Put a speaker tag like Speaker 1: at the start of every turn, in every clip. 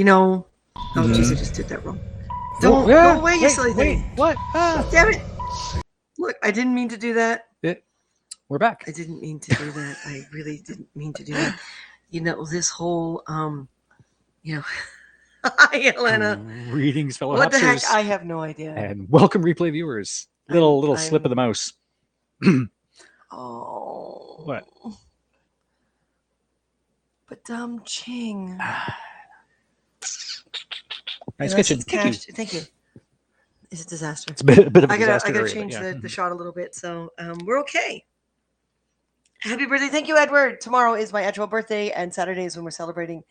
Speaker 1: Oh, jeez, I just did that wrong. Don't go away, you silly thing.
Speaker 2: What?
Speaker 1: Damn it. Look, I didn't mean to do that.
Speaker 2: We're back.
Speaker 1: I didn't mean to do that. I really didn't mean to do that. This whole, Hi, Elena.
Speaker 2: Greetings, fellow
Speaker 1: What the heck?
Speaker 2: hopsters.
Speaker 1: I have no idea.
Speaker 2: And welcome, replay viewers. Little slip of the mouse.
Speaker 1: Oh.
Speaker 2: What?
Speaker 1: But Ching.
Speaker 2: Nice kitchen.
Speaker 1: Thank you. It's a disaster.
Speaker 2: It's a bit of a disaster.
Speaker 1: I gotta change the shot a little bit, so we're okay. Happy birthday. Thank you, Edward. Tomorrow is my actual birthday, and Saturday is when we're celebrating.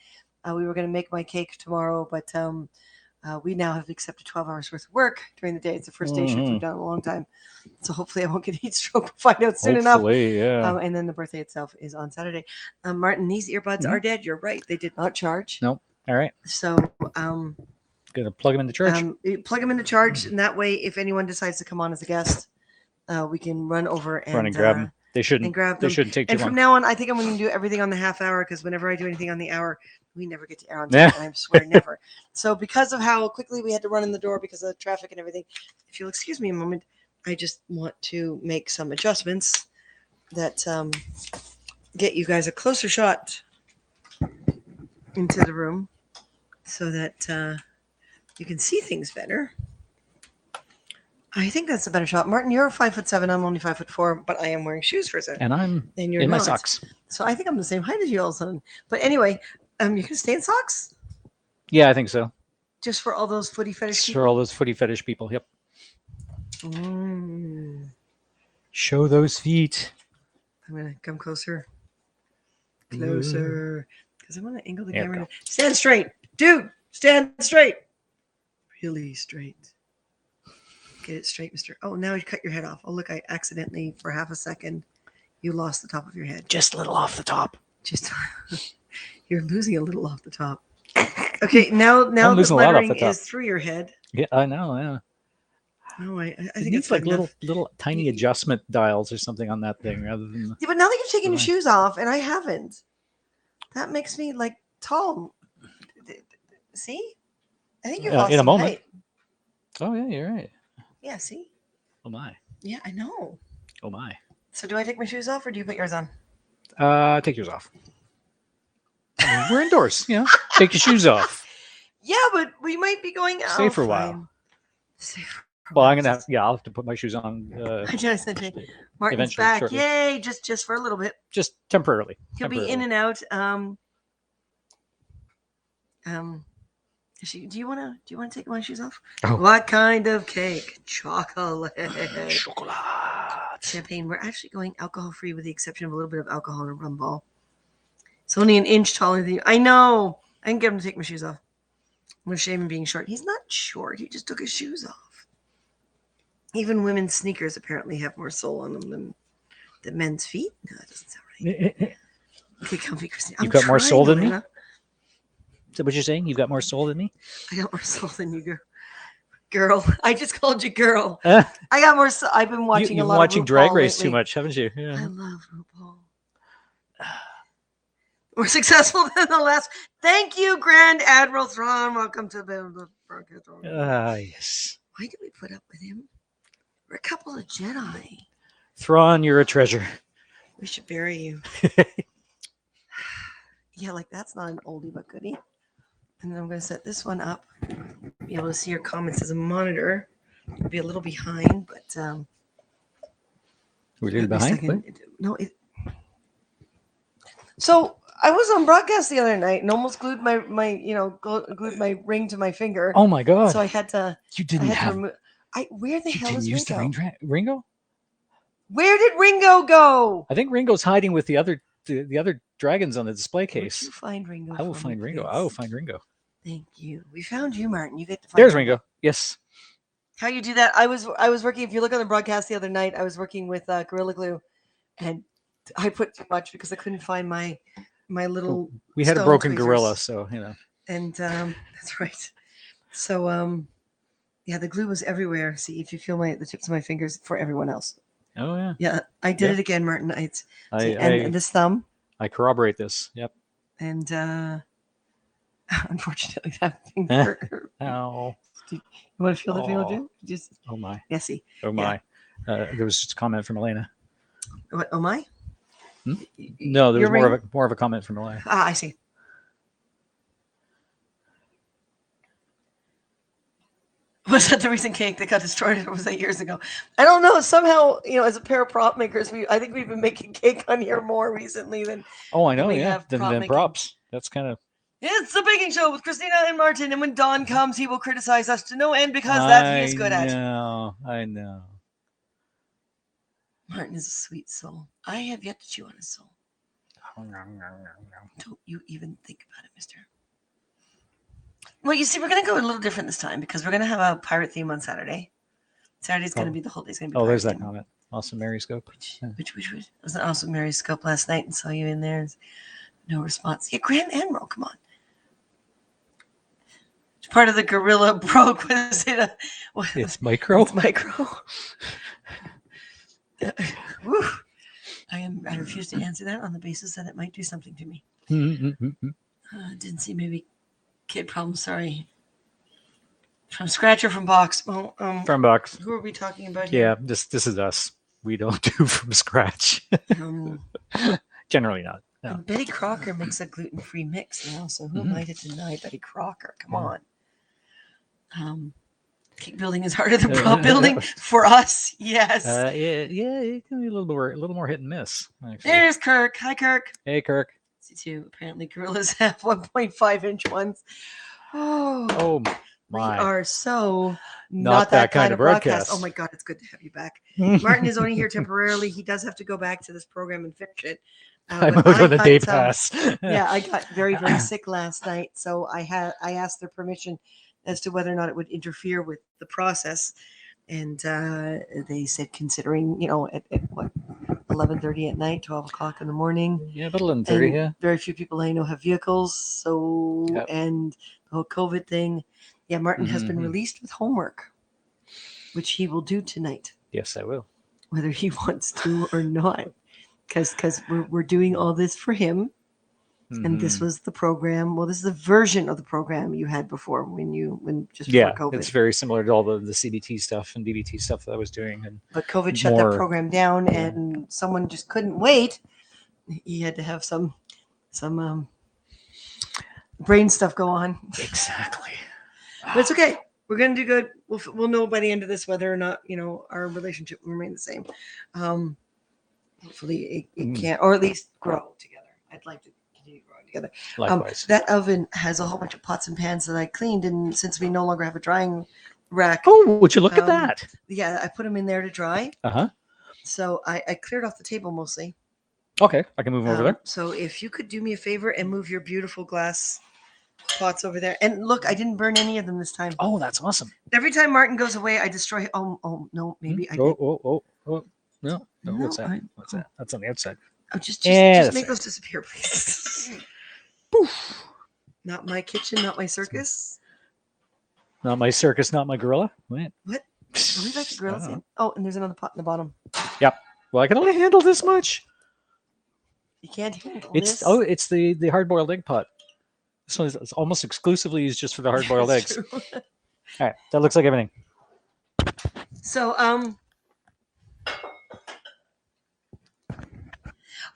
Speaker 1: We were going to make my cake tomorrow, but we now have accepted 12 hours worth of work during the day. It's the first day shift we've done in a long time. So hopefully I won't get heat stroke. We'll find out soon enough.
Speaker 2: Yeah.
Speaker 1: And then the birthday itself is on Saturday. Martin, these earbuds are dead. You're right. They did not charge.
Speaker 2: Nope. All right.
Speaker 1: So
Speaker 2: gonna plug them into charge.
Speaker 1: You plug them into charge, and that way, if anyone decides to come on as a guest, we can run over and
Speaker 2: grab them. They shouldn't take too long.
Speaker 1: And from now on, I think I'm going to do everything on the half hour, because whenever I do anything on the hour, we never get to air on time, and I swear never. So because of how quickly we had to run in the door because of the traffic and everything, if you'll excuse me a moment, I just want to make some adjustments that get you guys a closer shot into the room so that you can see things better. I think that's a better shot. Martin, you're 5'7". I'm only 5'4", but I am wearing shoes for a second.
Speaker 2: And I'm
Speaker 1: you're
Speaker 2: in
Speaker 1: not.
Speaker 2: my socks.
Speaker 1: So I think I'm the same height as you all of a sudden. But anyway, you can stay in socks?
Speaker 2: Yeah, I think so.
Speaker 1: Just for all those footy fetish people?
Speaker 2: For all those footy fetish people, yep. Show those feet.
Speaker 1: I'm going to come closer. Closer. Because I want to angle the camera. Stand straight. Dude, stand straight. Really straight. Get it straight, mister. Oh, now you cut your head off. Oh, look, I accidentally, for half a second, you lost the top of your head.
Speaker 2: Just a little off the top.
Speaker 1: You're losing a little off the top. Okay, now the lettering is through your head.
Speaker 2: Yeah, I know, yeah.
Speaker 1: No, I think it's
Speaker 2: like little tiny adjustment dials or something on that thing rather than...
Speaker 1: Yeah, but now that you're taking your shoes off, and I haven't, that makes me, like, tall. See? I think you're lost in a moment. Height.
Speaker 2: Oh, yeah, you're right.
Speaker 1: Yeah, see?
Speaker 2: Oh, my.
Speaker 1: Yeah, I know.
Speaker 2: Oh, my.
Speaker 1: So do I take my shoes off, or do you put yours on?
Speaker 2: Take yours off. I mean, we're indoors, you know. Take your shoes off.
Speaker 1: Yeah, but we might be going out.
Speaker 2: Stay for a while. Well, I'm gonna I'll have to put my shoes on.
Speaker 1: I just said Martin's back. Shortly. Yay! Just for a little bit.
Speaker 2: Just temporarily.
Speaker 1: He'll be in and out. Do you want to take my shoes off? Oh. What kind of cake? Chocolate. Champagne. We're actually going alcohol free with the exception of a little bit of alcohol in a rum ball. It's only an inch taller than you. I know. I can get him to take my shoes off. I'm ashamed of being short. He's not short. He just took his shoes off. Even women's sneakers apparently have more sole on them than men's feet. No, that doesn't sound right. Okay, comfy, Christina.
Speaker 2: You've got more soul than me? Is that what you're saying? You've got more soul than me?
Speaker 1: I got more soul than you, girl. I just called you girl. I got more soul. I've been watching a lot of RuPaul
Speaker 2: Drag Race
Speaker 1: lately.
Speaker 2: Too much, haven't you? Yeah.
Speaker 1: I love RuPaul. More successful than the last. Thank you, Grand Admiral Thrawn. Welcome to the broadcast.
Speaker 2: Yes.
Speaker 1: Why did we put up with him? We're a couple of Jedi.
Speaker 2: Thrawn, you're a treasure.
Speaker 1: We should bury you. Yeah, like that's not an oldie but goodie. And then I'm going to set this one up. Be able to see your comments as a monitor. I'll be a little behind, but
Speaker 2: we're a little behind.
Speaker 1: No, So I was on broadcast the other night and almost glued my glued my ring to my finger.
Speaker 2: Oh my god!
Speaker 1: So I had to.
Speaker 2: You didn't have.
Speaker 1: Where the hell is Ringo?
Speaker 2: Ringo?
Speaker 1: Where did Ringo go?
Speaker 2: I think Ringo's hiding with the other dragons on the display case.
Speaker 1: Where'd you find Ringo?
Speaker 2: I will find Ringo. I will find Ringo.
Speaker 1: Thank you. We found you, Martin. You get to find.
Speaker 2: There's Ringo. Yes.
Speaker 1: How you do that? I was working. If you look on the broadcast the other night, I was working with Gorilla Glue, and I put too much because I couldn't find my little.
Speaker 2: We had a broken gorilla, so you know.
Speaker 1: And that's right. So yeah, the glue was everywhere. See if you feel the tips of my fingers for everyone else.
Speaker 2: Oh yeah.
Speaker 1: Yeah, I did it again, Martin. And this thumb.
Speaker 2: I corroborate this. Yep.
Speaker 1: And Unfortunately, that finger.
Speaker 2: Oh.
Speaker 1: You want to feel the finger
Speaker 2: Oh.
Speaker 1: too? Just
Speaker 2: Oh my.
Speaker 1: messy.
Speaker 2: Oh my. There was just a comment from Elena.
Speaker 1: What? Oh my.
Speaker 2: Hmm? No, there
Speaker 1: Your
Speaker 2: was
Speaker 1: ring?
Speaker 2: more of a comment from Elena.
Speaker 1: Ah, I see. Was that the recent cake that got destroyed, or was that years ago? I don't know. Somehow, as a pair of prop makers, I think we've been making cake on here more recently than
Speaker 2: Oh, I know.
Speaker 1: we
Speaker 2: Yeah.
Speaker 1: have prop
Speaker 2: Then
Speaker 1: making.
Speaker 2: props. That's kind of.
Speaker 1: It's the baking show with Christina and Martin, and when Don comes, he will criticize us to no end because that he is
Speaker 2: I
Speaker 1: good at.
Speaker 2: know. I know.
Speaker 1: Martin is a sweet soul. I have yet to chew on his soul. Don't you even think about it, mister. Well, you see, we're going to go a little different this time because we're going to have a pirate theme on Saturday. Saturday's going to be the whole day's going to be pirate
Speaker 2: there's that
Speaker 1: theme.
Speaker 2: comment. Awesome Mary Scope.
Speaker 1: Which I was an awesome Mary Scope last night and saw you in there. No response. Yeah, Grand Admiral, come on. Part of the gorilla broke. Was it
Speaker 2: It's micro.
Speaker 1: It's micro. I refuse to answer that on the basis that it might do something to me. Didn't see maybe kid problem. Sorry. From scratch or from box? Well,
Speaker 2: from box.
Speaker 1: Who are we talking about here?
Speaker 2: Yeah, this is us. We don't do from scratch. Generally not. No.
Speaker 1: Betty Crocker makes a gluten-free mix now, so who am I to deny Betty Crocker? Come on. Cake building is harder than prop building for us. Yes.
Speaker 2: Yeah, it can be a little more hit and miss. Actually.
Speaker 1: There's Kirk. Hi, Kirk.
Speaker 2: Hey, Kirk.
Speaker 1: C2. Apparently, gorillas have 1.5-inch ones.
Speaker 2: Oh my!
Speaker 1: We are so not that kind of broadcast. Oh my God, it's good to have you back. Martin is only here temporarily. He does have to go back to this program and finish it.
Speaker 2: I'm out on a day pass.
Speaker 1: Yeah, I got very, very sick last night, so I asked their permission as to whether or not it would interfere with the process, and they said considering, at what 11:30 at night, 12 o'clock in the morning.
Speaker 2: Yeah, about 11:30. Yeah.
Speaker 1: Very few people I know have vehicles, so and the whole COVID thing. Yeah, Martin has been released with homework, which he will do tonight.
Speaker 2: Yes, I will.
Speaker 1: Whether he wants to or not, because we're doing all this for him. And this was the program. Well, this is the version of the program you had before when just before COVID.
Speaker 2: It's very similar to all the CBT stuff and DBT stuff that I was doing.
Speaker 1: But COVID shut that program down, and someone just couldn't wait. He had to have some brain stuff go on.
Speaker 2: Exactly.
Speaker 1: But it's okay. We're gonna do good. We'll know by the end of this whether or not our relationship will remain the same. Hopefully it can, or at least grow together. I'd like to continue growing together.
Speaker 2: Likewise.
Speaker 1: That oven has a whole bunch of pots and pans that I cleaned, and since we no longer have a drying rack.
Speaker 2: Oh, would you look at that?
Speaker 1: Yeah, I put them in there to dry. So I cleared off the table mostly.
Speaker 2: Okay, I can move them over there.
Speaker 1: So if you could do me a favor and move your beautiful glass pots over there. And look, I didn't burn any of them this time.
Speaker 2: Oh, that's awesome.
Speaker 1: Every time Martin goes away, I destroy. Oh no, maybe I did.
Speaker 2: Oh. No, what's that? What's that? That's on the outside.
Speaker 1: Oh, just
Speaker 2: that's
Speaker 1: make those disappear, please. Poof. Not my kitchen, not my circus.
Speaker 2: Not my circus, not my gorilla. What?
Speaker 1: What? Are we like the gorillas in? Oh, and there's another pot in the bottom.
Speaker 2: Yep. Well, I can only handle this much.
Speaker 1: You can't handle this.
Speaker 2: Oh, it's the hard-boiled egg pot. This one is almost exclusively used just for the hard-boiled eggs. All right, that looks like everything.
Speaker 1: So,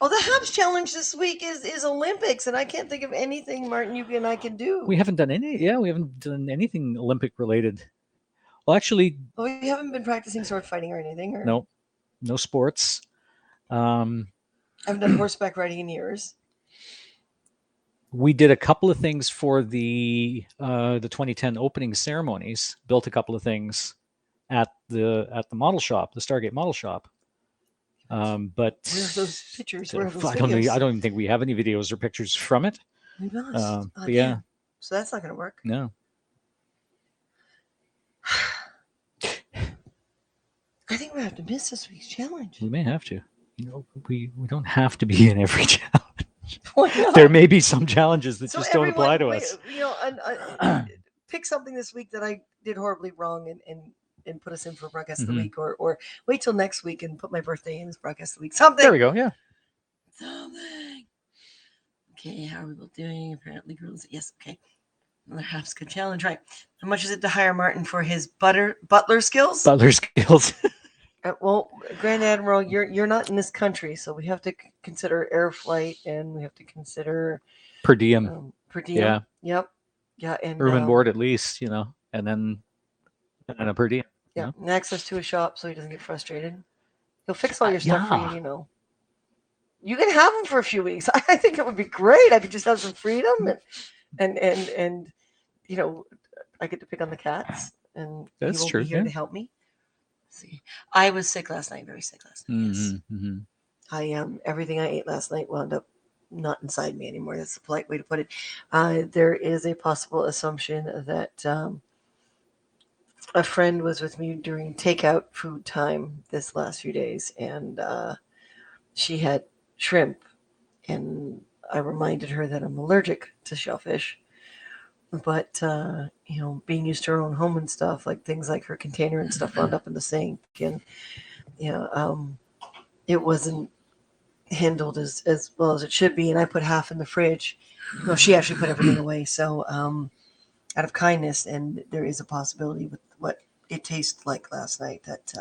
Speaker 1: the Habs challenge this week is Olympics, and I can't think of anything, Martin, you and I can do.
Speaker 2: We haven't done we haven't done anything Olympic related. Well, actually,
Speaker 1: we haven't been practicing sword fighting or anything. Or?
Speaker 2: No sports.
Speaker 1: I haven't done horseback riding in years.
Speaker 2: We did a couple of things for the 2010 opening ceremonies. Built a couple of things at the model shop, the Stargate model shop. But
Speaker 1: where's those pictures? Where are those
Speaker 2: I don't know. I don't even think we have any videos or pictures from it.
Speaker 1: But
Speaker 2: yeah.
Speaker 1: So that's not going to work.
Speaker 2: No.
Speaker 1: I think we have to miss this week's challenge.
Speaker 2: We may have to. We don't have to be in every challenge. There may be some challenges that just don't apply to us.
Speaker 1: Pick something this week that I did horribly wrong and put us in for broadcast of the week, or wait till next week and put my birthday in as broadcast of the week. Something.
Speaker 2: There we go. Yeah.
Speaker 1: Something. Okay, how are we both doing? Apparently, girls. Yes. Okay. Perhaps good challenge, right? How much is it to hire Martin for his butler skills?
Speaker 2: Butler skills.
Speaker 1: Well, Grand Admiral, you're not in this country, so we have to consider air flight, and we have to consider
Speaker 2: Per diem.
Speaker 1: per diem.
Speaker 2: Yeah.
Speaker 1: Yep. Yeah, and
Speaker 2: Room and board at least, and then a per diem.
Speaker 1: Yeah, and access to a shop so he doesn't get frustrated. He'll fix all your stuff for you. You can have him for a few weeks. I think it would be great. I could just have some freedom, and I get to pick on the cats, and
Speaker 2: That's
Speaker 1: he will
Speaker 2: true.
Speaker 1: be here to help me. See, I was sick last night, very sick last night. Yes. I am. Everything I ate last night wound up not inside me anymore. That's a polite way to put it. There is a possible assumption that a friend was with me during takeout food time this last few days, and she had shrimp, and I reminded her that I'm allergic to shellfish. But being used to her own home and stuff, like things like her container and stuff wound up in the sink, and it wasn't handled as well as it should be. And I put half in the fridge. No, she actually put everything away. So out of kindness, and there is a possibility with what it tasted like last night that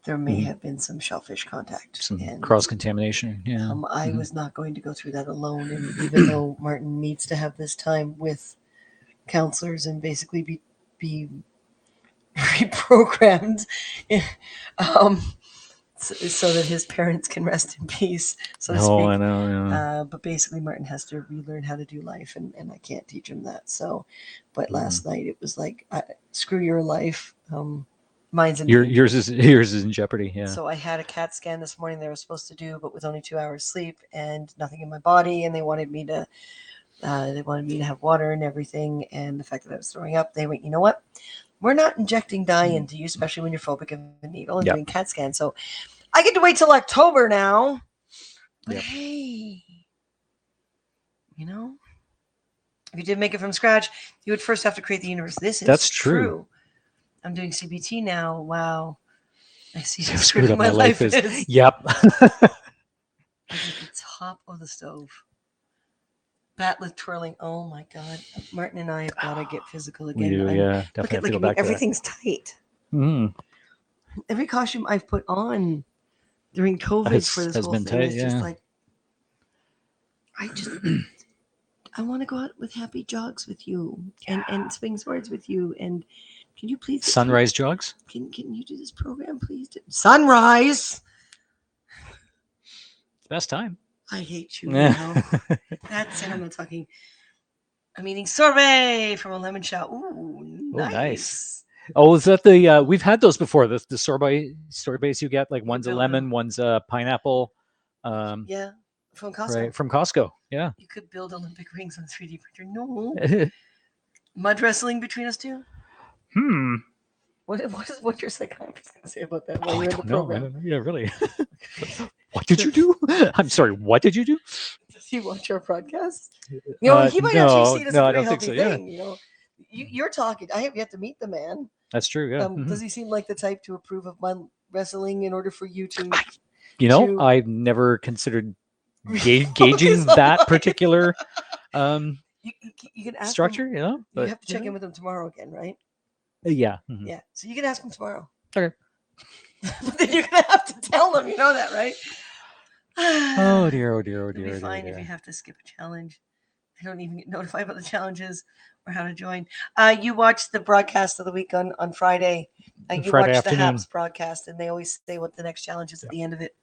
Speaker 1: there may have been some shellfish contact,
Speaker 2: some cross-contamination. Yeah.
Speaker 1: I was not going to go through that alone, and even though Martin needs to have this time with counselors and basically be reprogrammed, so that his parents can rest in peace, so to speak.
Speaker 2: I know. Yeah.
Speaker 1: But basically, Martin has to relearn how to do life, and I can't teach him that. So, but last night it was like, screw your life. Mine's in
Speaker 2: yours is in jeopardy. Yeah.
Speaker 1: So I had a CAT scan this morning they were supposed to do, but with only 2 hours sleep and nothing in my body, and they wanted me to have water and everything, and the fact that I was throwing up, they went, you know what? We're not injecting dye into you, especially when you're phobic of a needle and doing CAT scan. So I get to wait till October now. But hey, if you did make it from scratch, you would first have to create the universe. That's true. I'm doing CBT now. Wow. I see how screwed up my life is.
Speaker 2: Yep.
Speaker 1: I'm at the top of the stove. Batleth twirling. Oh my God. Martin and I have got to get physical again.
Speaker 2: We do, definitely.
Speaker 1: Look at me. Everything's tight. Every costume I've put on during COVID for this whole thing is just like, I want to go out with happy jogs with you and swing swords with you. And can you please
Speaker 2: sunrise jogs?
Speaker 1: Can you do this program, please? Sunrise.
Speaker 2: Best time.
Speaker 1: I hate you. That's it. I'm not talking. I'm eating sorbet from a lemon chow. Ooh, nice.
Speaker 2: Oh, is that the? We've had those before. The sorbets you get, like one's a lemon, one's a pineapple.
Speaker 1: Yeah, from Costco.
Speaker 2: Right, from Costco. Yeah.
Speaker 1: You could build Olympic rings on 3D printer. No. Mud wrestling between us two. What's your psychiatrist going to say about that?
Speaker 2: I don't know. Yeah, really. What did you do? I'm sorry. What did you do?
Speaker 1: Does he watch our podcast? He might actually see it as a pretty healthy thing.
Speaker 2: Yeah.
Speaker 1: You're talking. I have yet to meet the man.
Speaker 2: That's true. Yeah.
Speaker 1: Does he seem like the type to approve of mud wrestling in order for you to?
Speaker 2: I've never considered gauging that particular
Speaker 1: you can ask
Speaker 2: structure.
Speaker 1: Him,
Speaker 2: but
Speaker 1: you have to check in with him tomorrow again, right?
Speaker 2: Yeah.
Speaker 1: Yeah. So you can ask him tomorrow.
Speaker 2: Okay.
Speaker 1: But then you're gonna have to tell them. You know that, right?
Speaker 2: Oh dear.
Speaker 1: It'll be fine if you have to skip a challenge. I don't even get notified about the challenges or how to join. You watched the broadcast of the week on Friday. You
Speaker 2: Friday
Speaker 1: watched
Speaker 2: afternoon.
Speaker 1: the HAPS broadcast, and they always say what the next challenge is at the end of it.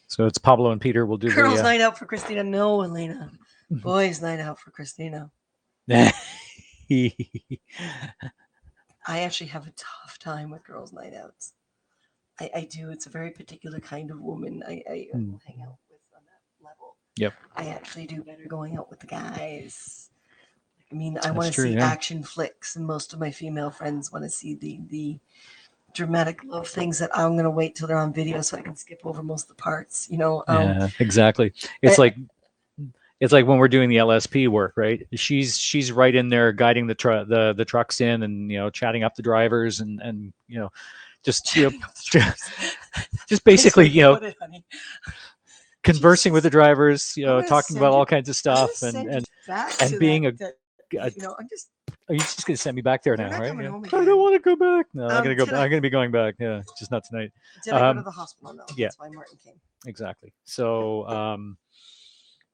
Speaker 2: So it's Pablo and Peter will do
Speaker 1: Girls' night out for Christina. No, Elena. Boys' night out for Christina. I actually have a tough time with girls' night outs. I do. It's a very particular kind of woman I hang out with on that level.
Speaker 2: Yep.
Speaker 1: I actually do better going out with the guys. I mean, I want to see action flicks, and most of my female friends want to see the dramatic love things that I'm going to wait till they're on video so I can skip over most of the parts.
Speaker 2: Yeah, exactly. It's like when we're doing the LSP work, right? She's right in there guiding the trucks in, and chatting up the drivers, and just basically conversing with the drivers,
Speaker 1: I'm gonna
Speaker 2: talking
Speaker 1: send
Speaker 2: about
Speaker 1: you-
Speaker 2: all kinds of
Speaker 1: I'm gonna
Speaker 2: stuff,
Speaker 1: send
Speaker 2: and
Speaker 1: you back
Speaker 2: and
Speaker 1: to
Speaker 2: being
Speaker 1: that,
Speaker 2: a
Speaker 1: I'm just.
Speaker 2: are you just gonna send me back there
Speaker 1: You're
Speaker 2: now,
Speaker 1: not
Speaker 2: right?
Speaker 1: coming
Speaker 2: Yeah.
Speaker 1: home
Speaker 2: I
Speaker 1: again.
Speaker 2: don't want to go back. No, I'm gonna go.
Speaker 1: Did
Speaker 2: I'm gonna be going back. Yeah, just not tonight.
Speaker 1: I go to the hospital? No,
Speaker 2: yeah.
Speaker 1: that's why Martin came.
Speaker 2: Exactly. So,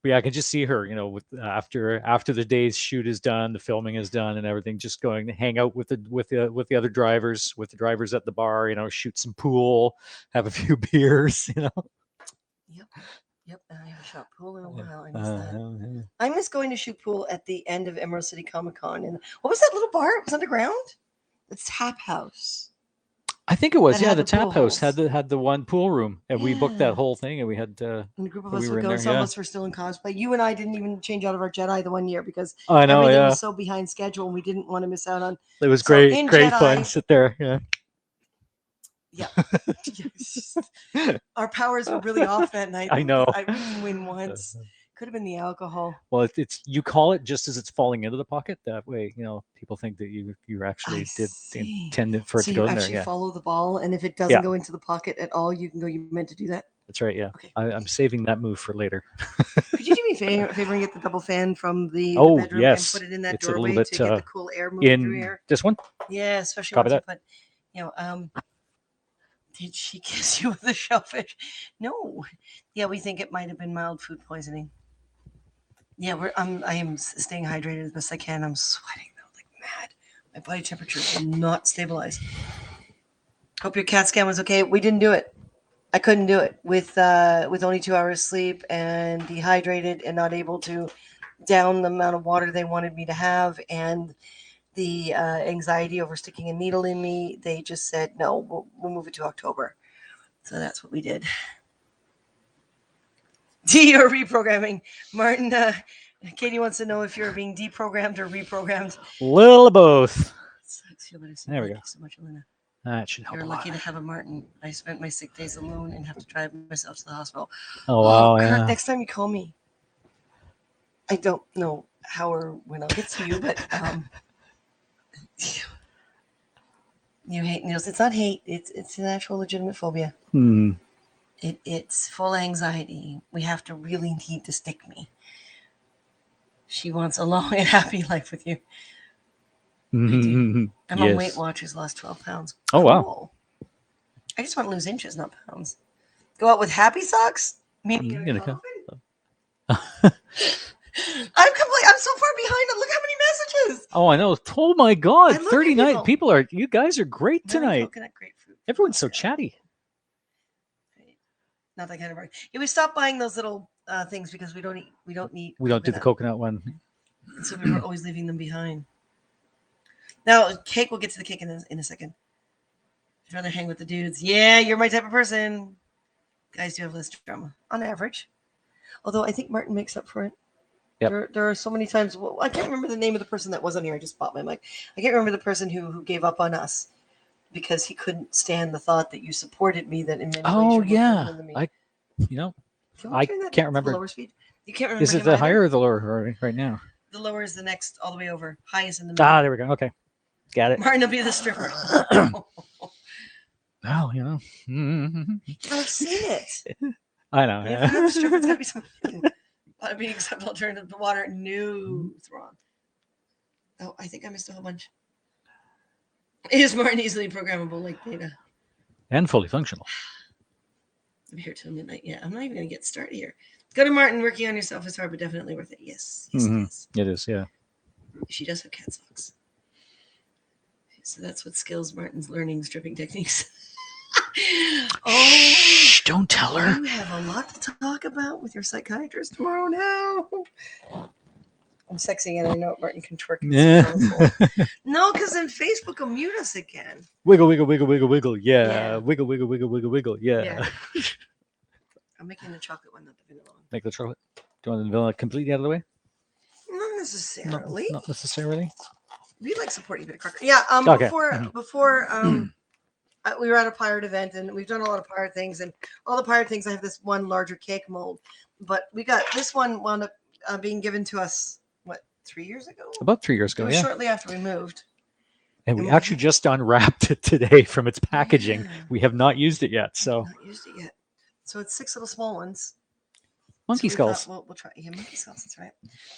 Speaker 2: but yeah, I can just see her, with after the day's shoot is done, the filming is done, and everything, just going to hang out with the other drivers, with the drivers at the bar, shoot some pool, have a few beers,
Speaker 1: Yep, I haven't shot pool in a
Speaker 2: Yeah.
Speaker 1: while. I miss that.
Speaker 2: Yeah.
Speaker 1: I miss going to shoot pool at the end of Emerald City Comic Con. And what was that little bar? It was underground. It's Tap House.
Speaker 2: I think it was.
Speaker 1: That
Speaker 2: Yeah,
Speaker 1: had
Speaker 2: the
Speaker 1: the pool
Speaker 2: tap house
Speaker 1: holes.
Speaker 2: had the one pool room, and we booked that
Speaker 1: Yeah.
Speaker 2: whole thing, and we had.
Speaker 1: And a group of
Speaker 2: We
Speaker 1: us
Speaker 2: were
Speaker 1: would
Speaker 2: in
Speaker 1: go.
Speaker 2: there,
Speaker 1: Some
Speaker 2: yeah.
Speaker 1: of us were still in cosplay. You and I didn't even change out of our Jedi the one year because
Speaker 2: I know.
Speaker 1: everything
Speaker 2: Yeah,
Speaker 1: was so behind schedule, and we didn't want to miss out on.
Speaker 2: it was
Speaker 1: So
Speaker 2: great.
Speaker 1: in
Speaker 2: Great fun.
Speaker 1: Jedi-
Speaker 2: Sit there. Yeah.
Speaker 1: Yeah. Our powers were really off that night.
Speaker 2: I know.
Speaker 1: We didn't win once. Could have been the alcohol.
Speaker 2: Well, it's you call it just as it's falling into the pocket. That way, people think that you actually did
Speaker 1: see.
Speaker 2: intend it for it
Speaker 1: So
Speaker 2: to go
Speaker 1: you
Speaker 2: in there.
Speaker 1: actually
Speaker 2: Yeah,
Speaker 1: follow the ball, and if it doesn't
Speaker 2: Yeah.
Speaker 1: go into the pocket at all, you can go. You meant to do that.
Speaker 2: that's right. Yeah,
Speaker 1: Okay.
Speaker 2: I'm saving that move for later.
Speaker 1: Could you do me a favor and get the double fan from the
Speaker 2: Oh,
Speaker 1: bedroom
Speaker 2: yes.
Speaker 1: and put it in that
Speaker 2: It's a little
Speaker 1: doorway
Speaker 2: bit,
Speaker 1: to get the cool air moving through
Speaker 2: In
Speaker 1: here?
Speaker 2: this one,
Speaker 1: Yeah, especially
Speaker 2: Copy
Speaker 1: once you put, did she kiss you with a shellfish? No. Yeah, we think it might have been mild food poisoning. Yeah, I am staying hydrated as best I can. I'm sweating though like mad. My body temperature is not stabilized. Hope your CAT scan was okay. We didn't do it. I couldn't do it with only 2 hours sleep and dehydrated and not able to down the amount of water they wanted me to have, and the anxiety over sticking a needle in me. They just said no, we'll move it to October. So that's what we did. You're reprogramming, Martin. Katie wants to know if you're being deprogrammed or reprogrammed.
Speaker 2: little of both. There we go.
Speaker 1: So much, Elena.
Speaker 2: That should help
Speaker 1: You're
Speaker 2: a lot.
Speaker 1: lucky to have a Martin. I spent my sick days alone and have to drive myself to the hospital.
Speaker 2: Oh wow!
Speaker 1: Kurt,
Speaker 2: Yeah.
Speaker 1: next time you call me, I don't know how or when I'll get to you, but you hate needles. It's not hate. It's an actual legitimate phobia.
Speaker 2: Hmm.
Speaker 1: It's full anxiety. We have to really need to stick me. She wants a long and happy life with you. I'm on Weight Watchers, lost 12 pounds.
Speaker 2: Oh, wow.
Speaker 1: Cool. I just want to lose inches, not pounds. Go out with happy socks? Meaning
Speaker 2: I'm
Speaker 1: in a
Speaker 2: gonna
Speaker 1: coffin? I'm so far behind. Look how many messages.
Speaker 2: Oh, I know. Oh my God!
Speaker 1: I look at
Speaker 2: 39
Speaker 1: people.
Speaker 2: You guys are great tonight.
Speaker 1: Coconut grapefruit.
Speaker 2: Everyone's so chatty.
Speaker 1: Not that kind of art. Yeah, we stopped buying those little things because we don't need.
Speaker 2: We don't do the coconut one.
Speaker 1: And so we were always leaving them behind. Now, cake. We'll get to the cake in a second. I'd rather hang with the dudes. Yeah, you're my type of person. Guys do have less drama on average. Although I think Martin makes up for it.
Speaker 2: Yep.
Speaker 1: There are so many times. Well, I can't remember the name of the person that wasn't here. I just bought my mic. I can't remember the person who gave up on us because he couldn't stand the thought that you supported me. That in many ways
Speaker 2: Oh
Speaker 1: you're more
Speaker 2: yeah,
Speaker 1: feminine than me.
Speaker 2: I can't remember.
Speaker 1: Lower speed. You can't remember.
Speaker 2: Is it
Speaker 1: him
Speaker 2: the
Speaker 1: either?
Speaker 2: higher or the lower right now?
Speaker 1: The lower is the next, all the way over. High is in the middle.
Speaker 2: Ah, there we go. Okay, got it.
Speaker 1: Martin will be the stripper.
Speaker 2: Oh,
Speaker 1: I've seen it.
Speaker 2: I know.
Speaker 1: If you're not the stripper, it's gotta be something. Being acceptable alternative to water. No, it's wrong. Oh, I think I missed a whole bunch. Is Martin easily programmable like data?
Speaker 2: And fully functional.
Speaker 1: I'm here till midnight. Yeah, I'm not even gonna get started here. Go to Martin. Working on yourself is hard, but definitely worth it. Yes, it is.
Speaker 2: It is. Yeah.
Speaker 1: She does have cat socks. So that's what skills Martin's learning stripping techniques.
Speaker 2: Shh, don't tell her.
Speaker 1: You have a lot to talk about with your psychiatrist tomorrow now. I'm sexing and I know Martin can twerk.
Speaker 2: Yeah.
Speaker 1: No, because then Facebook will mute us again.
Speaker 2: Wiggle, wiggle, wiggle, wiggle, wiggle. Yeah.
Speaker 1: Yeah.
Speaker 2: Wiggle, wiggle, wiggle, wiggle, wiggle. Yeah.
Speaker 1: I'm making the chocolate one, not the vanilla one.
Speaker 2: Make the chocolate. Do you want the vanilla completely out of the way?
Speaker 1: Not necessarily.
Speaker 2: Not necessarily.
Speaker 1: We like supporting a bit of cracker. Yeah.
Speaker 2: Okay.
Speaker 1: Before we were at a pirate event and we've done a lot of pirate things, and all the pirate things I have this one larger cake mold, but we got this one wound up being given to us 3 years ago?
Speaker 2: About 3 years ago,
Speaker 1: It was
Speaker 2: yeah.
Speaker 1: shortly after we moved.
Speaker 2: And we actually just unwrapped it today from its packaging.
Speaker 1: Yeah.
Speaker 2: We have not used it yet, so
Speaker 1: Not used it yet. So it's 6 little small ones.
Speaker 2: Monkey
Speaker 1: we
Speaker 2: skulls.
Speaker 1: thought, we'll try. Yeah, monkey skulls. That's right.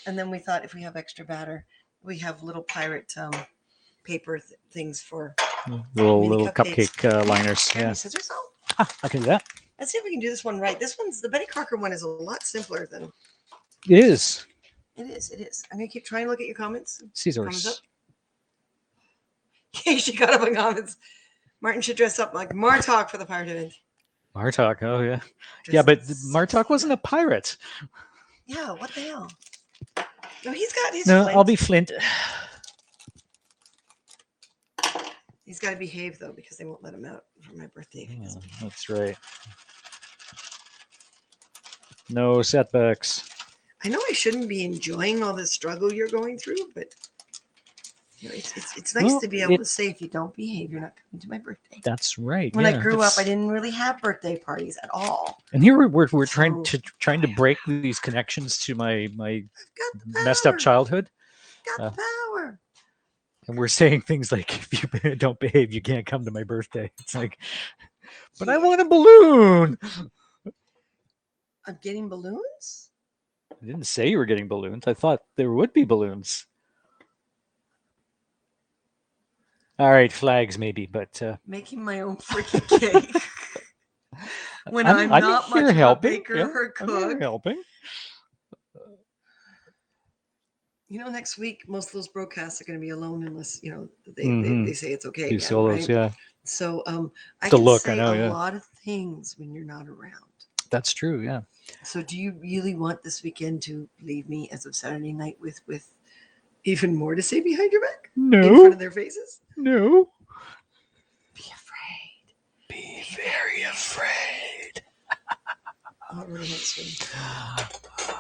Speaker 1: And then we thought if we have extra batter, we have little pirate paper things for
Speaker 2: Little
Speaker 1: mini
Speaker 2: cupcake liners.
Speaker 1: Do you have any
Speaker 2: Yeah.
Speaker 1: scissors though?
Speaker 2: I can do that.
Speaker 1: Let's see if we can do this one right. This one's the Betty Crocker one is a lot simpler than
Speaker 2: It is.
Speaker 1: it is. It is. I'm gonna keep trying to look at your comments. Comments up.
Speaker 2: Caesars.
Speaker 1: Yeah, she got up in comments. Martin should dress up like Martok for the pirate event.
Speaker 2: Martok. Oh yeah.
Speaker 1: Dress
Speaker 2: Yeah, but
Speaker 1: up.
Speaker 2: Martok wasn't a pirate.
Speaker 1: Yeah, what the hell? No, he's got his.
Speaker 2: No,
Speaker 1: Flint.
Speaker 2: I'll be Flint.
Speaker 1: He's got to behave though because they won't let him out for my birthday.
Speaker 2: Yeah, that's right. No setbacks.
Speaker 1: I know I shouldn't be enjoying all the struggle you're going through, but you know, it's nice
Speaker 2: Well,
Speaker 1: to be able to say if you don't behave, you're not coming to my birthday.
Speaker 2: That's right.
Speaker 1: When
Speaker 2: yeah,
Speaker 1: I grew up, I didn't really have birthday parties at all.
Speaker 2: And here we're trying
Speaker 1: So-
Speaker 2: to break these connections to my
Speaker 1: Got the
Speaker 2: messed up
Speaker 1: power.
Speaker 2: childhood,
Speaker 1: Got the power.
Speaker 2: and we're saying things like, "If you don't behave, you can't come to my birthday." It's like, but I want a balloon.
Speaker 1: I'm getting balloons.
Speaker 2: I didn't say you were getting balloons. I thought there would be balloons. All right, flags maybe, but
Speaker 1: Making my own freaking cake. When I'm not much
Speaker 2: here
Speaker 1: of a
Speaker 2: helping.
Speaker 1: baker
Speaker 2: Yeah,
Speaker 1: or
Speaker 2: I'm here
Speaker 1: cook.
Speaker 2: helping.
Speaker 1: You know, next week most of those broadcasts are going to be alone unless they
Speaker 2: Mhm.
Speaker 1: they say it's okay.
Speaker 2: You
Speaker 1: Again,
Speaker 2: solos,
Speaker 1: right?
Speaker 2: yeah,
Speaker 1: So I
Speaker 2: The
Speaker 1: can
Speaker 2: look, I
Speaker 1: say
Speaker 2: know,
Speaker 1: a
Speaker 2: yeah.
Speaker 1: lot of things when you're not around.
Speaker 2: that's true. Yeah.
Speaker 1: So do you really want this weekend to leave me as of Saturday night with even more to say behind your back in front
Speaker 2: No,
Speaker 1: of their faces?
Speaker 2: no.
Speaker 1: Be afraid.
Speaker 2: Be very afraid.
Speaker 1: What were the next one?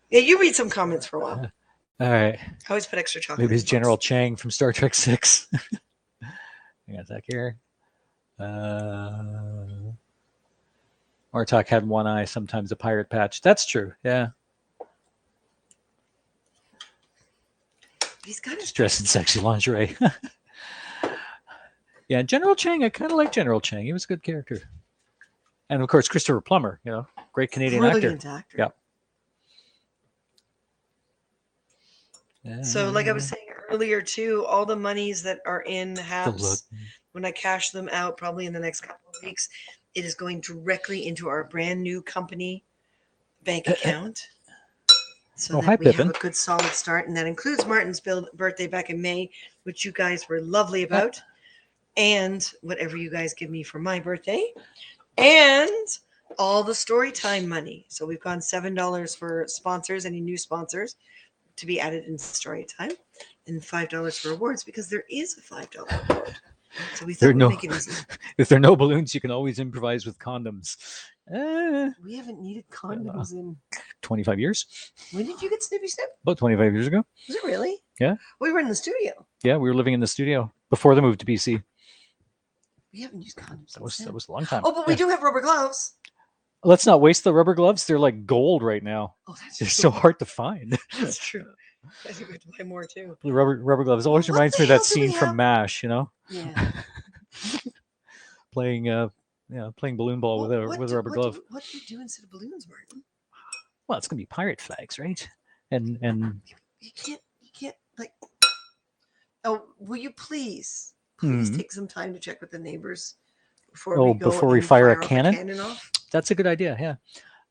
Speaker 1: Yeah, you read some comments for a while.
Speaker 2: All right.
Speaker 1: I always put extra chocolate.
Speaker 2: Maybe it's
Speaker 1: in
Speaker 2: General
Speaker 1: books.
Speaker 2: Chang from Star Trek 6. I got that here. Martok had one eye, sometimes a pirate patch. That's true. Yeah.
Speaker 1: He's got his
Speaker 2: Just dressed in sexy lingerie. Yeah, General Chang. I kind of like General Chang. He was a good character. And of course, Christopher Plummer, great Canadian actor.
Speaker 1: brilliant actor.
Speaker 2: Yep.
Speaker 1: So, like I was saying earlier, too, all the monies that are in
Speaker 2: The
Speaker 1: HAPS,
Speaker 2: look.
Speaker 1: when I cash them out, probably in the next couple of weeks, it is going directly into our brand new company bank account. So
Speaker 2: Oh,
Speaker 1: that
Speaker 2: hi,
Speaker 1: we have
Speaker 2: Pippin.
Speaker 1: a good solid start. And that includes Martin's birthday back in May, which you guys were lovely about. And whatever you guys give me for my birthday. And all the Storytime money. So we've gone $7 for sponsors, any new sponsors, to be added in Storytime, and $5 for awards because there is a $5 award. So we thought we'd make it easy.
Speaker 2: If there are no balloons, you can always improvise with condoms.
Speaker 1: We haven't needed condoms in
Speaker 2: 25 years?
Speaker 1: When did you get Snippy Snip?
Speaker 2: About 25 years ago.
Speaker 1: Was it really?
Speaker 2: Yeah.
Speaker 1: We were in the studio.
Speaker 2: Yeah, we were living in the studio before the move to BC.
Speaker 1: We haven't used condoms.
Speaker 2: That was
Speaker 1: since
Speaker 2: a
Speaker 1: then.
Speaker 2: long time.
Speaker 1: Oh, but we do have rubber gloves.
Speaker 2: Let's not waste the rubber gloves. They're like gold right now.
Speaker 1: Oh, that's
Speaker 2: They're
Speaker 1: true.
Speaker 2: so hard to find.
Speaker 1: That's true. I think we have to buy more too.
Speaker 2: The rubber gloves always
Speaker 1: What
Speaker 2: reminds
Speaker 1: the
Speaker 2: me of that
Speaker 1: hell do we
Speaker 2: scene from
Speaker 1: have?
Speaker 2: MASH,
Speaker 1: Yeah.
Speaker 2: playing balloon ball with a rubber glove.
Speaker 1: What do we do instead of balloons, Martin?
Speaker 2: Well, it's gonna be pirate flags, right? And
Speaker 1: You can't like. Oh, will you please take some time to check with the neighbors before we go
Speaker 2: before we
Speaker 1: and
Speaker 2: fire a
Speaker 1: off
Speaker 2: cannon?
Speaker 1: off?
Speaker 2: That's a good idea. Yeah.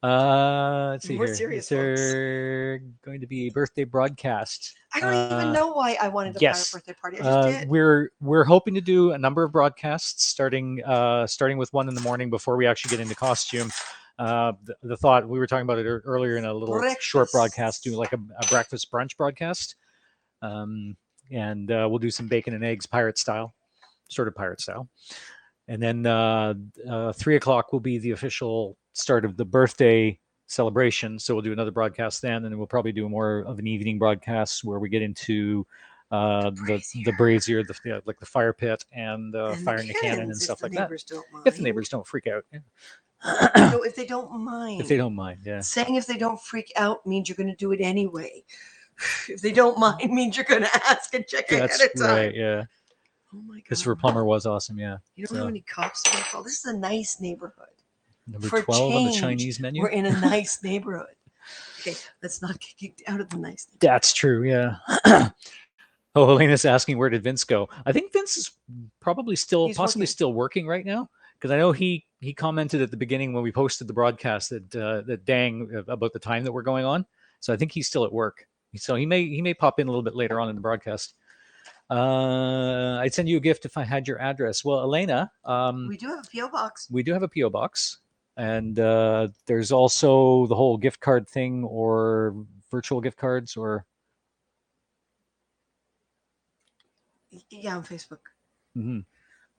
Speaker 2: Let's see
Speaker 1: More
Speaker 2: here.
Speaker 1: serious,
Speaker 2: Is there going to be a birthday broadcast?
Speaker 1: I don't even know why I wanted a
Speaker 2: yes.
Speaker 1: pirate birthday party. I just did.
Speaker 2: We're hoping to do a number of broadcasts, starting with one in the morning before we actually get into costume. The thought, we were talking about it earlier in a little short broadcast, do like a breakfast brunch broadcast, and we'll do some bacon and eggs pirate style, and then 3:00 will be the official start of the birthday celebration. So we'll do another broadcast then, and then we'll probably do more of an evening broadcast where we get into the brazier, like the fire pit, and firing a cannon and stuff like that. If the neighbors don't freak out. Yeah.
Speaker 1: If they don't mind.
Speaker 2: If they don't mind, yeah.
Speaker 1: Saying if they don't freak out means you're going to do it anyway. If they don't mind means you're going to ask and check ahead of time.
Speaker 2: Right, yeah.
Speaker 1: Oh my God.
Speaker 2: Christopher Plummer was awesome, yeah.
Speaker 1: You know how many cops are going to call? This is a nice neighborhood.
Speaker 2: Number
Speaker 1: For
Speaker 2: 12 on the
Speaker 1: change,
Speaker 2: Chinese menu.
Speaker 1: we're in a nice neighborhood. Okay, let's not get kicked out of the nice neighborhood.
Speaker 2: That's true. Yeah. Oh, Elena's asking where did Vince go? I think Vince is probably still,
Speaker 1: He's
Speaker 2: possibly
Speaker 1: working.
Speaker 2: still working right now, because I know he commented at the beginning when we posted the broadcast that dang about the time that we're going on. So I think he's still at work. So he may pop in a little bit later on in the broadcast. I'd send you a gift if I had your address. Well, Elena,
Speaker 1: We do have a PO box.
Speaker 2: we do have a PO box, and there's also the whole gift card thing, or virtual gift cards, or
Speaker 1: Yeah, on Facebook.
Speaker 2: mm-hmm.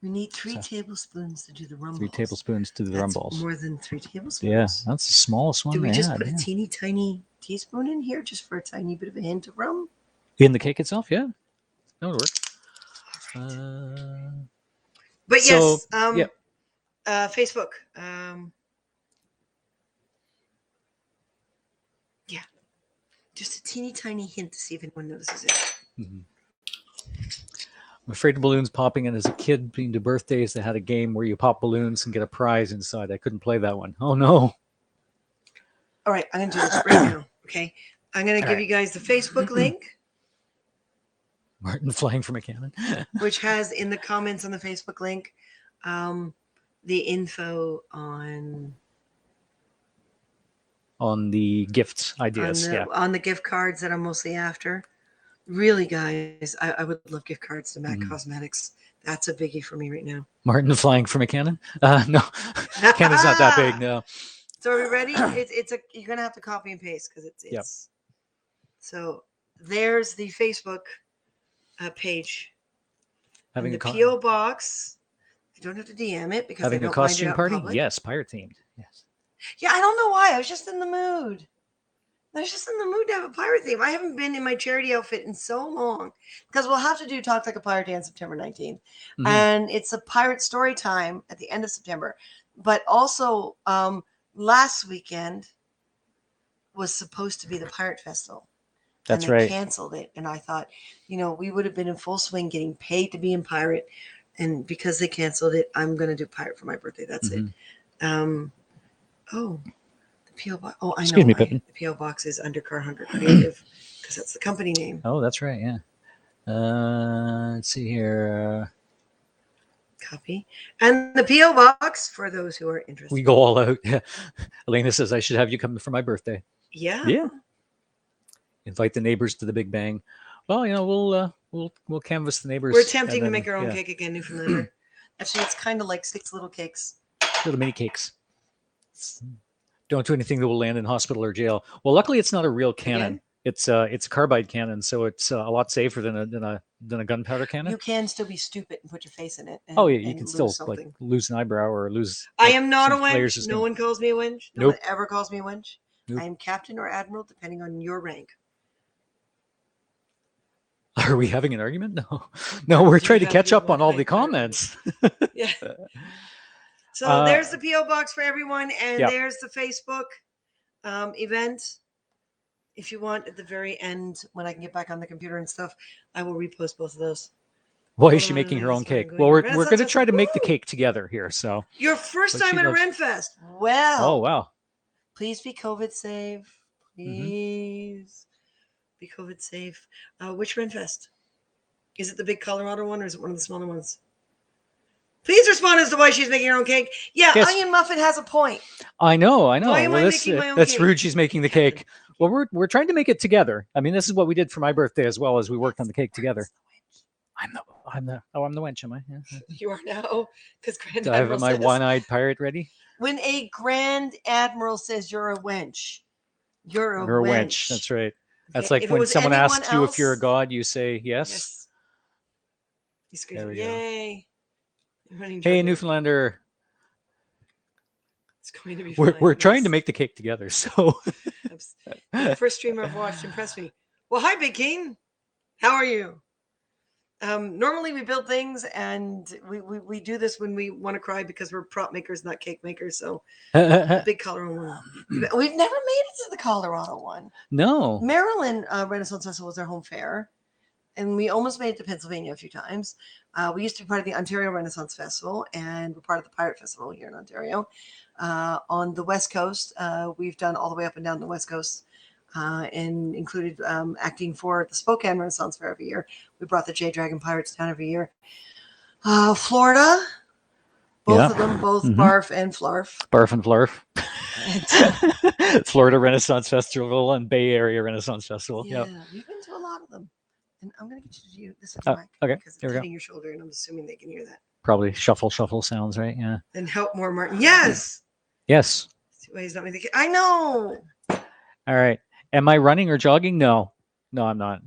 Speaker 1: We need 3 tablespoons to do the rum
Speaker 2: 3
Speaker 1: balls.
Speaker 2: tablespoons to the rum
Speaker 1: That's
Speaker 2: balls.
Speaker 1: more than 3 tablespoons.
Speaker 2: Yeah, that's the smallest one.
Speaker 1: Do we
Speaker 2: they
Speaker 1: just
Speaker 2: had,
Speaker 1: put
Speaker 2: yeah.
Speaker 1: a teeny tiny teaspoon in here just for a tiny bit of a hint of rum?
Speaker 2: In the cake itself? Yeah, that would work.
Speaker 1: But
Speaker 2: so,
Speaker 1: yes,
Speaker 2: yeah.
Speaker 1: Facebook. Yeah, just a teeny tiny hint to see if anyone notices it.
Speaker 2: Mm-hmm. I'm afraid of balloons popping. And as a kid, being to birthdays, they had a game where you pop balloons and get a prize inside. I couldn't play that one. Oh no!
Speaker 1: All right, I'm gonna do this right now. Okay, I'm gonna give you guys the Facebook link.
Speaker 2: Martin flying from a cannon.
Speaker 1: Which has in the comments on the Facebook link the info on
Speaker 2: the gifts ideas.
Speaker 1: on the gift cards that I'm mostly after. Really, guys, I would love gift cards to MAC Cosmetics. That's a biggie for me right now.
Speaker 2: Martin flying from a cannon? No, cannon's not that big. No.
Speaker 1: So are we ready? You're gonna have to copy and paste because it's
Speaker 2: Yep.
Speaker 1: So there's the Facebook page.
Speaker 2: Having
Speaker 1: the PO box. You don't have to DM it because
Speaker 2: having
Speaker 1: I don't
Speaker 2: a costume
Speaker 1: mind it out
Speaker 2: party.
Speaker 1: in public.
Speaker 2: Yes, pirate themed. Yes.
Speaker 1: Yeah, I don't know why. I was just in the mood. I was just in the mood to have a pirate theme. I haven't been in my charity outfit in so long because we'll have to do Talk Like a Pirate Day on September 19th. Mm-hmm. And it's a pirate story time at the end of September. But also last weekend was supposed to be the Pirate Festival.
Speaker 2: That's
Speaker 1: and they
Speaker 2: right.
Speaker 1: Canceled it. And I thought, we would have been in full swing getting paid to be in pirate. And because they canceled it, I'm going to do pirate for my birthday. That's it. The PO box. Oh, I know.
Speaker 2: Excuse me, Pippin.
Speaker 1: The PO box is Undercar Hunger Creative because that's the company name.
Speaker 2: Oh, that's right. Yeah. Let's see here.
Speaker 1: Copy. And the PO box for those who are interested.
Speaker 2: We go all out. Yeah. Elena says I should have you come for my birthday.
Speaker 1: Yeah.
Speaker 2: Yeah. Invite the neighbors to the Big Bang. Well, we'll canvass the neighbors.
Speaker 1: We're attempting to make our own cake again, Newfoundlander. Actually, it's kind of like 6 little cakes.
Speaker 2: Little mini cakes. Don't do anything that will land in hospital or jail. Well, luckily, it's not a real cannon. Again? It's a carbide cannon, so it's a lot safer than a gunpowder cannon.
Speaker 1: You can still be stupid and put your face in it.
Speaker 2: You can still lose an eyebrow or lose.
Speaker 1: I am not a wench. No one calls me a wench. No one ever calls me a wench.
Speaker 2: Nope.
Speaker 1: I am captain or admiral, depending on your rank.
Speaker 2: Are we having an argument? No, we're trying to catch up on all the comments.
Speaker 1: Yeah. So there's the PO box for everyone, and there's the Facebook event. If you want, at the very end, when I can get back on the computer and stuff, I will repost both of those.
Speaker 2: Why is she making her own cake? Well, we're going to try to make the cake together here. So
Speaker 1: your first time at a Renfest. Well.
Speaker 2: Oh wow.
Speaker 1: Please be COVID safe. Please be COVID safe. Which Renfest? Is it the big Colorado one, or is it one of the smaller ones? Please respond as to why she's making her own cake. Yeah, yes. Onion Muffin has a point.
Speaker 2: I know.
Speaker 1: Why am I making my own
Speaker 2: that's
Speaker 1: cake?
Speaker 2: Rude. She's making the cake. Well, we're trying to make it together. I mean, this is what we did for my birthday as well, as we worked on the cake together. I'm the wench, am I? Yeah.
Speaker 1: You are now, because Grand
Speaker 2: Do I have my one-eyed pirate ready?
Speaker 1: When a Grand Admiral says you're a wench, you're a wench.
Speaker 2: That's right. That's like when someone asks you if you're a god, you say yes.
Speaker 1: You scream, yay.
Speaker 2: Hey, Newfoundlander.
Speaker 1: It's going to be
Speaker 2: we're trying to make the cake together, so.
Speaker 1: The first streamer I've watched impressed me. Well, hi, Big King. How are you? Normally we build things, and we do this when we want to cry because we're prop makers, not cake makers. So big Colorado one. We've never made it to the Colorado one.
Speaker 2: No.
Speaker 1: Maryland Renaissance Festival was our home fair, and we almost made it to Pennsylvania a few times. We used to be part of the Ontario Renaissance Festival, and we're part of the Pirate Festival here in Ontario. On the West Coast, we've done all the way up and down the West Coast, and included acting for the Spokane Renaissance Fair every year. We brought the J Dragon Pirates down every year. Florida, both of them, both Barf and Flarf.
Speaker 2: Barf and Flarf. Florida Renaissance Festival and Bay Area Renaissance Festival.
Speaker 1: Yeah, we've been to a lot of them. And I'm going to get you to do this mic.
Speaker 2: Okay,
Speaker 1: because it's hitting your shoulder, and I'm assuming they can hear that.
Speaker 2: Probably shuffle sounds, right? Yeah.
Speaker 1: And help more, Martin. Yes.
Speaker 2: Yes.
Speaker 1: Why he's not making the I know.
Speaker 2: All right. Am I running or jogging? No, I'm not.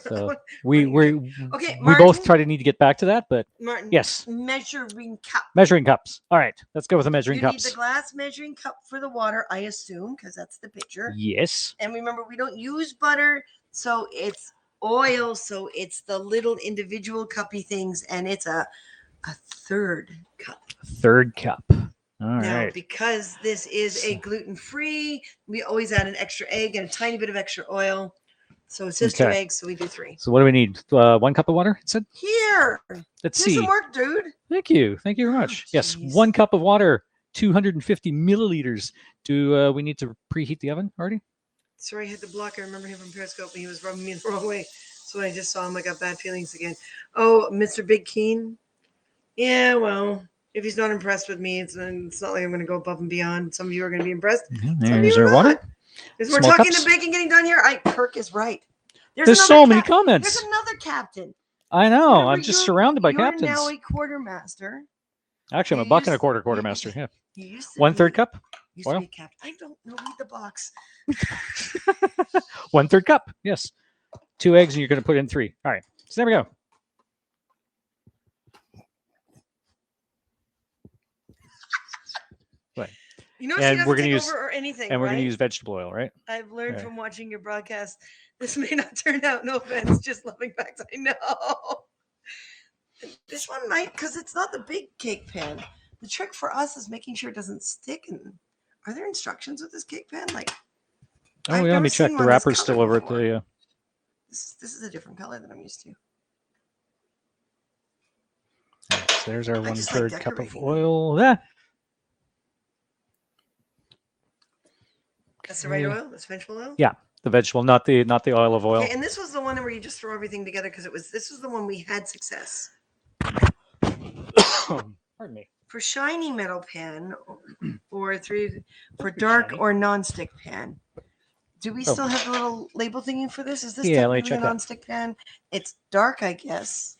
Speaker 2: So we
Speaker 1: okay.
Speaker 2: We both need to get back to that, but
Speaker 1: Martin,
Speaker 2: yes.
Speaker 1: Measuring cup.
Speaker 2: Measuring cups. All right, let's go with the measuring cups.
Speaker 1: You need the glass measuring cup for the water, I assume, because that's the pitcher.
Speaker 2: Yes.
Speaker 1: And remember, we don't use butter, so it's oil, so it's the little individual cuppy things, and it's a third cup.
Speaker 2: Third cup. All
Speaker 1: now,
Speaker 2: right.
Speaker 1: because this is a gluten-free, we always add an extra egg and a tiny bit of extra oil. So it's just 2 eggs, so we do 3.
Speaker 2: So what do we need? 1 cup of water, it said?
Speaker 1: Here.
Speaker 2: Let's
Speaker 1: do
Speaker 2: see.
Speaker 1: some work, dude.
Speaker 2: Thank you. Thank you very much. Yes, 1 cup of water, 250 milliliters. Do we need to preheat the oven already?
Speaker 1: Sorry, I hit the block. I remember him from Periscope, and he was rubbing me the wrong way. So when I just saw him, I got bad feelings again. Oh, Mr. Big Keen? Yeah, well, if he's not impressed with me, it's not like I'm going to go above and beyond. Some of you are going to be impressed.
Speaker 2: There's our water.
Speaker 1: As we're talking to bacon getting done here, Kirk is right.
Speaker 2: There's so many comments.
Speaker 1: There's another captain.
Speaker 2: I know. Remember, I'm just surrounded by captains.
Speaker 1: You're now a quartermaster.
Speaker 2: Actually, I'm a buck and a quartermaster. Yeah.
Speaker 1: You used to
Speaker 2: 1/3 cup.
Speaker 1: Used to be a captain. I don't know. Read the box.
Speaker 2: 1/3 cup. Yes. 2 eggs, and you're going to put in 3. All right. So there we go. Right.
Speaker 1: You know, and we're going to use or anything,
Speaker 2: and we're going to use vegetable oil, right?
Speaker 1: I've learned from watching your broadcast. This may not turn out. No offense, just loving facts. I know. This one might, because it's not the big cake pan. The trick for us is making sure it doesn't stick. And are there instructions with this cake pan?
Speaker 2: Oh, yeah, let me check. The wrapper's still over at the.
Speaker 1: This is a different color than I'm used to.
Speaker 2: Right, so there's our 1/3 cup of oil. Yeah.
Speaker 1: That's the right oil. That's vegetable oil.
Speaker 2: Yeah, the vegetable, not the olive oil.
Speaker 1: Okay, and this was the one where you just throw everything together because this was the one we had success.
Speaker 2: Pardon me.
Speaker 1: For shiny metal pan, or for dark or non-stick pan. Do we still have the little label thingy for this? Is this technically a non-stick pan? It's dark, I guess.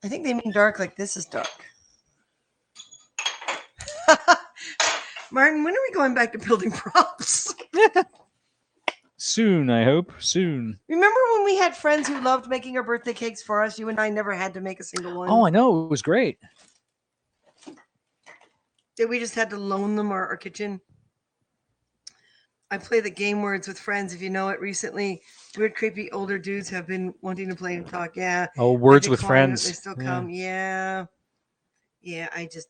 Speaker 1: I think they mean dark like this is dark. Martin, when are we going back to building props?
Speaker 2: Soon, I hope. Soon.
Speaker 1: Remember when we had friends who loved making our birthday cakes for us? You and I never had to make a single one.
Speaker 2: Oh, I know. It was great.
Speaker 1: We just had to loan them our kitchen. I play the game Words with Friends, if you know it recently. Weird, creepy, older dudes have been wanting to play and talk. Yeah.
Speaker 2: Oh, Words with Friends.
Speaker 1: They still come. Yeah. Yeah, I just...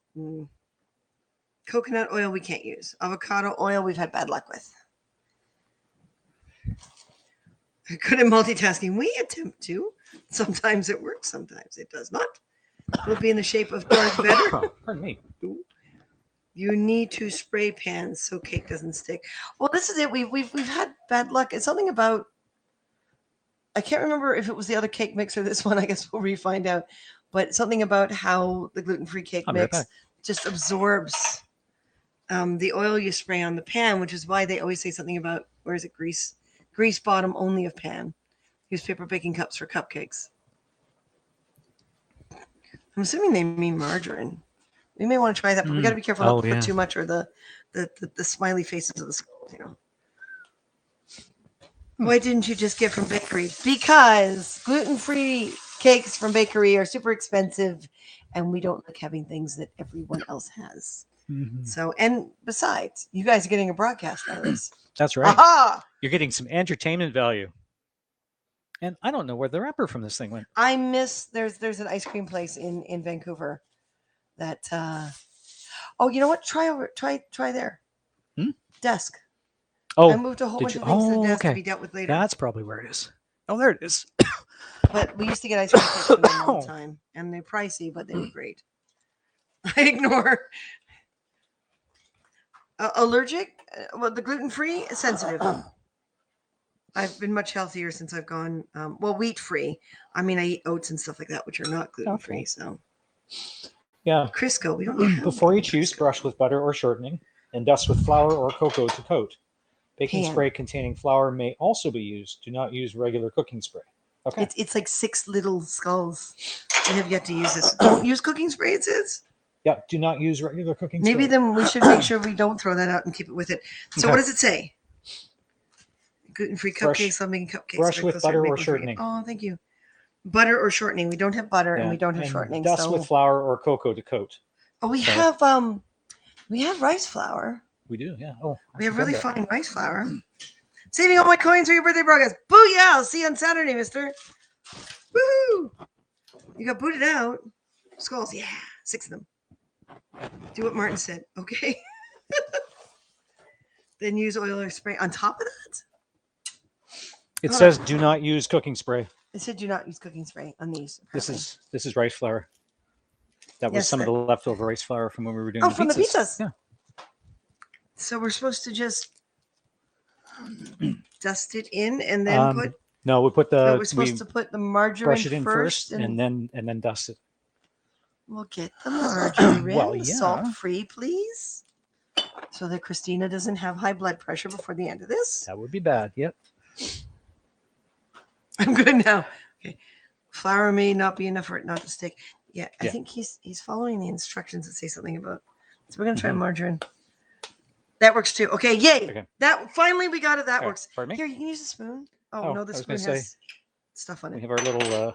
Speaker 1: Coconut oil we can't use. Avocado oil we've had bad luck with. Good at multitasking. We attempt to. Sometimes it works. Sometimes it does not. Will be in the shape of Darth Vader.
Speaker 2: Pardon me.
Speaker 1: You need to spray pans so cake doesn't stick. Well, this is it. We've had bad luck. It's something about. I can't remember if it was the other cake mix or this one. I guess we'll find out. But something about how the gluten-free cake mix just absorbs the oil you spray on the pan, which is why they always say something about, where is it, grease bottom only of pan. Use paper baking cups for cupcakes. I'm assuming they mean margarine. We may want to try that, but we got to be careful not to put too much, or the smiley faces of the skulls, you know. Why didn't you just get from bakery? Because gluten-free cakes from bakery are super expensive, and we don't like having things that everyone else has. Mm-hmm. So, and besides, you guys are getting a broadcast out of this.
Speaker 2: That's right. Aha! You're getting some entertainment value. And I don't know where the wrapper from this thing went.
Speaker 1: I miss, there's an ice cream place in Vancouver that, oh, you know what? Try there. Desk.
Speaker 2: Oh,
Speaker 1: I moved a whole bunch of things to the desk to be dealt with later.
Speaker 2: That's probably where it is. Oh, there it is.
Speaker 1: But we used to get ice cream cakes from them all the time, and they're pricey, but they were great. I ignore allergic. Well, the gluten-free, sensitive. I've been much healthier since I've gone. Wheat-free. I mean, I eat oats and stuff like that, which are not gluten-free.
Speaker 2: Okay.
Speaker 1: So,
Speaker 2: Yeah.
Speaker 1: Crisco. We don't have
Speaker 2: Before each use, brush with butter or shortening, and dust with flour or cocoa to coat. Baking
Speaker 1: Pan.
Speaker 2: spray containing flour may also be used. Do not use regular cooking spray. Okay.
Speaker 1: It's like 6 little skulls. I have yet to use this. Don't use cooking spray. It says.
Speaker 2: Yeah. Do not use regular cooking
Speaker 1: Maybe
Speaker 2: spray.
Speaker 1: then we should make sure we don't throw that out and keep it with it. So
Speaker 2: Okay.
Speaker 1: what does it say? Gluten-free cupcakes. I'm making cupcakes.
Speaker 2: Brush with butter or shortening.
Speaker 1: Oh, thank you. Butter or shortening. We don't have butter and we don't have shortening.
Speaker 2: Dust
Speaker 1: so
Speaker 2: with flour or cocoa to coat.
Speaker 1: oh, we have rice flour.
Speaker 2: We do, yeah. Oh,
Speaker 1: We have really fine rice flour. Saving all my coins for your birthday broadcast. Boo yeah! I'll see you on Saturday, mister. Woohoo! You got booted out. Skulls, yeah, 6 of them. Do what Martin said, okay? Then use oil or spray on top of that.
Speaker 2: It says do not use cooking spray.
Speaker 1: It said do not use cooking spray on these. Apparently.
Speaker 2: This is rice flour. That was some of the leftover rice flour from when we were doing
Speaker 1: from the pizzas.
Speaker 2: Yeah.
Speaker 1: So we're supposed to just dust it in and then put.
Speaker 2: No, we put the.
Speaker 1: No, we're supposed to put the margarine
Speaker 2: brush it in
Speaker 1: first
Speaker 2: and then dust it.
Speaker 1: We'll get the margarine.
Speaker 2: Well, yeah.
Speaker 1: Salt free, please. So that Christina doesn't have high blood pressure before the end of this.
Speaker 2: That would be bad. Yep.
Speaker 1: I'm good now. Okay. Flour may not be enough for it not to stick. Yeah, I think he's following the instructions that say something about. So we're gonna try margarine. That works too. Okay, yay! Okay. That finally we got it. That works.
Speaker 2: Pardon me?
Speaker 1: Here, you can use a spoon. Oh no, the spoon has stuff on it.
Speaker 2: We have our little.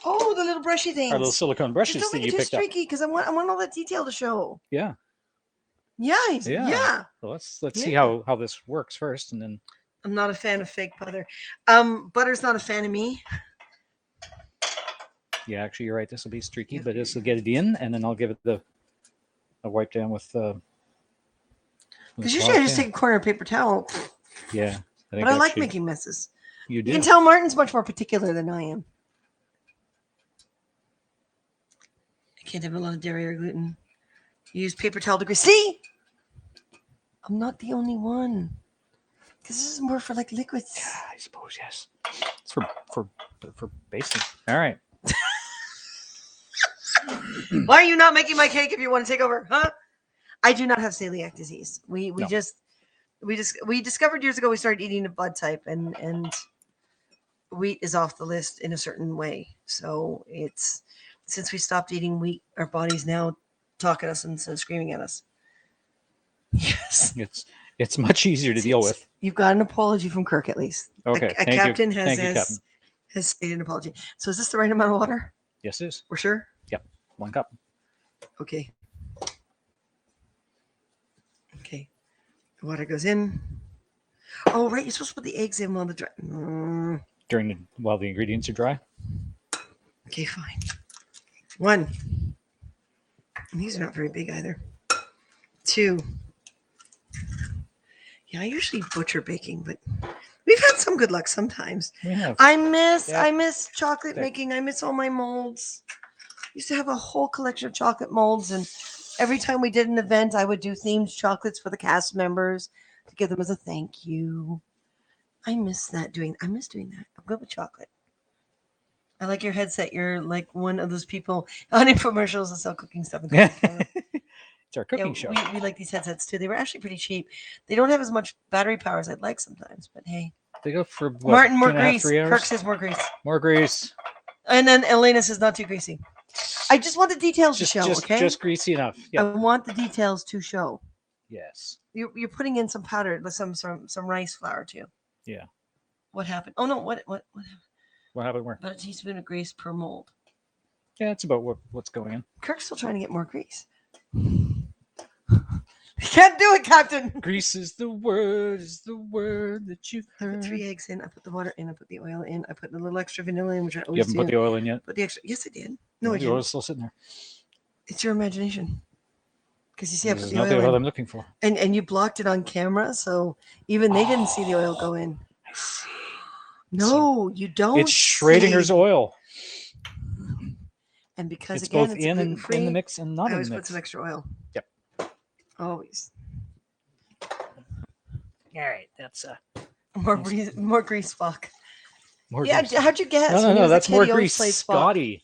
Speaker 1: Oh, the little brushy things.
Speaker 2: Our little silicone brushes that you picked up.
Speaker 1: Streaky, because I want all that detail to show.
Speaker 2: Yeah.
Speaker 1: Yeah.
Speaker 2: Well, let's see how this works first, and then.
Speaker 1: I'm not a fan of fake butter. Butter's not a fan of me.
Speaker 2: Yeah, actually, you're right. This will be streaky, but this will get it in, and then I'll give it a wipe down with.
Speaker 1: Because usually I just take a corner of paper towel.
Speaker 2: Yeah,
Speaker 1: but I like making messes.
Speaker 2: You do.
Speaker 1: You can tell Martin's much more particular than I am. I can't have a lot of dairy or gluten. Use paper towel to grease. See, I'm not the only one. Because this is more for like liquids.
Speaker 2: Yeah, I suppose, yes. It's for basting. All right.
Speaker 1: Why are you not making my cake if you want to take over? Huh? I do not have celiac disease. We discovered years ago we started eating a blood type and wheat is off the list in a certain way. So it's since we stopped eating wheat, our bodies now talk at us instead of screaming at us. Yes.
Speaker 2: It's much easier to deal with.
Speaker 1: You've got an apology from Kirk, at least.
Speaker 2: Okay.
Speaker 1: A captain has stated an apology. So is this the right amount of water?
Speaker 2: Yes, it is.
Speaker 1: We're sure?
Speaker 2: Yep. 1 cup.
Speaker 1: Okay. Okay. The water goes in. Oh, right. You're supposed to put the eggs in while the dry.
Speaker 2: While the ingredients are dry.
Speaker 1: Okay, fine. 1. And these are not very big either. 2. Yeah, I usually butcher baking, but we've had some good luck sometimes.
Speaker 2: We have.
Speaker 1: I miss chocolate making. I miss all my molds. I used to have a whole collection of chocolate molds, and every time we did an event, I would do themed chocolates for the cast members to give them as a thank you. I miss doing that. I'm good with chocolate. I like your headset. You're like one of those people on infomercials that sell cooking stuff.
Speaker 2: It's our cooking show.
Speaker 1: We like these headsets too. They were actually pretty cheap. They don't have as much battery power as I'd like sometimes, but hey.
Speaker 2: They go for what,
Speaker 1: Martin, more
Speaker 2: 2.5,
Speaker 1: grease.
Speaker 2: 3 hours?
Speaker 1: Kirk says more grease.
Speaker 2: More grease.
Speaker 1: And then Elena says not too greasy. I just want the details to show, okay?
Speaker 2: Just greasy enough. Yep.
Speaker 1: I want the details to show.
Speaker 2: Yes.
Speaker 1: You're putting in some powder, some rice flour too.
Speaker 2: Yeah.
Speaker 1: What happened? Oh no! What happened?
Speaker 2: What happened where?
Speaker 1: About a teaspoon of grease per mold.
Speaker 2: Yeah, it's about what's going in.
Speaker 1: Kirk's still trying to get more grease. You can't do it, Captain.
Speaker 2: Grease is the word that you've heard.
Speaker 1: I put 3 eggs in. I put the water in. I put the oil in. I put a little extra vanilla in, which I always
Speaker 2: You haven't put the oil in yet?
Speaker 1: Put the extra. Yes, I did. No, I didn't.
Speaker 2: The oil's still sitting there.
Speaker 1: It's your imagination. Because you see, I put the
Speaker 2: not the oil I'm looking for.
Speaker 1: And you blocked it on camera, so even they didn't see the oil go in.
Speaker 2: I see.
Speaker 1: No, you don't.
Speaker 2: It's Schrodinger's
Speaker 1: say.
Speaker 2: oil.
Speaker 1: And because
Speaker 2: It's
Speaker 1: again,
Speaker 2: both
Speaker 1: it's
Speaker 2: in
Speaker 1: gluten-free,
Speaker 2: the mix and not
Speaker 1: I
Speaker 2: in
Speaker 1: always
Speaker 2: the
Speaker 1: put
Speaker 2: mix.
Speaker 1: some extra oil.
Speaker 2: Yep.
Speaker 1: Always.
Speaker 2: All right, that's
Speaker 1: More grease, Spock.
Speaker 2: more
Speaker 1: Yeah,
Speaker 2: grease.
Speaker 1: how'd you guess?
Speaker 2: No,
Speaker 1: When he was a
Speaker 2: that's
Speaker 1: kid,
Speaker 2: more
Speaker 1: he always
Speaker 2: grease.
Speaker 1: played Spock.
Speaker 2: Scotty.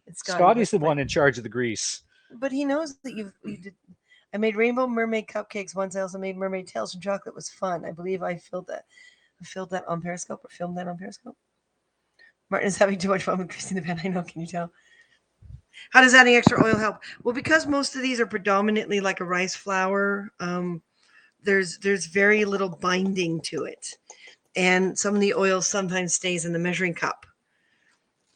Speaker 1: It's
Speaker 2: Scotty's the
Speaker 1: but-
Speaker 2: one in charge of the grease.
Speaker 1: But he knows that you did. I made rainbow mermaid cupcakes once. I also made mermaid tails from chocolate. It was fun. I believe I filled that on Periscope or filmed that on Periscope. Martin is having too much fun with Christina Pan. I know. Can you tell? How does adding extra oil help? Well, because most of these are predominantly like a rice flour, there's very little binding to it, and some of the oil sometimes stays in the measuring cup.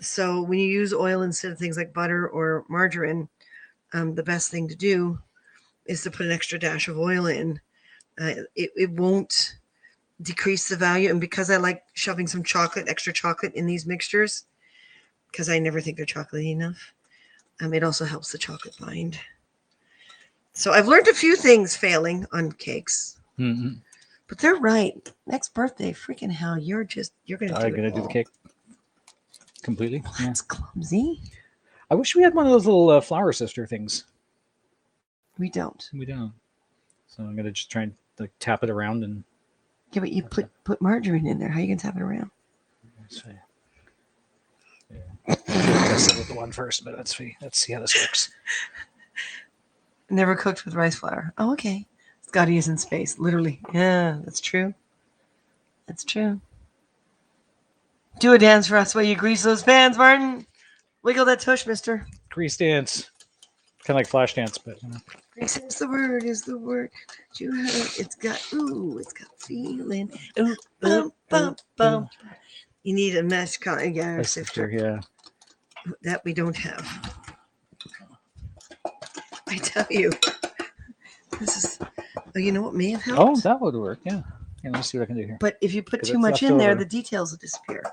Speaker 1: So when you use oil instead of things like butter or margarine, the best thing to do is to put an extra dash of oil in. It won't decrease the value, and because I like shoving some extra chocolate in these mixtures, because I never think they're chocolatey enough. It also helps the chocolate bind. So I've learned a few things failing on cakes, but they're right. Next birthday, freaking hell, you're gonna
Speaker 2: do the cake completely.
Speaker 1: Well, that's clumsy.
Speaker 2: I wish we had one of those little flour sister things.
Speaker 1: We don't.
Speaker 2: We don't. So I'm gonna just try and like tap it around and.
Speaker 1: Yeah, but you put margarine in there. How are you gonna tap it around?
Speaker 2: Let's see. Yeah. I'll start with the one first, but let's see how this works.
Speaker 1: Never cooked with rice flour. Oh, okay. Scotty is in space, literally. Yeah, that's true. That's true. Do a dance for us while you grease those pans, Martin. Wiggle that tush, mister.
Speaker 2: Grease dance. Kind of like flash dance, but you know.
Speaker 1: Grease is the word. You heard it's got feeling. Ooh, bum, bum, bum. You need a mesh sifter.
Speaker 2: Yeah.
Speaker 1: That we don't have. I tell you. This is, you know what may have helped?
Speaker 2: Oh, that would work, yeah. Let me see what I can do here.
Speaker 1: But if you put too much in there, the details will disappear.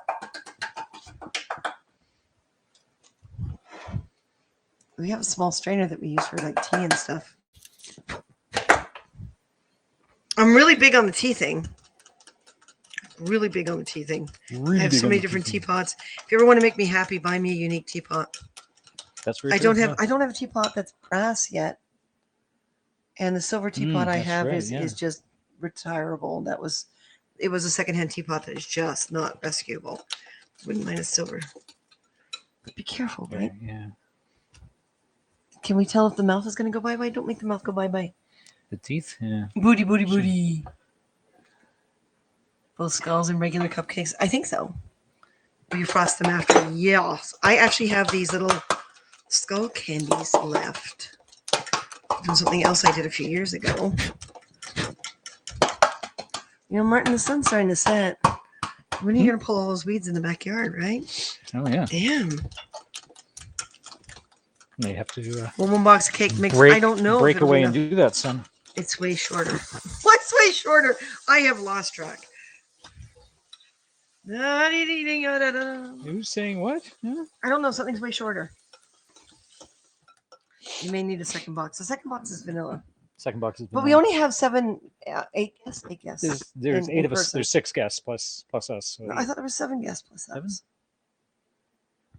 Speaker 1: We have a small strainer that we use for like tea and stuff. I'm really big on the tea thing. Really big on the tea thing. I have so many different teapots. If you ever want to make me happy, buy me a unique teapot.
Speaker 2: That's really
Speaker 1: I don't have a teapot that's brass yet. And the silver teapot I have is just retirable. It was a secondhand teapot that is just not rescuable. Wouldn't mind a silver. But be careful, right?
Speaker 2: Yeah.
Speaker 1: Can we tell if the mouth is going to go bye-bye? Don't make the mouth go bye-bye.
Speaker 2: The teeth? Yeah.
Speaker 1: Booty, booty, booty. Both skulls and regular cupcakes? I think so. Will you frost them after? Yes. I actually have these little skull candies left from something else I did a few years ago. You know, Martin, the sun's starting to set. When are you going to pull all those weeds in the backyard, right?
Speaker 2: Oh, yeah.
Speaker 1: Damn.
Speaker 2: They have to do
Speaker 1: one box of cake mix. I don't know.
Speaker 2: Break away and do that, son.
Speaker 1: It's way shorter. What's way shorter? I have lost track.
Speaker 2: Who's saying what? Yeah.
Speaker 1: I don't know. Something's way shorter. You may need a second box. The second box is vanilla.
Speaker 2: Second box is vanilla.
Speaker 1: But we only have 8 guests.
Speaker 2: There's 8 of us. There's 6 guests plus us. So
Speaker 1: no, I thought there was 7 guests plus
Speaker 2: 7?
Speaker 1: us.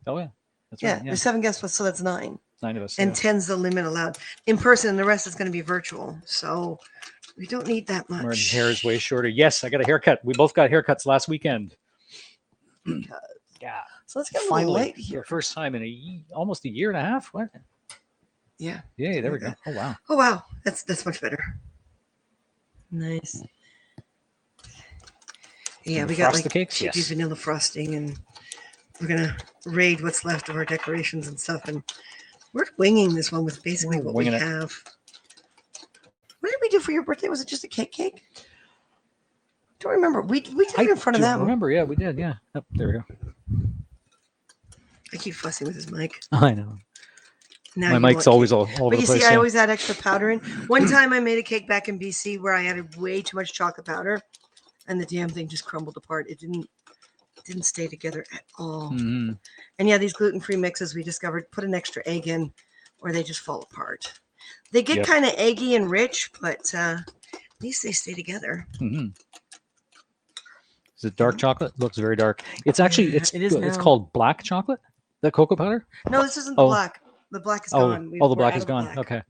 Speaker 2: Oh, yeah. That's
Speaker 1: yeah,
Speaker 2: right. Yeah,
Speaker 1: there's 7 guests plus, so that's 9.
Speaker 2: 9 of us.
Speaker 1: And 10's the limit allowed in person, and the rest is going to be virtual. So we don't need that much.
Speaker 2: Martin's hair is way shorter. Yes, I got a haircut. We both got haircuts last weekend. Yeah.
Speaker 1: So let's get a little light here.
Speaker 2: For the first time in almost a year and a half. What?
Speaker 1: Yeah.
Speaker 2: Yeah, there we go. Oh, wow.
Speaker 1: Oh, wow. That's much better. Nice. Yeah, we got like
Speaker 2: the cakes?
Speaker 1: chickpea vanilla frosting, and we're going to raid what's left of our decorations and stuff. And we're winging this one with basically what we have. What did we do for your birthday? Was it just a cake? Don't remember. We did it in front of them.
Speaker 2: Remember? Yeah, we did. Yeah. Oh, there we go.
Speaker 1: I keep fussing with his mic.
Speaker 2: I know.
Speaker 1: Now
Speaker 2: my mic's always all over the place.
Speaker 1: But you see, I always add extra powder in. One time I made a cake back in BC where I added way too much chocolate powder, and the damn thing just crumbled apart. It didn't stay together at all.
Speaker 2: Mm-hmm.
Speaker 1: And yeah, these gluten-free mixes we discovered, put an extra egg in, or they just fall apart. They get kind of eggy and rich, but at least they stay together.
Speaker 2: Mm-hmm. Is it dark chocolate? It looks very dark. It's actually
Speaker 1: It is
Speaker 2: it's
Speaker 1: now.
Speaker 2: called black chocolate. The cocoa powder.
Speaker 1: No, this isn't the
Speaker 2: Oh.
Speaker 1: black. The black is
Speaker 2: Oh,
Speaker 1: gone.
Speaker 2: the
Speaker 1: We're
Speaker 2: black
Speaker 1: out
Speaker 2: is
Speaker 1: of the
Speaker 2: gone.
Speaker 1: black.
Speaker 2: Okay.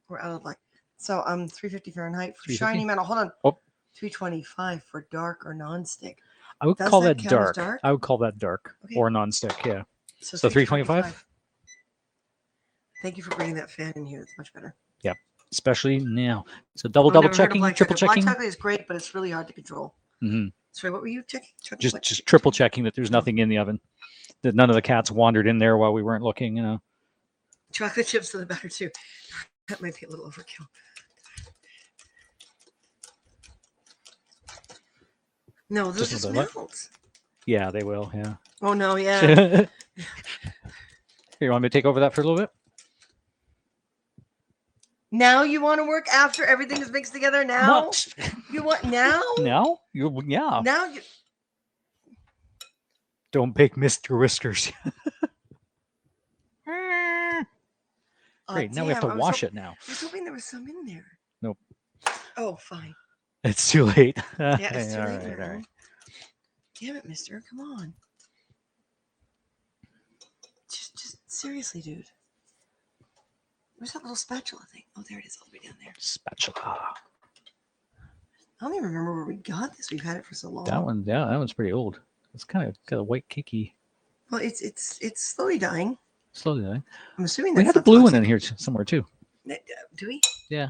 Speaker 1: We're out of the black. So 350 Fahrenheit for
Speaker 2: 350?
Speaker 1: shiny metal. Hold on.
Speaker 2: Oh.
Speaker 1: 225 for dark or non-stick.
Speaker 2: I would
Speaker 1: Does
Speaker 2: call
Speaker 1: that
Speaker 2: that
Speaker 1: count as
Speaker 2: dark.
Speaker 1: dark?
Speaker 2: I would call that dark
Speaker 1: Okay.
Speaker 2: or non-stick. Yeah.
Speaker 1: So,
Speaker 2: So 325?
Speaker 1: Thank you for bringing that fan in here. It's much better.
Speaker 2: Yep. Especially now. So double
Speaker 1: I've never heard of
Speaker 2: checking,
Speaker 1: black
Speaker 2: triple
Speaker 1: chocolate.
Speaker 2: checking.
Speaker 1: Black chocolate is great, but it's really hard to control.
Speaker 2: Hmm.
Speaker 1: Sorry, what were you checking?
Speaker 2: Just triple checking that there's nothing in the oven. That none of the cats wandered in there while we weren't looking. You know.
Speaker 1: Chocolate chips to the batter too. That might be a little overkill. No, those just melt.
Speaker 2: Yeah, they will. Yeah.
Speaker 1: Oh no, yeah.
Speaker 2: Here, you want me to take over that for a little bit?
Speaker 1: Now you want to work after everything is mixed together? Now
Speaker 2: What?
Speaker 1: You want now?
Speaker 2: Now? Yeah.
Speaker 1: Now you.
Speaker 2: Don't bake Mr. Whiskers. Great. Now we have to wash it now.
Speaker 1: I was hoping there was some in there.
Speaker 2: Nope.
Speaker 1: Oh, fine.
Speaker 2: It's too late.
Speaker 1: Yeah, it's too
Speaker 2: all
Speaker 1: late.
Speaker 2: right, all right.
Speaker 1: Damn it, mister. Come on. Just seriously, dude. Where's that little spatula thing? Oh, there it is, all the way down there.
Speaker 2: Spatula.
Speaker 1: I don't even remember where we got this. We've had it for so long.
Speaker 2: That one, yeah, that one's pretty old. It's kind of got a white cakey.
Speaker 1: Well, it's slowly dying.
Speaker 2: Slowly dying.
Speaker 1: I'm assuming
Speaker 2: we
Speaker 1: that's
Speaker 2: had the blue one in here somewhere too.
Speaker 1: Do we?
Speaker 2: Yeah.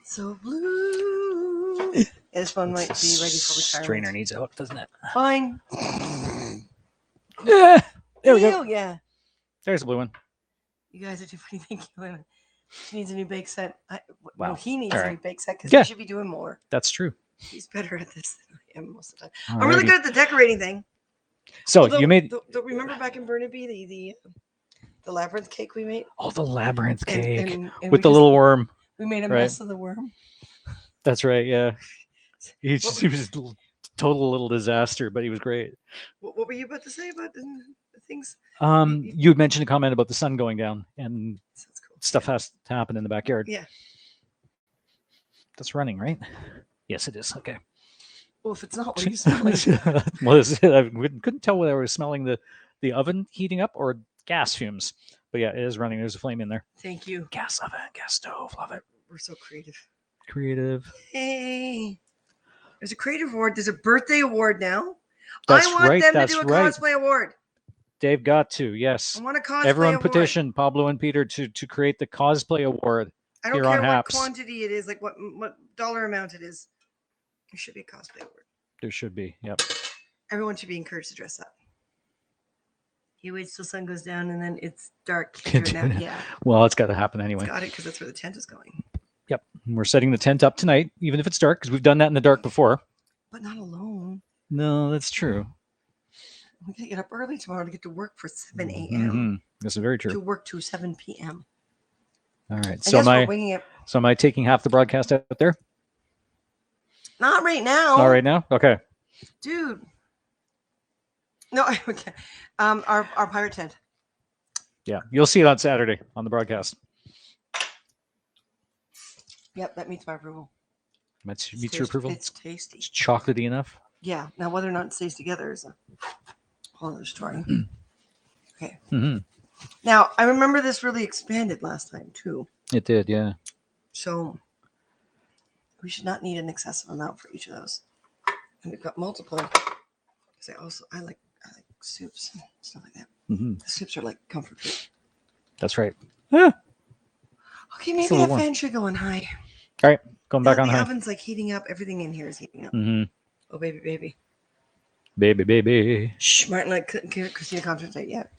Speaker 1: So blue. This one might be ready for retirement.
Speaker 2: Strainer needs out, doesn't it?
Speaker 1: Fine.
Speaker 2: Yeah. There we go.
Speaker 1: Yeah.
Speaker 2: There's the blue one.
Speaker 1: You guys are too funny. Thank you. She needs a new bake set.
Speaker 2: Wow.
Speaker 1: No, he needs a new bake set because
Speaker 2: Yeah.
Speaker 1: he should be doing more.
Speaker 2: That's true.
Speaker 1: He's better at this than I am most of the time.
Speaker 2: Alrighty.
Speaker 1: I'm really good at the decorating thing.
Speaker 2: So
Speaker 1: Although,
Speaker 2: you made
Speaker 1: remember back in Burnaby the labyrinth cake we made?
Speaker 2: Oh, the labyrinth cake
Speaker 1: and
Speaker 2: with the little worm.
Speaker 1: We made a
Speaker 2: right?
Speaker 1: mess of the worm.
Speaker 2: That's right. Yeah. He was a total little disaster, but he was great.
Speaker 1: What were you about to say about the things?
Speaker 2: You had mentioned a comment about the sun going down and
Speaker 1: Cool.
Speaker 2: stuff has to happen in the backyard.
Speaker 1: Yeah.
Speaker 2: That's running, right? Yes, it is. Okay.
Speaker 1: Well, if it's not, what are you smelling?
Speaker 2: Well, I couldn't tell whether I was smelling the oven heating up or gas fumes. But yeah, it is running. There's a flame in there.
Speaker 1: Thank you.
Speaker 2: Gas oven, gas stove. Love it.
Speaker 1: We're so creative.
Speaker 2: Creative.
Speaker 1: Hey. There's a creative award. There's a birthday award now.
Speaker 2: That's
Speaker 1: I want
Speaker 2: right.
Speaker 1: them
Speaker 2: That's
Speaker 1: to do a
Speaker 2: right.
Speaker 1: cosplay award.
Speaker 2: They've got to, yes.
Speaker 1: I want a cosplay
Speaker 2: Everyone
Speaker 1: award.
Speaker 2: petition Pablo and Peter to create the cosplay award.
Speaker 1: I don't
Speaker 2: here
Speaker 1: care
Speaker 2: on
Speaker 1: what
Speaker 2: Haps.
Speaker 1: quantity it is, like what dollar amount it is. There should be a cosplay award.
Speaker 2: There should be. Yep.
Speaker 1: Everyone should be encouraged to dress up. He waits till sun goes down and then it's dark. Yeah.
Speaker 2: Well, it's got to happen anyway.
Speaker 1: Got it, because that's where the tent is going.
Speaker 2: Yep. We're setting the tent up tonight, even if it's dark, because we've done that in the dark before.
Speaker 1: But not alone.
Speaker 2: No, that's true.
Speaker 1: We gotta get up early tomorrow to get to work for 7 a.m.
Speaker 2: Mm-hmm. This is very true.
Speaker 1: To work to 7 p.m.
Speaker 2: All right.
Speaker 1: I guess we're winging it.
Speaker 2: So am I taking half the broadcast out there?
Speaker 1: Not right now.
Speaker 2: Not right now? Okay.
Speaker 1: Dude. No, okay. Our pirate tent.
Speaker 2: Yeah. You'll see it on Saturday on the broadcast.
Speaker 1: Yep, that meets my approval.
Speaker 2: Meets your approval?
Speaker 1: It's tasty.
Speaker 2: It's chocolatey enough?
Speaker 1: Yeah. Now, whether or not it stays together is a whole other story. Okay.
Speaker 2: Mm-hmm.
Speaker 1: Now, I remember this really expanded last time, too.
Speaker 2: It did, yeah.
Speaker 1: So, we should not need an excessive amount for each of those. And we've got multiple. Because I like soups and stuff like that.
Speaker 2: Mm-hmm.
Speaker 1: The soups are like comfort food.
Speaker 2: That's right. Ah.
Speaker 1: Okay, maybe that fan should go on high.
Speaker 2: All right, going back on high.
Speaker 1: The oven's like heating up. Everything in here is heating up.
Speaker 2: Mm-hmm.
Speaker 1: Oh, baby, baby.
Speaker 2: Baby, baby.
Speaker 1: Shh, Martin, like Christina concentrate yet.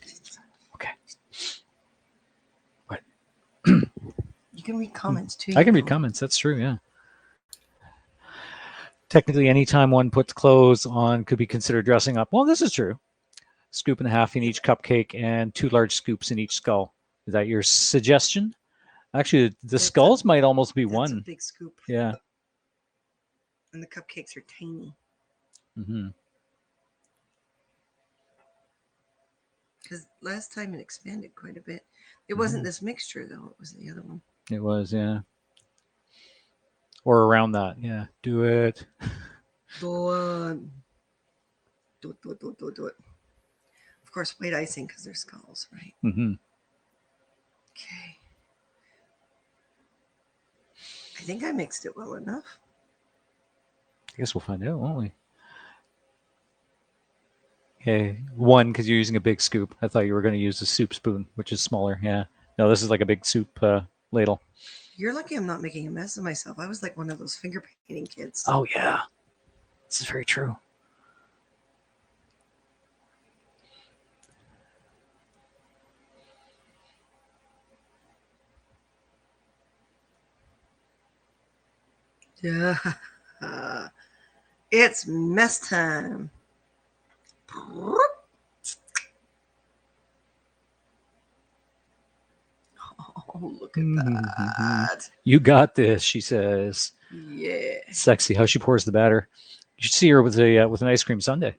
Speaker 2: Okay. What?
Speaker 1: You can read comments too.
Speaker 2: I can read comments. That's true, yeah. Technically, anytime one puts clothes on could be considered dressing up. Well, this is true. Scoop and a half in each cupcake and 2 large scoops in each skull. Is that your suggestion? Actually, the skulls might almost be one.
Speaker 1: That's a big scoop.
Speaker 2: Yeah.
Speaker 1: And the cupcakes are tiny.
Speaker 2: Mm-hmm.
Speaker 1: Because last time it expanded quite a bit. It wasn't this mixture, though. It was the other one.
Speaker 2: It was, yeah. Or around that, yeah. Do it.
Speaker 1: Do it. Do it. Of course, white icing because they're skulls, right?
Speaker 2: Mm-hmm.
Speaker 1: Okay. I think I mixed it well enough.
Speaker 2: I guess we'll find out, won't we? Okay, one, because you're using a big scoop. I thought you were going to use a soup spoon, which is smaller. Yeah. No, this is like a big soup ladle.
Speaker 1: You're lucky I'm not making a mess of myself. I was like one of those finger painting kids.
Speaker 2: Oh, yeah. This is very true.
Speaker 1: Yeah. It's mess time. Oh, look at that.
Speaker 2: You got this, she says.
Speaker 1: Yeah.
Speaker 2: Sexy how she pours the batter. You should see her with an ice cream sundae.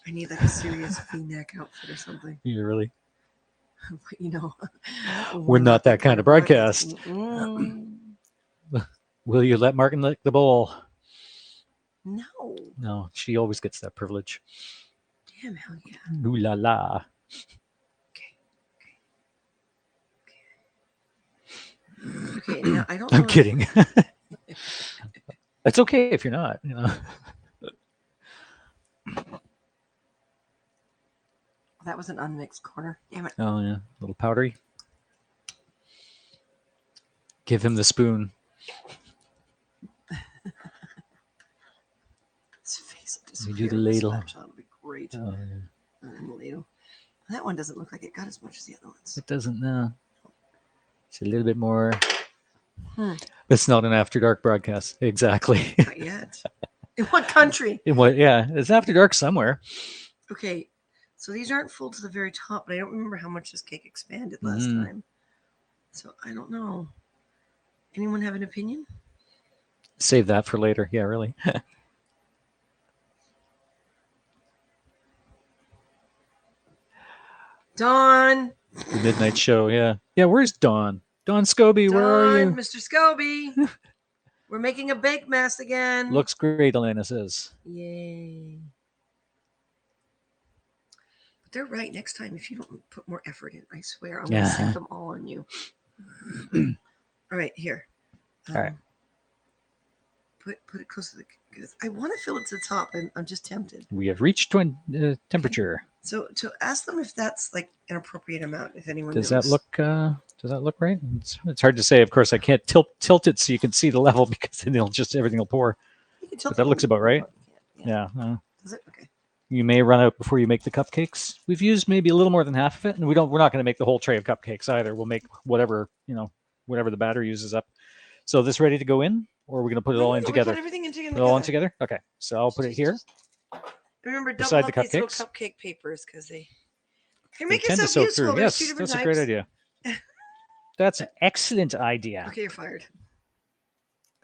Speaker 1: I need like a serious V-neck outfit or something.
Speaker 2: You really?
Speaker 1: But, you know,
Speaker 2: We're not that kind of broadcast. Will you let Martin lick the bowl?
Speaker 1: No.
Speaker 2: No, she always gets that privilege.
Speaker 1: Damn, hell yeah.
Speaker 2: Ooh la la.
Speaker 1: Okay, now I don't know.
Speaker 2: I'm kidding. It's okay if you're not, you know.
Speaker 1: That was an unmixed corner. Damn it.
Speaker 2: Oh yeah, a little powdery. Give him the spoon.
Speaker 1: His face will
Speaker 2: You do
Speaker 1: disappear.
Speaker 2: the ladle.
Speaker 1: That'll be great.
Speaker 2: Oh, yeah.
Speaker 1: The ladle. That one doesn't look like it got as much as the other ones.
Speaker 2: It doesn't now. It's a little bit more.
Speaker 1: Hmm.
Speaker 2: It's not an after dark broadcast. Exactly.
Speaker 1: Not yet. In what country?
Speaker 2: In what? Yeah, it's after dark somewhere.
Speaker 1: Okay, so these aren't full to the very top, but I don't remember how much this cake expanded last time. So I don't know. Anyone have an opinion?
Speaker 2: Save that for later. Yeah, really.
Speaker 1: Dawn.
Speaker 2: The midnight show. Yeah. Yeah. Where's Dawn? Dawn Scobie, where are you?
Speaker 1: Mr. Scobie. We're making a bake mess again.
Speaker 2: Looks great, Elena says.
Speaker 1: Yay. But they're right. Next time, if you don't put more effort in, I swear, I'm going to set them all on you. All right, here.
Speaker 2: All right.
Speaker 1: Put it close to the... I want to fill it to the top. I'm just tempted.
Speaker 2: We have reached temperature.
Speaker 1: Okay. So ask them if that's like an appropriate amount, if anyone
Speaker 2: Does
Speaker 1: knows.
Speaker 2: Does that look right? It's hard to say. Of course, I can't tilt it so you can see the level because then everything will pour. But that looks about right. Yeah.
Speaker 1: Does it? Okay.
Speaker 2: You may run out before you make the cupcakes. We've used maybe a little more than half of it, and we're not going to make the whole tray of cupcakes either. We'll make whatever the batter uses up. So this ready to go in, or are we going to put it all in together?
Speaker 1: Put everything in together.
Speaker 2: Put it all in together. Okay. So I'll put it here.
Speaker 1: Remember, double
Speaker 2: beside
Speaker 1: up
Speaker 2: the
Speaker 1: these little
Speaker 2: cupcakes.
Speaker 1: cupcake papers because they
Speaker 2: They
Speaker 1: make it
Speaker 2: tend
Speaker 1: so
Speaker 2: to soak
Speaker 1: useful.
Speaker 2: through.
Speaker 1: There's
Speaker 2: Yes,
Speaker 1: two different
Speaker 2: that's
Speaker 1: types.
Speaker 2: a great idea. That's an excellent idea.
Speaker 1: Okay, you're fired.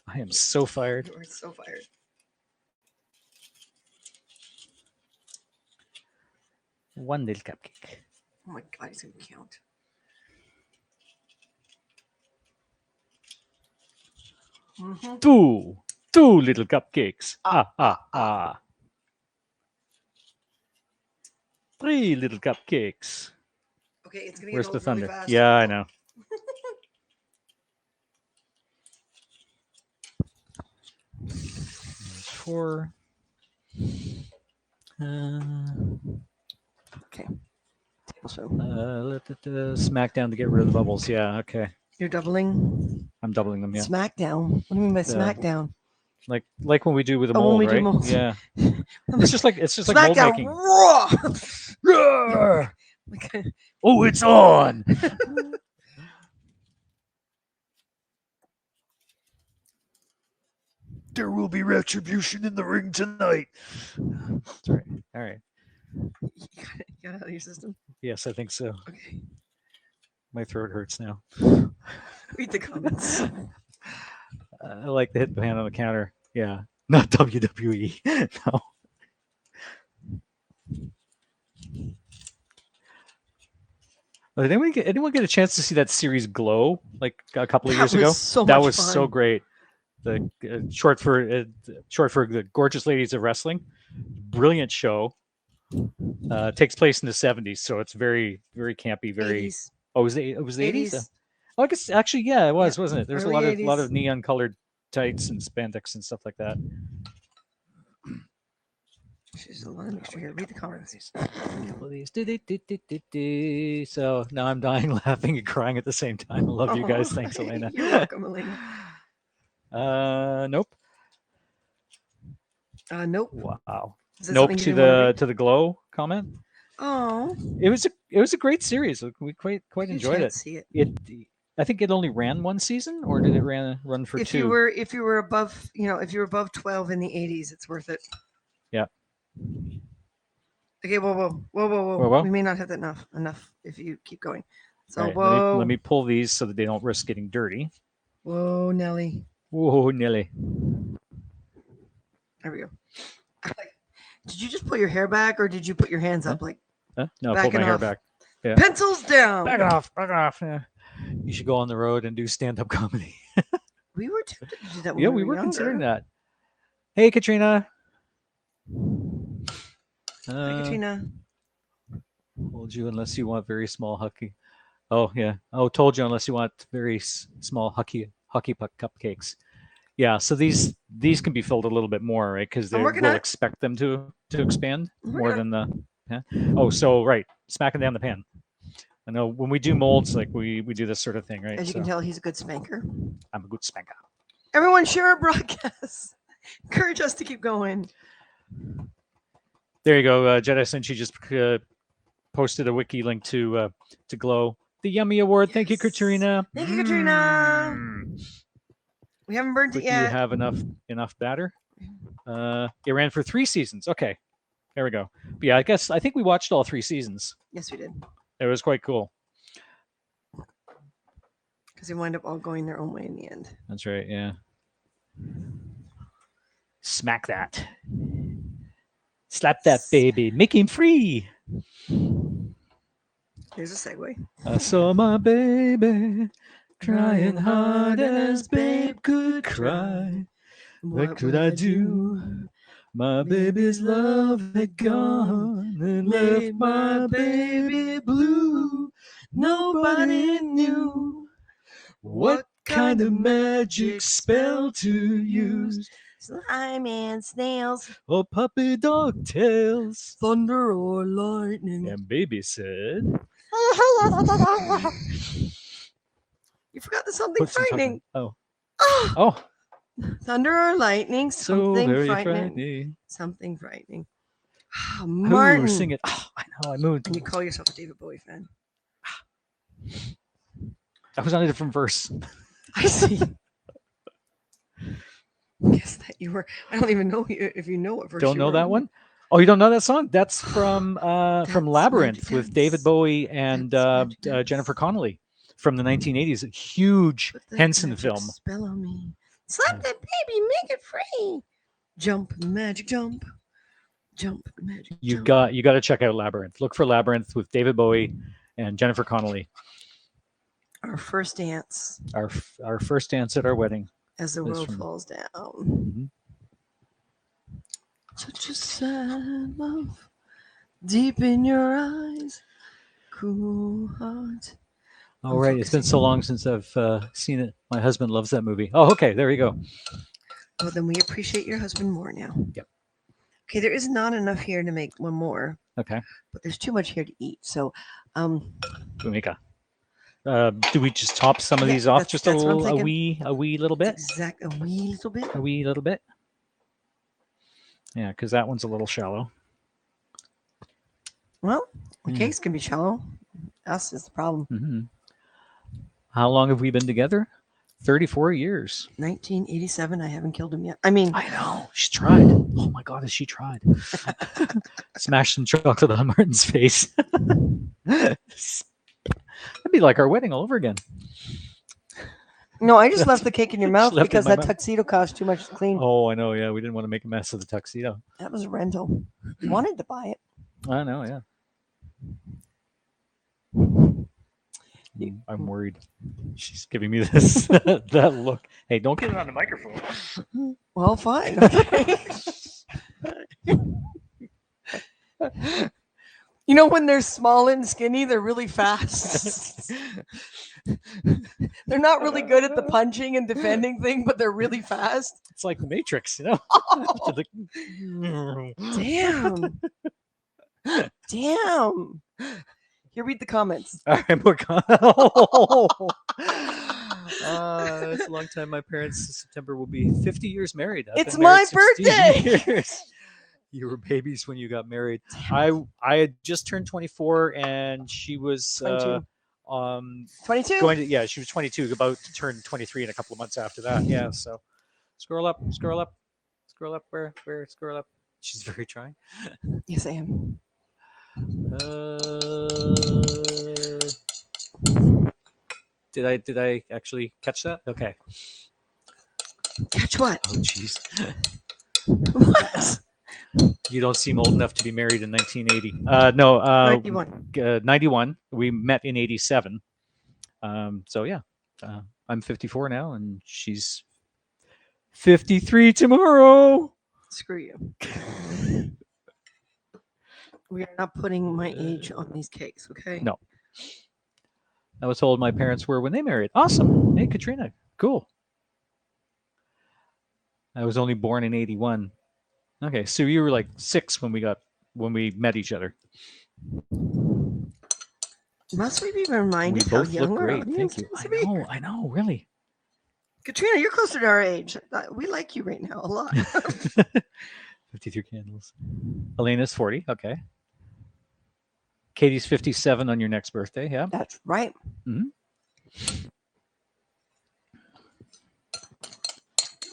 Speaker 2: I am so fired.
Speaker 1: You are so fired.
Speaker 2: One little cupcake.
Speaker 1: Oh my God, he's going to count.
Speaker 2: Two little cupcakes. Ah. 3 little cupcakes.
Speaker 1: Okay, it's going to
Speaker 2: Where's
Speaker 1: get
Speaker 2: the
Speaker 1: old
Speaker 2: thunder?
Speaker 1: really fast.
Speaker 2: Yeah, I know. There's 4.
Speaker 1: Okay. Tablespoon.
Speaker 2: Smack down to get rid of the bubbles. Yeah, okay.
Speaker 1: You're doubling?
Speaker 2: I'm doubling them, yeah.
Speaker 1: Smackdown. What do you mean by smackdown?
Speaker 2: Like when we do with a mold, right?
Speaker 1: Molds.
Speaker 2: Yeah. It's just like mold making.
Speaker 1: Raw.
Speaker 2: Oh, it's on. There will be retribution in the ring tonight. That's right. All right.
Speaker 1: You got it out of your system?
Speaker 2: Yes, I think so.
Speaker 1: Okay.
Speaker 2: My throat hurts now.
Speaker 1: Read the comments.
Speaker 2: I like to hit the hand on the counter. Yeah. Not WWE. No. Did anyone get a chance to see that series Glow like a couple of years ago?
Speaker 1: So
Speaker 2: that
Speaker 1: much
Speaker 2: was
Speaker 1: fun.
Speaker 2: so great. the short for the Gorgeous Ladies of Wrestling. Brilliant show. Takes place in the 70s, so it's very very campy. Very
Speaker 1: 80s.
Speaker 2: oh, it was the 80s.
Speaker 1: 80s.
Speaker 2: Oh, I guess actually, yeah, it was,
Speaker 1: Yeah,
Speaker 2: wasn't it? There's a
Speaker 1: early
Speaker 2: lot
Speaker 1: 80s.
Speaker 2: of neon colored tights and spandex and stuff like that.
Speaker 1: There's a lot of mixture here. Read the comments.
Speaker 2: A couple of these. So now I'm dying laughing and crying at the same time. I love you guys. Thanks, Elena.
Speaker 1: You're welcome, Elena.
Speaker 2: Nope.
Speaker 1: Nope.
Speaker 2: Wow.
Speaker 1: Is that
Speaker 2: Nope
Speaker 1: something you
Speaker 2: to
Speaker 1: didn't wanna
Speaker 2: the
Speaker 1: read?
Speaker 2: to the glow comment.
Speaker 1: Oh,
Speaker 2: It was a great series. We quite
Speaker 1: you
Speaker 2: enjoyed
Speaker 1: can't
Speaker 2: it.
Speaker 1: see it.
Speaker 2: I think it only ran one season, or did it run for
Speaker 1: If
Speaker 2: two?
Speaker 1: you were above, if you were above 12 in the 80s, it's worth it.
Speaker 2: Yeah.
Speaker 1: Okay, whoa.
Speaker 2: Whoa.
Speaker 1: We may not have that enough if you keep going. So
Speaker 2: All right,
Speaker 1: whoa.
Speaker 2: let me pull these so that they don't risk getting dirty.
Speaker 1: Whoa, Nelly.
Speaker 2: Whoa, Nelly.
Speaker 1: There we go. Did you just pull your hair back, or did you put your hands up like
Speaker 2: No, I pulled my
Speaker 1: backing
Speaker 2: hair
Speaker 1: off?
Speaker 2: back. Yeah.
Speaker 1: Pencils down.
Speaker 2: Back off. Yeah. You should go on the road and do stand-up comedy.
Speaker 1: We were tempted to do that when
Speaker 2: Yeah,
Speaker 1: we were
Speaker 2: considering
Speaker 1: younger.
Speaker 2: that. Hey, Katrina.
Speaker 1: Hi, Katrina.
Speaker 2: Told you unless you want very small hockey. Oh yeah. Oh, told you unless you want very small hockey puck cupcakes. Yeah. So these can be filled a little bit more, right? Because
Speaker 1: I'm working
Speaker 2: we'll
Speaker 1: on it.
Speaker 2: expect them to expand
Speaker 1: I'm
Speaker 2: more
Speaker 1: working
Speaker 2: than the. Yeah. Oh, so right, smacking down the pan. I know when we do molds, like we do this sort of thing, right?
Speaker 1: As you can tell, he's a good spanker.
Speaker 2: I'm a good spanker.
Speaker 1: Everyone, share our broadcast. Encourage us to keep going.
Speaker 2: There you go, Jedi Cinchi just posted a wiki link to Glow, the Yummy Award. Thank you,
Speaker 1: Yes.
Speaker 2: Katrina.
Speaker 1: Thank you, Katrina. We haven't burnt it
Speaker 2: Wiki, you
Speaker 1: yet.
Speaker 2: have enough batter. It ran for 3 seasons. Okay, there we go. But yeah, I think we watched all 3 seasons.
Speaker 1: Yes, we did.
Speaker 2: It was quite cool.
Speaker 1: Because they wind up all going their own way in the end.
Speaker 2: That's right. Yeah. Smack that. Slap that baby. Make him free.
Speaker 1: There's a segue.
Speaker 2: I saw my baby trying hard as babe could cry. What could I do? My baby's love had gone and left my baby blue. Nobody knew what kind of magic spell to use.
Speaker 1: Slime and snails,
Speaker 2: Or puppy dog tails.
Speaker 1: thunder or lightning.
Speaker 2: And baby said,
Speaker 1: You forgot the something frightening.
Speaker 2: Oh.
Speaker 1: Oh,
Speaker 2: Oh.
Speaker 1: thunder or lightning,
Speaker 2: So
Speaker 1: something
Speaker 2: very
Speaker 1: frightening. Something frightening. Martin.
Speaker 2: Ooh, sing it. Oh, I know, I moved.
Speaker 1: And you call yourself a David Bowie fan.
Speaker 2: I was on a different verse.
Speaker 1: I see. Guess that you were. I don't even know if you know what verse.
Speaker 2: Don't
Speaker 1: you
Speaker 2: know
Speaker 1: were
Speaker 2: that
Speaker 1: on.
Speaker 2: one? Oh, you don't know that song? That's from Labyrinth
Speaker 1: my
Speaker 2: with David
Speaker 1: defense.
Speaker 2: Bowie and
Speaker 1: That's my defense.
Speaker 2: Jennifer Connelly from the 1980s. A huge
Speaker 1: Put that
Speaker 2: Henson
Speaker 1: magic
Speaker 2: film.
Speaker 1: Spell on me. Slap that baby, make it free. Jump, magic jump. Jump, magic
Speaker 2: You
Speaker 1: jump.
Speaker 2: got to check out Labyrinth. Look for Labyrinth with David Bowie and Jennifer Connelly.
Speaker 1: Our first dance
Speaker 2: Our first dance at our wedding.
Speaker 1: as the
Speaker 2: That's
Speaker 1: world
Speaker 2: from-
Speaker 1: falls down.
Speaker 2: Mhm.
Speaker 1: Such a sad love, deep in your eyes, cool heart.
Speaker 2: All
Speaker 1: I'm
Speaker 2: right, it's been
Speaker 1: focusing.
Speaker 2: so long since I've seen it. My husband loves that movie. Oh, okay, there you go.
Speaker 1: Well, then we appreciate your husband more now.
Speaker 2: Yep.
Speaker 1: Okay, there is not enough here to make one more,
Speaker 2: Okay,
Speaker 1: but there's too much here to eat. So,
Speaker 2: Bhumika. Do we just top some of
Speaker 1: Yeah,
Speaker 2: these off
Speaker 1: that's-
Speaker 2: just
Speaker 1: that's what I'm
Speaker 2: a
Speaker 1: thinking.
Speaker 2: wee little bit?
Speaker 1: exact a wee little bit.
Speaker 2: A wee little bit. Yeah, because that one's a little shallow.
Speaker 1: Well, the
Speaker 2: Mm.
Speaker 1: cakes can be shallow. Us is the problem.
Speaker 2: Hmm. How long have we been together? 34 years.
Speaker 1: 1987. I haven't killed him yet. I mean,
Speaker 2: I know. She's tried. Oh my God, has she tried? Smash some chocolate on Martin's face. That'd be like our wedding all over again.
Speaker 1: no, I just left the cake in your mouth
Speaker 2: left it in
Speaker 1: because
Speaker 2: my
Speaker 1: that
Speaker 2: mouth.
Speaker 1: tuxedo cost too much to clean.
Speaker 2: Oh, I know. Yeah, we didn't want to make a mess of the tuxedo.
Speaker 1: That was a rental. Wanted to buy it.
Speaker 2: I know. Yeah. I'm worried. She's giving me this that look. Hey, don't get it on the microphone.
Speaker 1: Well, fine. Okay. You know, when they're small and skinny, they're really fast. They're not really good at the punching and defending thing, but they're really fast.
Speaker 2: It's like the Matrix, you know?
Speaker 1: Oh, damn. Damn. Here, read the comments.
Speaker 2: All right, more it's a long time. My parents in September will be 50 years married.
Speaker 1: It's my birthday.
Speaker 2: Years. You were babies when you got married. I had just turned 24, and she was
Speaker 1: 22. 22.
Speaker 2: Going to, yeah, she was 22, about to turn 23 in a couple of months after that. Yeah, so scroll up, scroll up, scroll up. Where, scroll up. She's very trying.
Speaker 1: Yes, I am.
Speaker 2: Did I actually catch that? Okay.
Speaker 1: Catch what?
Speaker 2: Oh, jeez.
Speaker 1: What?
Speaker 2: You don't seem old enough to be married in 1980. No,
Speaker 1: 91.
Speaker 2: 91. We met in 87. So yeah, I'm 54 now, and she's 53 tomorrow.
Speaker 1: Screw you. We are not putting my age on these cakes, okay?
Speaker 2: No. I was told my parents were when they married. Awesome. Hey, Katrina. Cool. I was only born in 81. Okay, so you were like 6 when we met each other.
Speaker 1: Must we be reminded
Speaker 2: We
Speaker 1: how
Speaker 2: both
Speaker 1: young
Speaker 2: look
Speaker 1: our
Speaker 2: great.
Speaker 1: audience
Speaker 2: Thank you.
Speaker 1: tends to be?
Speaker 2: I know, really.
Speaker 1: Katrina, you're closer to our age. We like you right now a lot.
Speaker 2: 53 candles. Elena's 40. Okay. Katie's 57 on your next birthday. Yeah.
Speaker 1: That's right.
Speaker 2: Mm-hmm.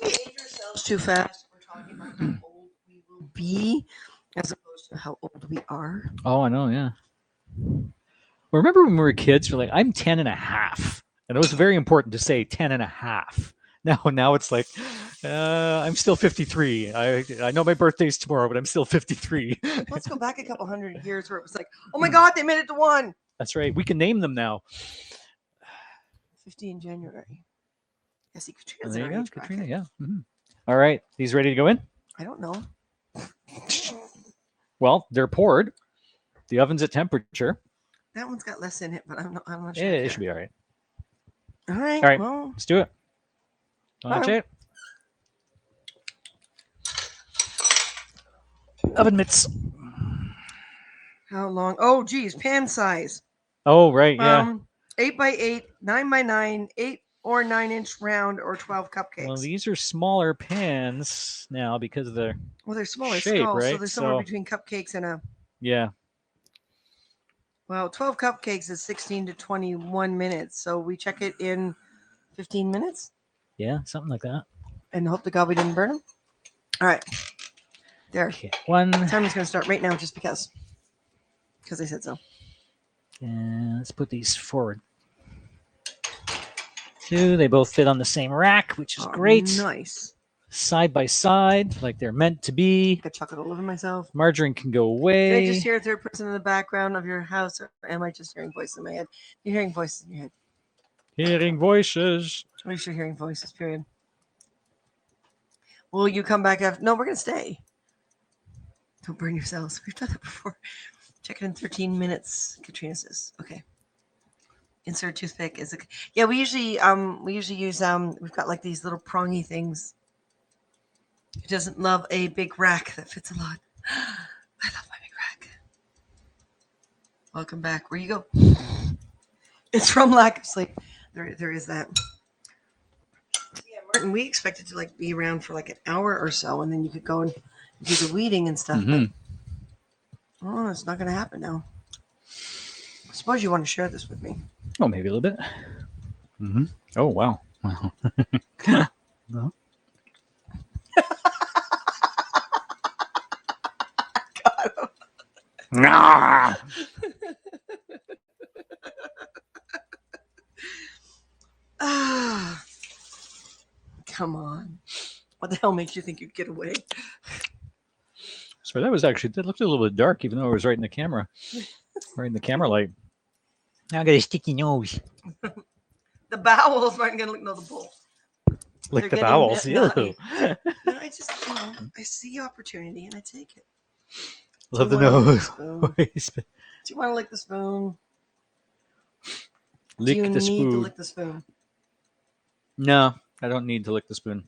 Speaker 1: We age ourselves too fast. We're talking about how old we will be as opposed to how old we are.
Speaker 2: Oh, I know. Yeah. Well, remember when we were kids, we're like, I'm 10 and a half. And it was very important to say 10 and a half. Now it's like, I'm still 53. I know my birthday's tomorrow, but I'm still 53.
Speaker 1: Let's go back a couple hundred years where it was like, oh my God, they made it to 1.
Speaker 2: That's right. We can name them now.
Speaker 1: 15 January. Yeah, see, Katrina's
Speaker 2: There
Speaker 1: in
Speaker 2: you
Speaker 1: our
Speaker 2: go,
Speaker 1: age bracket.
Speaker 2: Katrina. Yeah. Mm-hmm. All right. These ready to go in?
Speaker 1: I don't know.
Speaker 2: Well, they're poured. The oven's at temperature.
Speaker 1: That one's got less in it, but I'm not sure.
Speaker 2: Yeah, it should be all right.
Speaker 1: All right.
Speaker 2: All right.
Speaker 1: Well,
Speaker 2: Let's do it. Watch it. Oven mitts.
Speaker 1: how long? Oh, geez, pan size.
Speaker 2: Oh, right. Yeah.
Speaker 1: 8 by 8, 9 by 9, 8 or 9-inch round, or 12 cupcakes.
Speaker 2: Well, these are smaller pans now because of the
Speaker 1: Well, they're smaller
Speaker 2: shape,
Speaker 1: skulls, so
Speaker 2: right?
Speaker 1: they're somewhere between cupcakes and a.
Speaker 2: Yeah.
Speaker 1: Well, 12 cupcakes is 16 to 21 minutes, so we check it in 15 minutes
Speaker 2: Yeah, something like that.
Speaker 1: and hope to God we didn't burn them. All right, there.
Speaker 2: Okay. One.
Speaker 1: Timer's going to start right now, just because I said so.
Speaker 2: And let's put these forward. 2. They both fit on the same rack, which is great.
Speaker 1: Nice.
Speaker 2: Side by side, like they're meant to be.
Speaker 1: I chocolate all over myself.
Speaker 2: Margarine can go
Speaker 1: Did
Speaker 2: away.
Speaker 1: I just hear a third person in the background of your house, or am I just hearing voices in my head? You're hearing voices in your head.
Speaker 2: Hearing voices.
Speaker 1: At least you're hearing voices, period. Will you come back after? No, we're going to stay. Don't burn yourselves. We've done that before. Check it in 13 minutes, Katrina says. Okay. Insert toothpick is a. Yeah, we usually use we've got like these little prongy things. Who doesn't love a big rack that fits a lot? I love my big rack. Welcome back. Where you go? It's from lack of sleep. There is that. Yeah, Martin, we expected to like be around for like an hour or so, and then you could go and do the weeding and stuff.
Speaker 2: Mm-hmm.
Speaker 1: But, oh, it's not going to happen now. I suppose you want to share this with me.
Speaker 2: Oh, maybe a little bit. Mm-hmm. Oh, wow. No. Nah.
Speaker 1: Ah, come on. What the hell makes you think you'd get away?
Speaker 2: So that looked a little bit dark, even though it was right in the camera, right in the camera light. Now I got a sticky nose.
Speaker 1: The bowels aren't going to know the bowl.
Speaker 2: Lick
Speaker 1: They're
Speaker 2: the
Speaker 1: getting
Speaker 2: bowels. Ew.
Speaker 1: naughty. No, I just, I see opportunity and I take it.
Speaker 2: Love
Speaker 1: Do
Speaker 2: the
Speaker 1: you wanna lick
Speaker 2: nose.
Speaker 1: the spoon? Do you want to lick the spoon?
Speaker 2: Lick
Speaker 1: Do you
Speaker 2: the
Speaker 1: need to
Speaker 2: spoon.
Speaker 1: lick the spoon?
Speaker 2: No, I don't need to lick the spoon.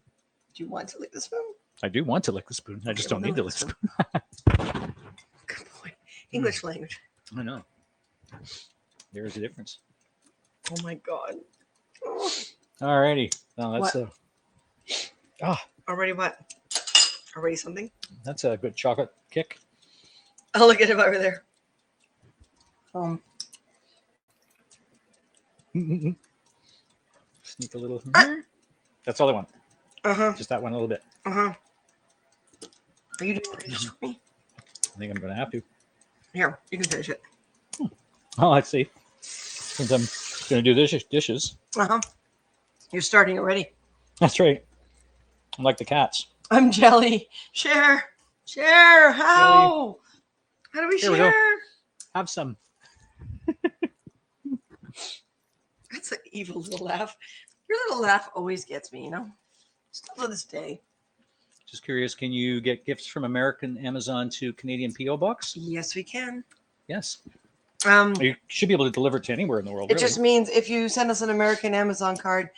Speaker 1: Do you want to lick the spoon?
Speaker 2: I do want to lick the spoon. I just don't need to lick the spoon.
Speaker 1: Good boy. English language.
Speaker 2: I know. There is a difference.
Speaker 1: Oh my god. Oh.
Speaker 2: Alrighty. Now that's
Speaker 1: What? Already what? Already something?
Speaker 2: That's a good chocolate kick.
Speaker 1: I'll look at it over there.
Speaker 2: Sneak a little. That's all I want. Just that one a little bit.
Speaker 1: Are you doing this for me?
Speaker 2: I think I'm going to have to.
Speaker 1: Here, you can finish it.
Speaker 2: Oh, let's see. Since I'm going to do dishes.
Speaker 1: You're starting already.
Speaker 2: That's right. I'm like the cats.
Speaker 1: I'm jelly. Share. How? How do we
Speaker 2: Here we
Speaker 1: share?
Speaker 2: go. Have some.
Speaker 1: That's an evil little laugh. Your little laugh always gets me, still to this day.
Speaker 2: Just curious, can you get gifts from American Amazon to Canadian P.O. Box?
Speaker 1: Yes, we can.
Speaker 2: Yes. You should be able to deliver it to anywhere in the world.
Speaker 1: It just means if you send us an American Amazon card,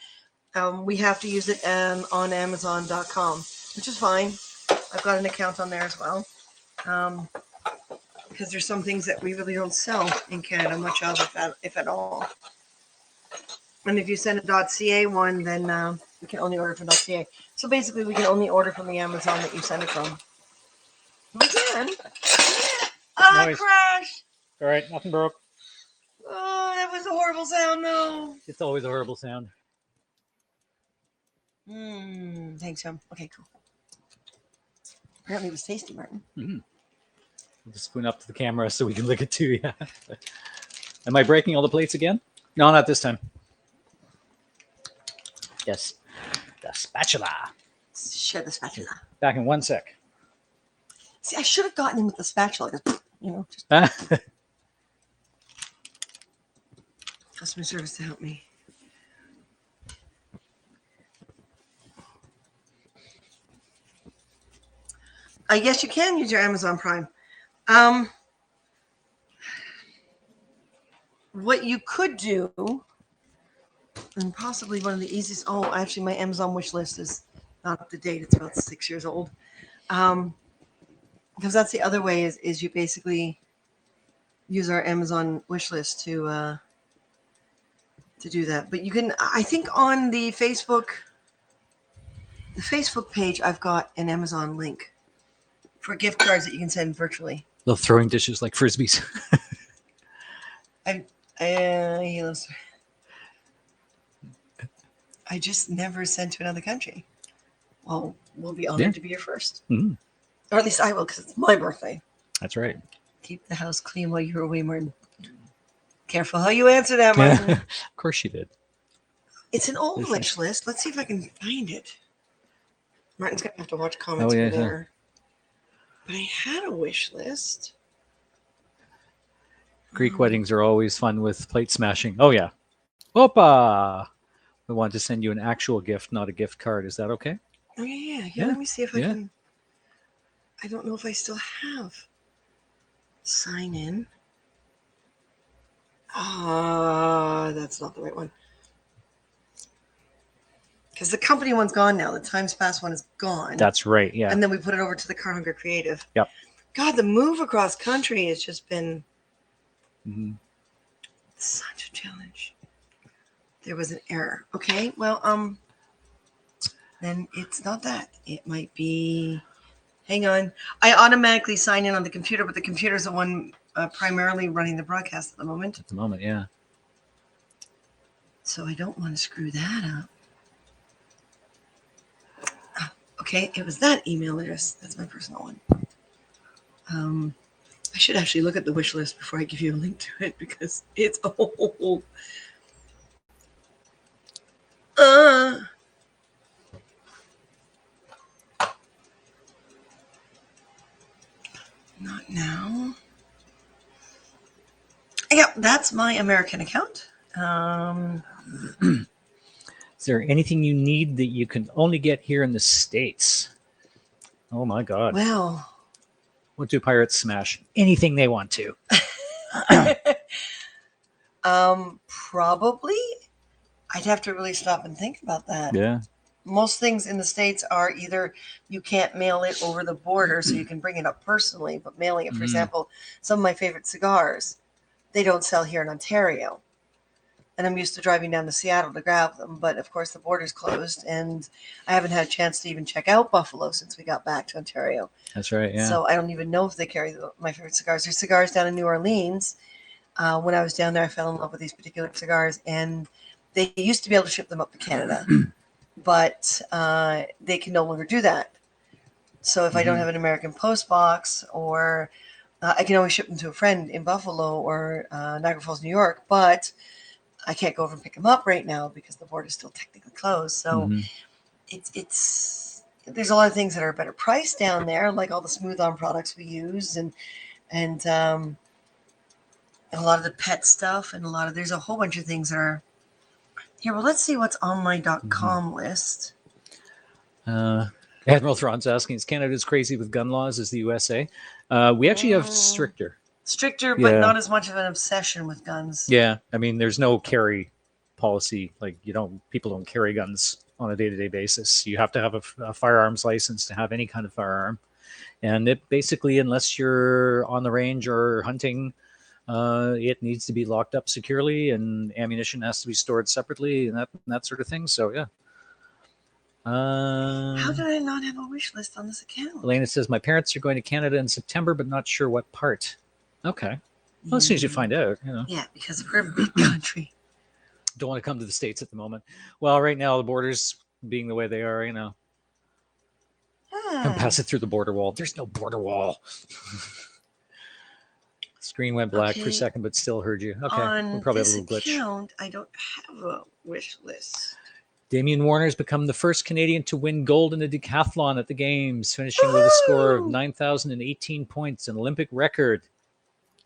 Speaker 1: we have to use it on Amazon.com, which is fine. I've got an account on there as well. Because there's some things that we really don't sell in Canada, much of, if at all. And if you send a .ca one, then we can only order from .ca. So basically, we can only order from the Amazon that you send it from. We can.
Speaker 2: Nice.
Speaker 1: Crash!
Speaker 2: All right, nothing broke.
Speaker 1: Oh, that was a horrible sound, though.
Speaker 2: It's always a horrible sound.
Speaker 1: Thanks, Chum. Okay, cool. Apparently it was tasty, Martin.
Speaker 2: We'll just spoon up to the camera so we can lick it too. Yeah. Am I breaking all the plates again? No, not this time. Yes. The spatula.
Speaker 1: Share the spatula.
Speaker 2: Back in 1 sec.
Speaker 1: See, I should have gotten him with the spatula. Just customer service to help me. Yes, you can use your Amazon Prime. What you could do, and possibly one of the easiest. Oh, actually, my Amazon wish list is not up to date. It's about 6 years old. Because that's the other way is you basically use our Amazon wish list to do that. But you can, I think, on the Facebook page, I've got an Amazon link for gift cards that you can send virtually.
Speaker 2: Love throwing dishes like frisbees.
Speaker 1: I just never sent to another country. Well, we'll be honored to be your first. Mm-hmm. Or at least I will, because it's my birthday.
Speaker 2: That's right.
Speaker 1: Keep the house clean while you're away, Martin. Careful how you answer that, Martin.
Speaker 2: Of course she did.
Speaker 1: It's an old wish list. Let's see if I can find it. Martin's going to have to watch comments over there. But I had a wish list.
Speaker 2: Greek weddings are always fun with plate smashing. Oh, yeah. Opa! We want to send you an actual gift, not a gift card. Is that okay?
Speaker 1: Oh, yeah. Let me see if I can. I don't know if I still have. Sign in. That's not the right one. Because the company one's gone now. The Times Pass one is gone.
Speaker 2: That's right, yeah.
Speaker 1: And then we put it over to the Car Hunger Creative.
Speaker 2: Yep.
Speaker 1: God, the move across country has just been such a challenge. There was an error. Okay, well, then it's not that. It might be... Hang on. I automatically sign in on the computer, but the computer is the one primarily running the broadcast at the moment.
Speaker 2: At the moment, yeah.
Speaker 1: So I don't want to screw that up. Okay, it was that email address. That's my personal one. I should actually look at the wish list before I give you a link to it because it's old. Not now. Yeah, that's my American account.
Speaker 2: Is there anything you need that you can only get here in the States? Oh my God.
Speaker 1: Well,
Speaker 2: What do pirates smash? Anything they want to.
Speaker 1: probably. I'd have to really stop and think about that.
Speaker 2: Yeah.
Speaker 1: Most things in the States are either you can't mail it over the border, so you can bring it up personally, but mailing it, for example, some of my favorite cigars, they don't sell here in Ontario. And I'm used to driving down to Seattle to grab them, but of course the border's closed, and I haven't had a chance to even check out Buffalo since we got back to Ontario.
Speaker 2: That's right. Yeah.
Speaker 1: So I don't even know if they carry my favorite cigars. There's cigars down in New Orleans. When I was down there, I fell in love with these particular cigars, and they used to be able to ship them up to Canada, but they can no longer do that. So if I don't have an American post box, or I can always ship them to a friend in Buffalo or Niagara Falls, New York, but I can't go over and pick them up right now because the border is still technically closed. So it's there's a lot of things that are better priced down there, like all the smooth on products we use, and a lot of the pet stuff, and there's a whole bunch of things that are here. Well, let's see what's on my .com list.
Speaker 2: Admiral Thrawn's asking, is Canada as crazy with gun laws as the USA? We actually have stricter.
Speaker 1: Stricter, but not as much of an obsession with guns.
Speaker 2: Yeah. I mean, there's no carry policy. Like, people don't carry guns on a day-to-day basis. You have to have a firearms license to have any kind of firearm. And it basically, unless you're on the range or hunting, it needs to be locked up securely, and ammunition has to be stored separately, and that sort of thing. So, yeah.
Speaker 1: How did I not have a wish list on this account?
Speaker 2: Elena says, my parents are going to Canada in September, but not sure what part. Okay. Well, as soon as you find out,
Speaker 1: Yeah, because we're a big country.
Speaker 2: Don't want to come to the States at the moment. Well, right now, the borders being the way they are, and pass it through the border wall. There's no border wall. Screen went black for a second, but still heard you. Okay, we'll probably have a little glitch.
Speaker 1: Account, I don't have a wish list.
Speaker 2: Damien Warner's become the first Canadian to win gold in a decathlon at the Games, finishing with a score of 9,018 points, an Olympic record.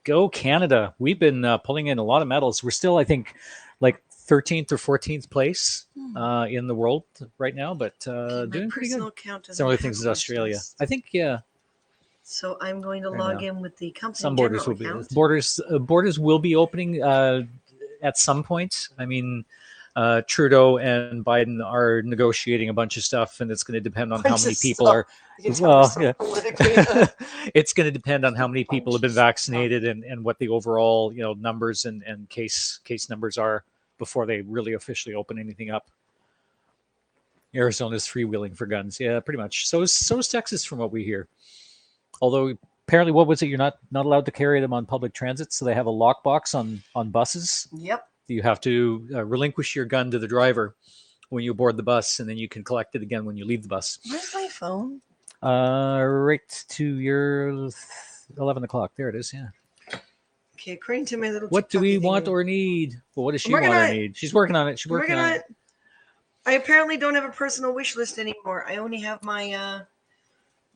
Speaker 2: Go Canada. We've been pulling in a lot of medals. We're still, I think, like 13th or 14th place in the world right now, but doing pretty good. Some other things in Australia. I think, yeah.
Speaker 1: So I'm going to log in with the company.
Speaker 2: Some borders will
Speaker 1: account.
Speaker 2: be borders will be opening at some point. I mean, Trudeau and Biden are negotiating a bunch of stuff, and it's going to depend on how many people are. Well, yeah. It's going to depend on how many people have been vaccinated and what the overall numbers and case numbers are before they really officially open anything up. Arizona's freewheeling for guns, yeah, pretty much. So is Texas, from what we hear. Although apparently, what was it? You're not allowed to carry them on public transit, so they have a lockbox on buses.
Speaker 1: Yep.
Speaker 2: You have to relinquish your gun to the driver when you board the bus, and then you can collect it again when you leave the bus.
Speaker 1: Where's my phone?
Speaker 2: Right to your 11 o'clock. There it is, yeah.
Speaker 1: Okay, according to my little...
Speaker 2: What do we want or need? Well, what does she want or need? She's working on it. She's working on it.
Speaker 1: I apparently don't have a personal wish list anymore. I only have my...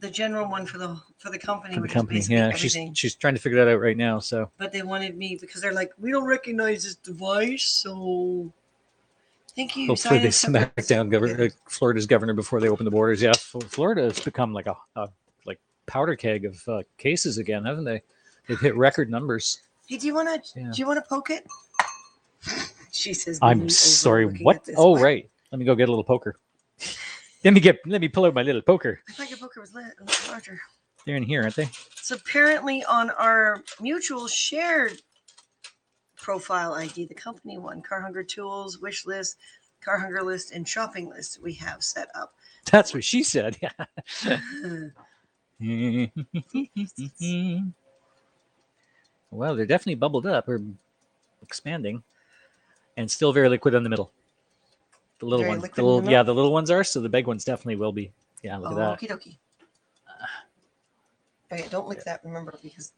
Speaker 1: the general one for the company,
Speaker 2: for the company, yeah.
Speaker 1: Everything.
Speaker 2: She's trying to figure that out right now. So,
Speaker 1: but they wanted me because they're like, we don't recognize this device, so thank you.
Speaker 2: Hopefully, they smack down Florida's governor before they open the borders. Yeah, Florida has become like a powder keg of cases again, haven't they? They've hit record numbers.
Speaker 1: Hey, do you want to poke it? She says,
Speaker 2: I'm sorry. What? Oh, what? Right. Let me go get a little poker. Let me pull out my little poker.
Speaker 1: I thought your poker was larger.
Speaker 2: They're in here, aren't they?
Speaker 1: So apparently on our mutual shared profile ID, the company one, Car Hunger Tools, wish list, Car Hunger list, and shopping list we have set up.
Speaker 2: That's what she said. Well, they're definitely bubbled up or expanding, and still very liquid in the middle. The little ones, the little ones are. So the big ones definitely will be. Yeah, look at that.
Speaker 1: Okie dokie. Okay, don't lick that. Remember, because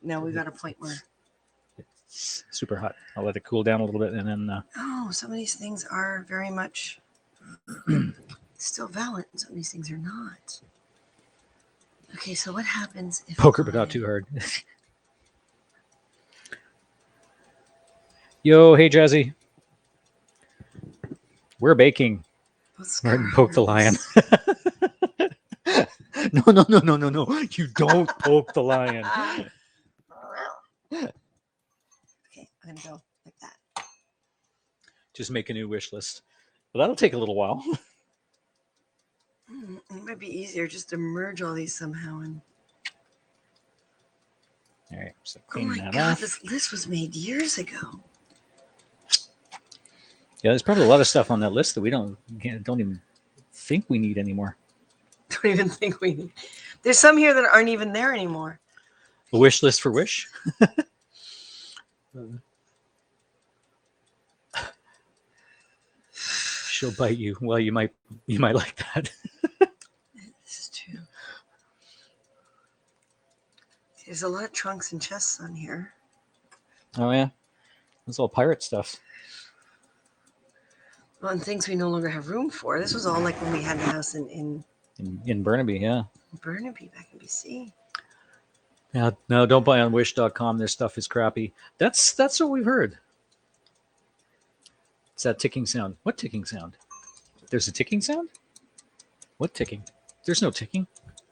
Speaker 1: now we've got a point where
Speaker 2: it's super hot. I'll let it cool down a little bit, and then.
Speaker 1: Some of these things are very much still valid, and some of these things are not. Okay, so what happens if
Speaker 2: poker, but not too hard. Yo, hey, Jazzy. We're baking.
Speaker 1: What's
Speaker 2: Martin poked the lion. No. You don't poke the lion.
Speaker 1: Okay, I'm gonna go like that.
Speaker 2: Just make a new wish list. Well, that'll take a little while.
Speaker 1: It might be easier just to merge all these somehow. And
Speaker 2: All right, so
Speaker 1: oh
Speaker 2: clean
Speaker 1: my
Speaker 2: that
Speaker 1: god,
Speaker 2: off.
Speaker 1: this list was made years ago.
Speaker 2: Yeah, there's probably a lot of stuff on that list that we don't even think we need anymore.
Speaker 1: Don't even think we need. There's some here that aren't even there anymore.
Speaker 2: A wish list for Wish. She'll bite you. Well, you might like that.
Speaker 1: This is true. There's a lot of trunks and chests on here.
Speaker 2: Oh yeah, it's all pirate stuff.
Speaker 1: Well, and things we no longer have room for. This was all like when we had the house in
Speaker 2: In Burnaby, yeah.
Speaker 1: Burnaby back in BC.
Speaker 2: Yeah, no, don't buy on Wish.com. Their stuff is crappy. That's what we've heard. It's that ticking sound. What ticking sound? There's a ticking sound? What ticking? There's no ticking.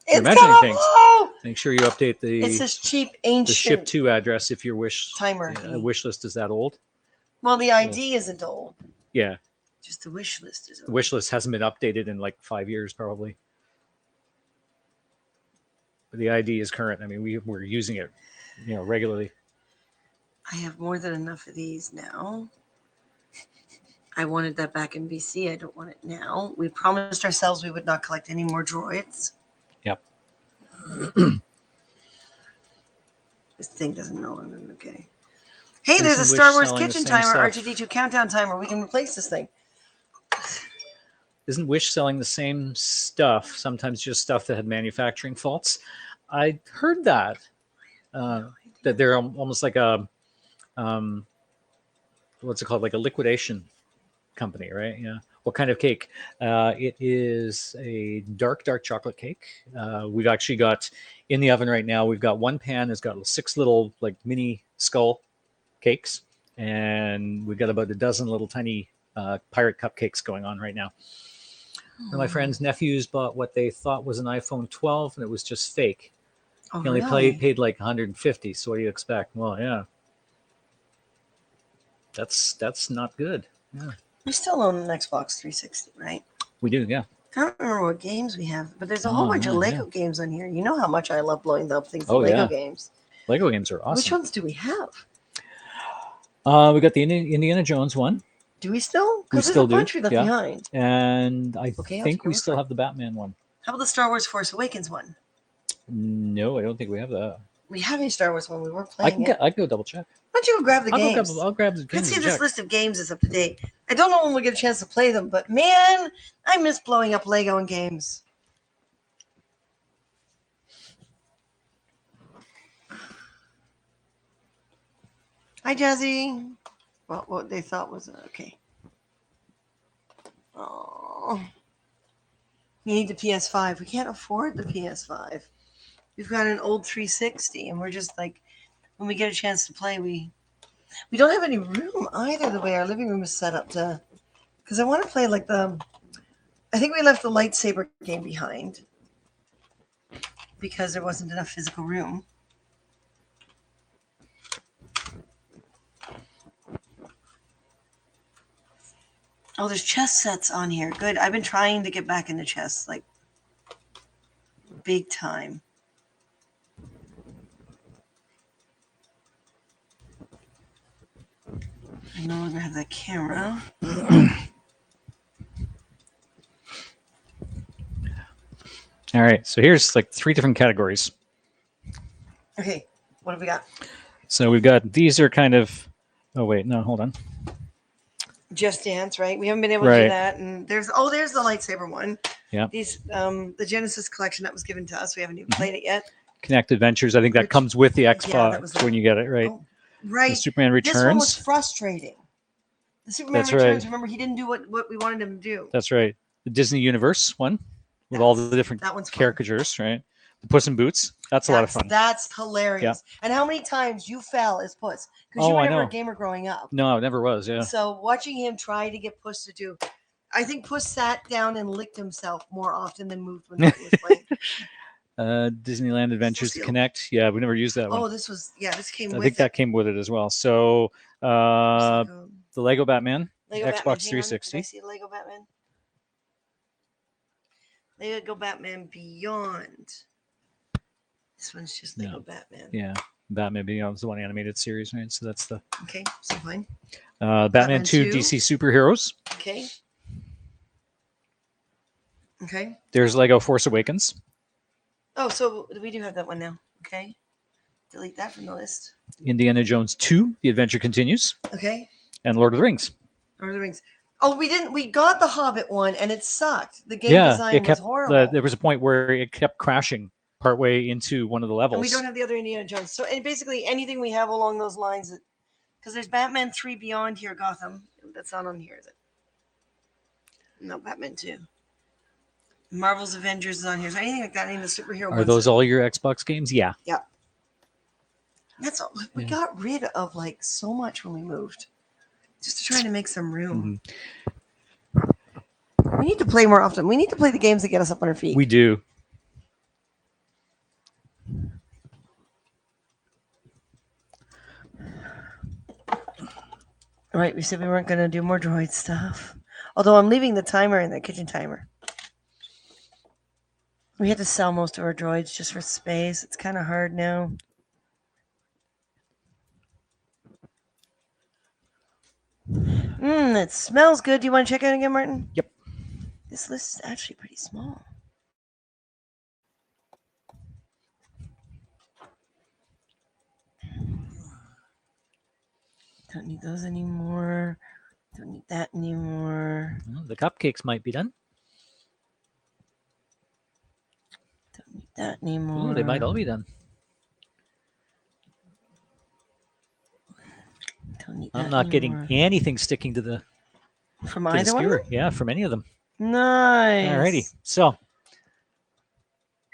Speaker 2: You're
Speaker 1: It's
Speaker 2: imagining
Speaker 1: gonna
Speaker 2: things.
Speaker 1: blow!
Speaker 2: Make sure you update
Speaker 1: It's this cheap
Speaker 2: the
Speaker 1: ancient
Speaker 2: ship to address if your wish
Speaker 1: timer.
Speaker 2: wish list is that old.
Speaker 1: Well, the ID isn't old.
Speaker 2: Yeah,
Speaker 1: Just the wish list is old.
Speaker 2: the wish list hasn't been updated in like 5 years probably. But the ID is current. I mean, we're using it, regularly.
Speaker 1: I have more than enough of these now. I wanted that back in BC. I don't want it now. We promised ourselves we would not collect any more droids.
Speaker 2: Yep.
Speaker 1: This thing doesn't know I'm okay. Hey,
Speaker 2: There's
Speaker 1: there's a
Speaker 2: some
Speaker 1: Star
Speaker 2: Wish
Speaker 1: Wars
Speaker 2: selling the
Speaker 1: kitchen
Speaker 2: same
Speaker 1: timer,
Speaker 2: stuff.
Speaker 1: R2D2 countdown timer. We can replace this thing.
Speaker 2: Isn't Wish selling the same stuff? Sometimes just stuff that had manufacturing faults. I heard that that they're almost like a what's it called, like a liquidation company, right? Yeah. What kind of cake? It is a dark chocolate cake. We've actually got in the oven right now. We've got one pan that's got 6 little like mini skull cakes, and we've got about a dozen little tiny pirate cupcakes going on right now. And my friend's nephews bought what they thought was an iPhone 12, and it was just fake.
Speaker 1: Oh,
Speaker 2: He only
Speaker 1: really?
Speaker 2: paid like 150. So what do you expect? Well, yeah, that's not good. Yeah,
Speaker 1: We still own an Xbox 360, right?
Speaker 2: we do. Yeah.
Speaker 1: I don't remember what games we have, but there's a whole bunch of
Speaker 2: yeah,
Speaker 1: Lego games on here. You know how much I love blowing up things in
Speaker 2: Oh,
Speaker 1: Lego
Speaker 2: yeah.
Speaker 1: games.
Speaker 2: Lego games are awesome.
Speaker 1: Which ones do we have?
Speaker 2: We got the Indiana Jones one,
Speaker 1: Do we still?
Speaker 2: We
Speaker 1: Because there's
Speaker 2: still
Speaker 1: a bunch
Speaker 2: do,
Speaker 1: we left
Speaker 2: yeah.
Speaker 1: behind.
Speaker 2: and I
Speaker 1: Okay, I'll
Speaker 2: think
Speaker 1: take your
Speaker 2: we
Speaker 1: word
Speaker 2: still
Speaker 1: for it.
Speaker 2: have the Batman one.
Speaker 1: How about the Star Wars Force Awakens one?
Speaker 2: No, I don't think we have that.
Speaker 1: We have a Star Wars one. We weren't
Speaker 2: I
Speaker 1: playing
Speaker 2: can
Speaker 1: it.
Speaker 2: I can go double check.
Speaker 1: Why don't you go grab the games?
Speaker 2: I'll grab the
Speaker 1: Let's
Speaker 2: games
Speaker 1: see if
Speaker 2: and
Speaker 1: this
Speaker 2: check.
Speaker 1: list of games is up to date. I don't know when we'll get a chance to play them, but man, I miss blowing up Lego and games. Hi, Jazzy. Well, what they thought was okay. Oh, you need the PS5. We can't afford the PS5. We've got an old 360, and we're just like, when we get a chance to play, we don't have any room either. The way our living room is set up to, because I want to play like I think we left the lightsaber game behind because there wasn't enough physical room. Oh, there's chess sets on here. Good. I've been trying to get back into chess, like big time. I no longer have that camera.
Speaker 2: All right, so here's like 3 different categories.
Speaker 1: Okay, what have we got?
Speaker 2: So we've got, these are kind of, oh wait, no, hold on.
Speaker 1: Just Dance, right? We haven't been able to do
Speaker 2: Right.
Speaker 1: that. And there's the lightsaber one.
Speaker 2: Yeah.
Speaker 1: These the Genesis collection that was given to us. We haven't even played it yet.
Speaker 2: Connect Adventures. I think that
Speaker 1: Which-
Speaker 2: comes with the
Speaker 1: that
Speaker 2: Xbox
Speaker 1: was like-
Speaker 2: when you get it, right?
Speaker 1: Oh, right.
Speaker 2: The Superman
Speaker 1: This one was
Speaker 2: Returns.
Speaker 1: frustrating. The Superman
Speaker 2: That's
Speaker 1: Returns.
Speaker 2: right.
Speaker 1: Remember, he didn't do what we wanted him to do.
Speaker 2: That's right. The Disney Universe one with all the different
Speaker 1: That one's fun.
Speaker 2: caricatures, right? The Puss in Boots. That's a lot of fun.
Speaker 1: That's hilarious. And how many times you fell as Puss? Because you
Speaker 2: Oh,
Speaker 1: were
Speaker 2: I
Speaker 1: never a
Speaker 2: know.
Speaker 1: gamer growing up.
Speaker 2: No, it never was. Yeah.
Speaker 1: So watching him try to get Puss to do, I think Puss sat down and licked himself more often than moved when he was playing.
Speaker 2: Disneyland Adventures to
Speaker 1: Seal.
Speaker 2: Connect. Yeah, we never used that one.
Speaker 1: Oh, this came
Speaker 2: I
Speaker 1: with
Speaker 2: think
Speaker 1: it.
Speaker 2: that came with it as well. So the Lego Batman,
Speaker 1: Lego
Speaker 2: Xbox
Speaker 1: Batman.
Speaker 2: 360.
Speaker 1: Did I see Lego Batman? Lego Batman Beyond. This one's just Lego Batman.
Speaker 2: Yeah, Batman Beyond is the one animated series, right? So that's the
Speaker 1: okay. So fine.
Speaker 2: Batman 2 DC Superheroes.
Speaker 1: Okay. Okay.
Speaker 2: There's Lego Force Awakens.
Speaker 1: Oh, so we do have that one now. Okay. Delete that from the list.
Speaker 2: Indiana Jones 2, The Adventure Continues.
Speaker 1: Okay.
Speaker 2: And Lord of the Rings.
Speaker 1: Lord of the Rings. Oh, we didn't. We got the Hobbit one, and it sucked. The game design was horrible.
Speaker 2: There was a point where it kept crashing partway into one of the levels.
Speaker 1: And we don't have the other Indiana Jones. So, and basically anything we have along those lines, because there's Batman 3 Beyond here, Gotham. That's not on here, is it? No, Batman 2. Marvel's Avengers is on here. So anything like that, any of the superhero ones.
Speaker 2: Are those all your Xbox games? Yeah.
Speaker 1: Yeah. That's all. We got rid of like so much when we moved, just to try to make some room. Mm-hmm. We need to play more often. We need to play the games that get us up on our feet.
Speaker 2: We do.
Speaker 1: Right, we said we weren't going to do more droid stuff. Although I'm leaving the timer in the kitchen timer. We had to sell most of our droids just for space. It's kind of hard now. It smells good. Do you want to check it out again, Martin?
Speaker 2: Yep.
Speaker 1: This list is actually pretty small. Don't need those anymore. Don't need that anymore.
Speaker 2: Well, the cupcakes might be done.
Speaker 1: Don't need that anymore.
Speaker 2: Ooh, they might all be done.
Speaker 1: Don't need
Speaker 2: I'm not getting anything sticking to the
Speaker 1: either
Speaker 2: skewer.
Speaker 1: One?
Speaker 2: Yeah, from any of them.
Speaker 1: Nice.
Speaker 2: Alrighty. So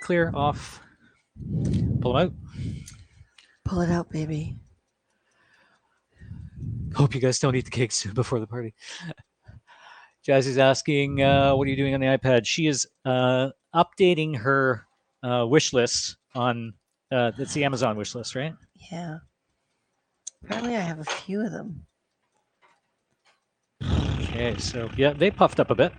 Speaker 2: clear off. Pull them out.
Speaker 1: Pull it out, baby.
Speaker 2: Hope you guys don't eat the cakes before the party. Jazzy's asking, what are you doing on the iPad? She is updating her wish list on, that's the Amazon wish list, right?
Speaker 1: Yeah. Apparently I have a few of them.
Speaker 2: Okay, so yeah, they puffed up a bit.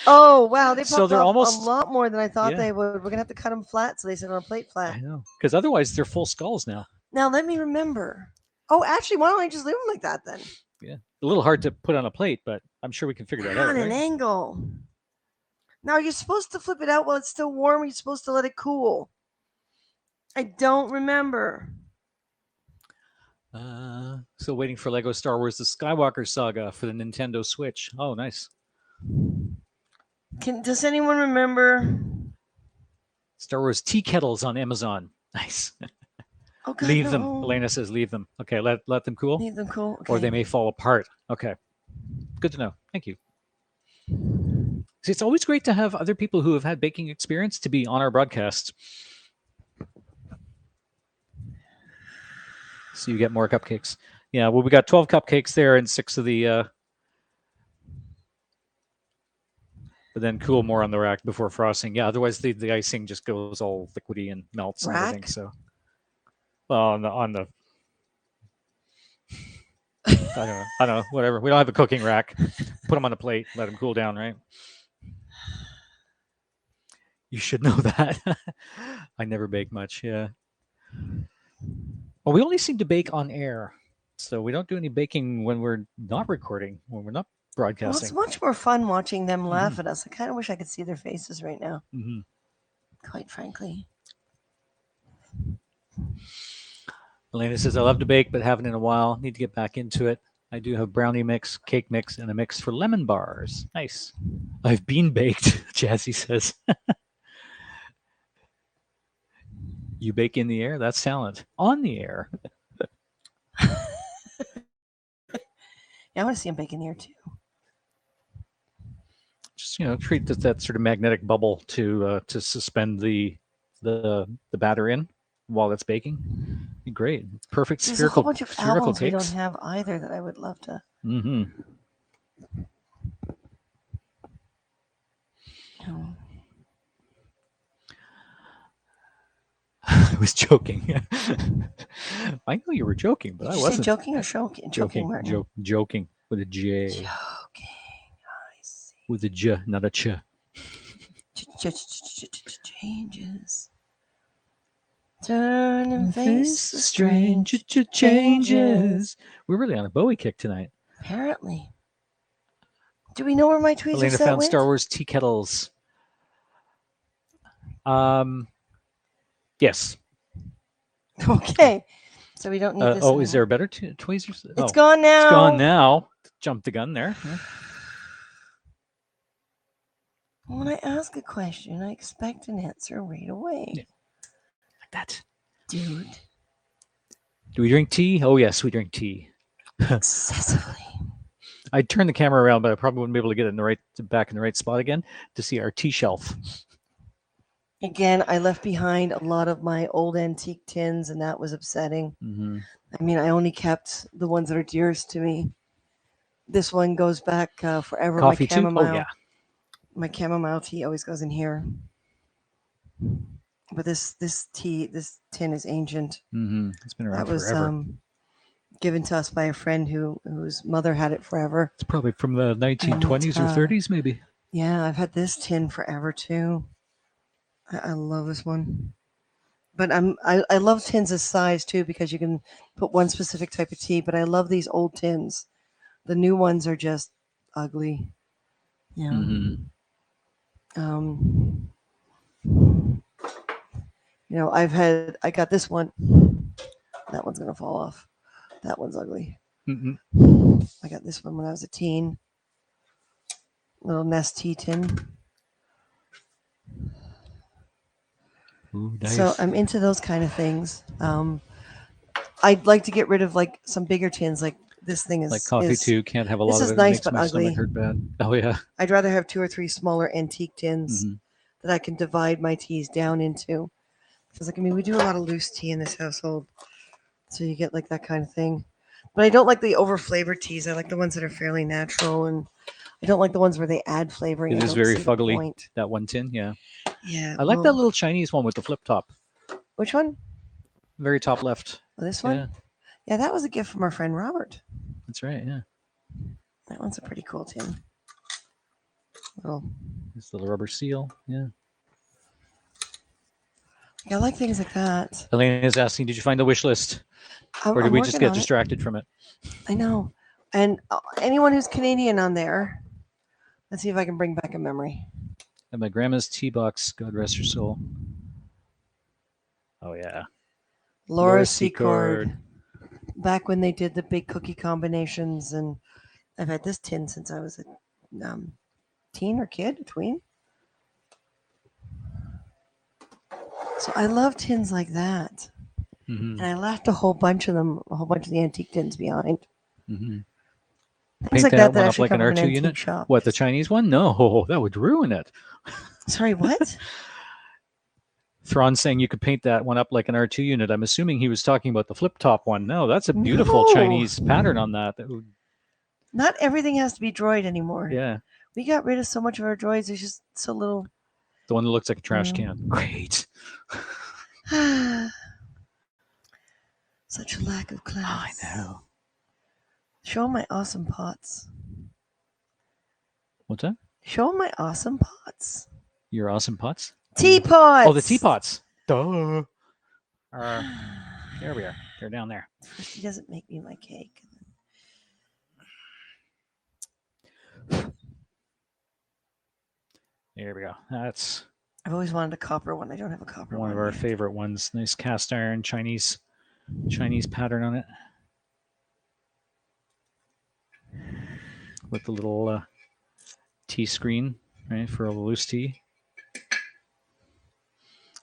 Speaker 1: Oh, wow. They puffed
Speaker 2: so they're
Speaker 1: up
Speaker 2: almost
Speaker 1: a lot more than I thought they would. We're going to have to cut them flat, so they sit on a plate flat.
Speaker 2: I know, because otherwise they're full skulls now.
Speaker 1: Now, let me remember. Oh, actually, why don't I just leave them like that then?
Speaker 2: Yeah. A little hard to put on a plate, but I'm sure we can figure that out.
Speaker 1: On an angle. Now, you're supposed to flip it out while it's still warm, or you're supposed to let it cool? I don't remember.
Speaker 2: So waiting for Lego Star Wars The Skywalker Saga for the Nintendo Switch. Oh, nice.
Speaker 1: Does anyone remember?
Speaker 2: Star Wars tea kettles on Amazon. Nice.
Speaker 1: Oh, God,
Speaker 2: leave them. Elena says leave them. Okay, let them cool.
Speaker 1: Leave them cool. Okay.
Speaker 2: Or they may fall apart. Okay. Good to know. Thank you. See, it's always great to have other people who have had baking experience to be on our broadcast. So you get more cupcakes. Yeah, well, we got 12 cupcakes there and 6 of the... but then cool more on the rack before frosting. Yeah, otherwise the icing just goes all liquidy and melts and everything. So, well, on the I don't know, whatever. We don't have a cooking rack. Put them on a plate, let them cool down, right? You should know that. I never bake much. Yeah. Well, we only seem to bake on air, so we don't do any baking when we're not recording, when we're not broadcasting.
Speaker 1: Well, it's much more fun watching them laugh at us. I kind of wish I could see their faces right now. Quite frankly.
Speaker 2: Elena says, I love to bake, but haven't in a while. Need to get back into it. I do have brownie mix, cake mix, and a mix for lemon bars. Nice. I've been baked, Jazzy says. You bake in the air? That's talent. On the air.
Speaker 1: Yeah, I want to see him bake in the air too.
Speaker 2: Just just create that sort of magnetic bubble to suspend the batter in while it's baking. Be great. Perfect
Speaker 1: There's a whole bunch of
Speaker 2: spherical
Speaker 1: albums we don't
Speaker 2: cakes.
Speaker 1: have either that I would love to.
Speaker 2: Mm-hmm.
Speaker 1: Oh.
Speaker 2: I was joking. I know you were joking, but
Speaker 1: Did
Speaker 2: I
Speaker 1: you
Speaker 2: wasn't.
Speaker 1: say joking or joking? Joking, Martin.
Speaker 2: Joking with a J.
Speaker 1: Joking. I see.
Speaker 2: With a J, not a Ch.
Speaker 1: Changes. Turn and face the
Speaker 2: strange
Speaker 1: strange
Speaker 2: changes. We're really on a Bowie kick tonight.
Speaker 1: Apparently. Do we know where my tweezer
Speaker 2: Elena
Speaker 1: set
Speaker 2: found
Speaker 1: went?
Speaker 2: Star Wars tea kettles. Yes.
Speaker 1: Okay. So we don't need this.
Speaker 2: Is there a better tweezer?
Speaker 1: It's gone now.
Speaker 2: It's gone now. Jumped the gun there. Yeah.
Speaker 1: When I ask a question, I expect an answer right away.
Speaker 2: Yeah. Like that.
Speaker 1: Dude.
Speaker 2: Do we drink tea? Oh, yes, we drink tea.
Speaker 1: Excessively.
Speaker 2: I'd turn the camera around, but I probably wouldn't be able to get it back in the right spot again to see our tea shelf.
Speaker 1: Again, I left behind a lot of my old antique tins, and that was upsetting.
Speaker 2: Mm-hmm.
Speaker 1: I mean, I only kept the ones that are dearest to me. This one goes back forever.
Speaker 2: Coffee
Speaker 1: my chamomile,
Speaker 2: too? Oh, yeah.
Speaker 1: My chamomile tea always goes in here. But this tin is ancient.
Speaker 2: Mm-hmm. It's been around
Speaker 1: That was
Speaker 2: forever.
Speaker 1: given to us by a friend whose mother had it forever.
Speaker 2: It's probably from the 1920s or 30s, maybe.
Speaker 1: Yeah, I've had this tin forever too. I love this one. But I love tins of size too because you can put one specific type of tea. But I love these old tins. The new ones are just ugly. Yeah.
Speaker 2: Mm-hmm.
Speaker 1: I got this one. That one's gonna fall off. That one's ugly.
Speaker 2: Mm-hmm.
Speaker 1: I got this one when I was a teen. Little Nest tea tin.
Speaker 2: Ooh, nice.
Speaker 1: So I'm into those kind of things. I'd like to get rid of like some bigger tins. Like this thing is
Speaker 2: like coffee too. Can't have a lot
Speaker 1: this
Speaker 2: of
Speaker 1: is
Speaker 2: it.
Speaker 1: nice
Speaker 2: Makes
Speaker 1: but
Speaker 2: my
Speaker 1: ugly.
Speaker 2: stomach hurt bad. Oh yeah.
Speaker 1: I'd rather have 2 or 3 smaller antique tins
Speaker 2: Mm-hmm.
Speaker 1: that I can divide my teas down into. Because like we do a lot of loose tea in this household, so you get like that kind of thing. But I don't like the over flavored teas. I like the ones that are fairly natural, and I don't like the ones where they add flavoring.
Speaker 2: It is very fuggly. That one tin, yeah.
Speaker 1: Yeah.
Speaker 2: I like that little Chinese one with the flip top.
Speaker 1: Which one?
Speaker 2: Very top left.
Speaker 1: Oh, this one?
Speaker 2: Yeah.
Speaker 1: Yeah, that was a gift from our friend Robert.
Speaker 2: That's right, yeah.
Speaker 1: That one's a pretty cool tin. Well,
Speaker 2: this little rubber seal, yeah.
Speaker 1: I like things like that.
Speaker 2: Elena is asking, did you find the wish list? Or did we just get distracted from it?
Speaker 1: I know. And anyone who's Canadian on there, let's see if I can bring back a memory.
Speaker 2: And my grandma's tea box, God rest her soul. Oh, yeah.
Speaker 1: Laura Secord. Back when they did the big cookie combinations, and I've had this tin since I was a teen or kid, a tween. So I love tins like that.
Speaker 2: Mm-hmm.
Speaker 1: And I left a whole bunch of the antique tins behind.
Speaker 2: Mm-hmm.
Speaker 1: Things
Speaker 2: Paint
Speaker 1: like
Speaker 2: that
Speaker 1: that
Speaker 2: one up like an
Speaker 1: come from
Speaker 2: R2 unit?
Speaker 1: shop.
Speaker 2: What, the Chinese one? No, that would ruin it.
Speaker 1: Sorry, what?
Speaker 2: Thrawn saying you could paint that one up like an R2 unit. I'm assuming he was talking about the flip top one. No, that's a beautiful Chinese pattern on that.
Speaker 1: Not everything has to be droid anymore.
Speaker 2: Yeah.
Speaker 1: We got rid of so much of our droids. There's just so little.
Speaker 2: The one that looks like a trash can. Great.
Speaker 1: Such a lack of class.
Speaker 2: I know.
Speaker 1: Show my awesome pots.
Speaker 2: What's that?
Speaker 1: Show my awesome pots.
Speaker 2: Your awesome pots?
Speaker 1: Teapots!
Speaker 2: Oh, the teapots. Duh. There we are. They're down there.
Speaker 1: First, he doesn't make me my cake.
Speaker 2: There we go. That's.
Speaker 1: I've always wanted a copper one. I don't have a copper one.
Speaker 2: One of our favorite ones. Nice cast iron Chinese pattern on it. With the little tea screen, right, for a loose tea.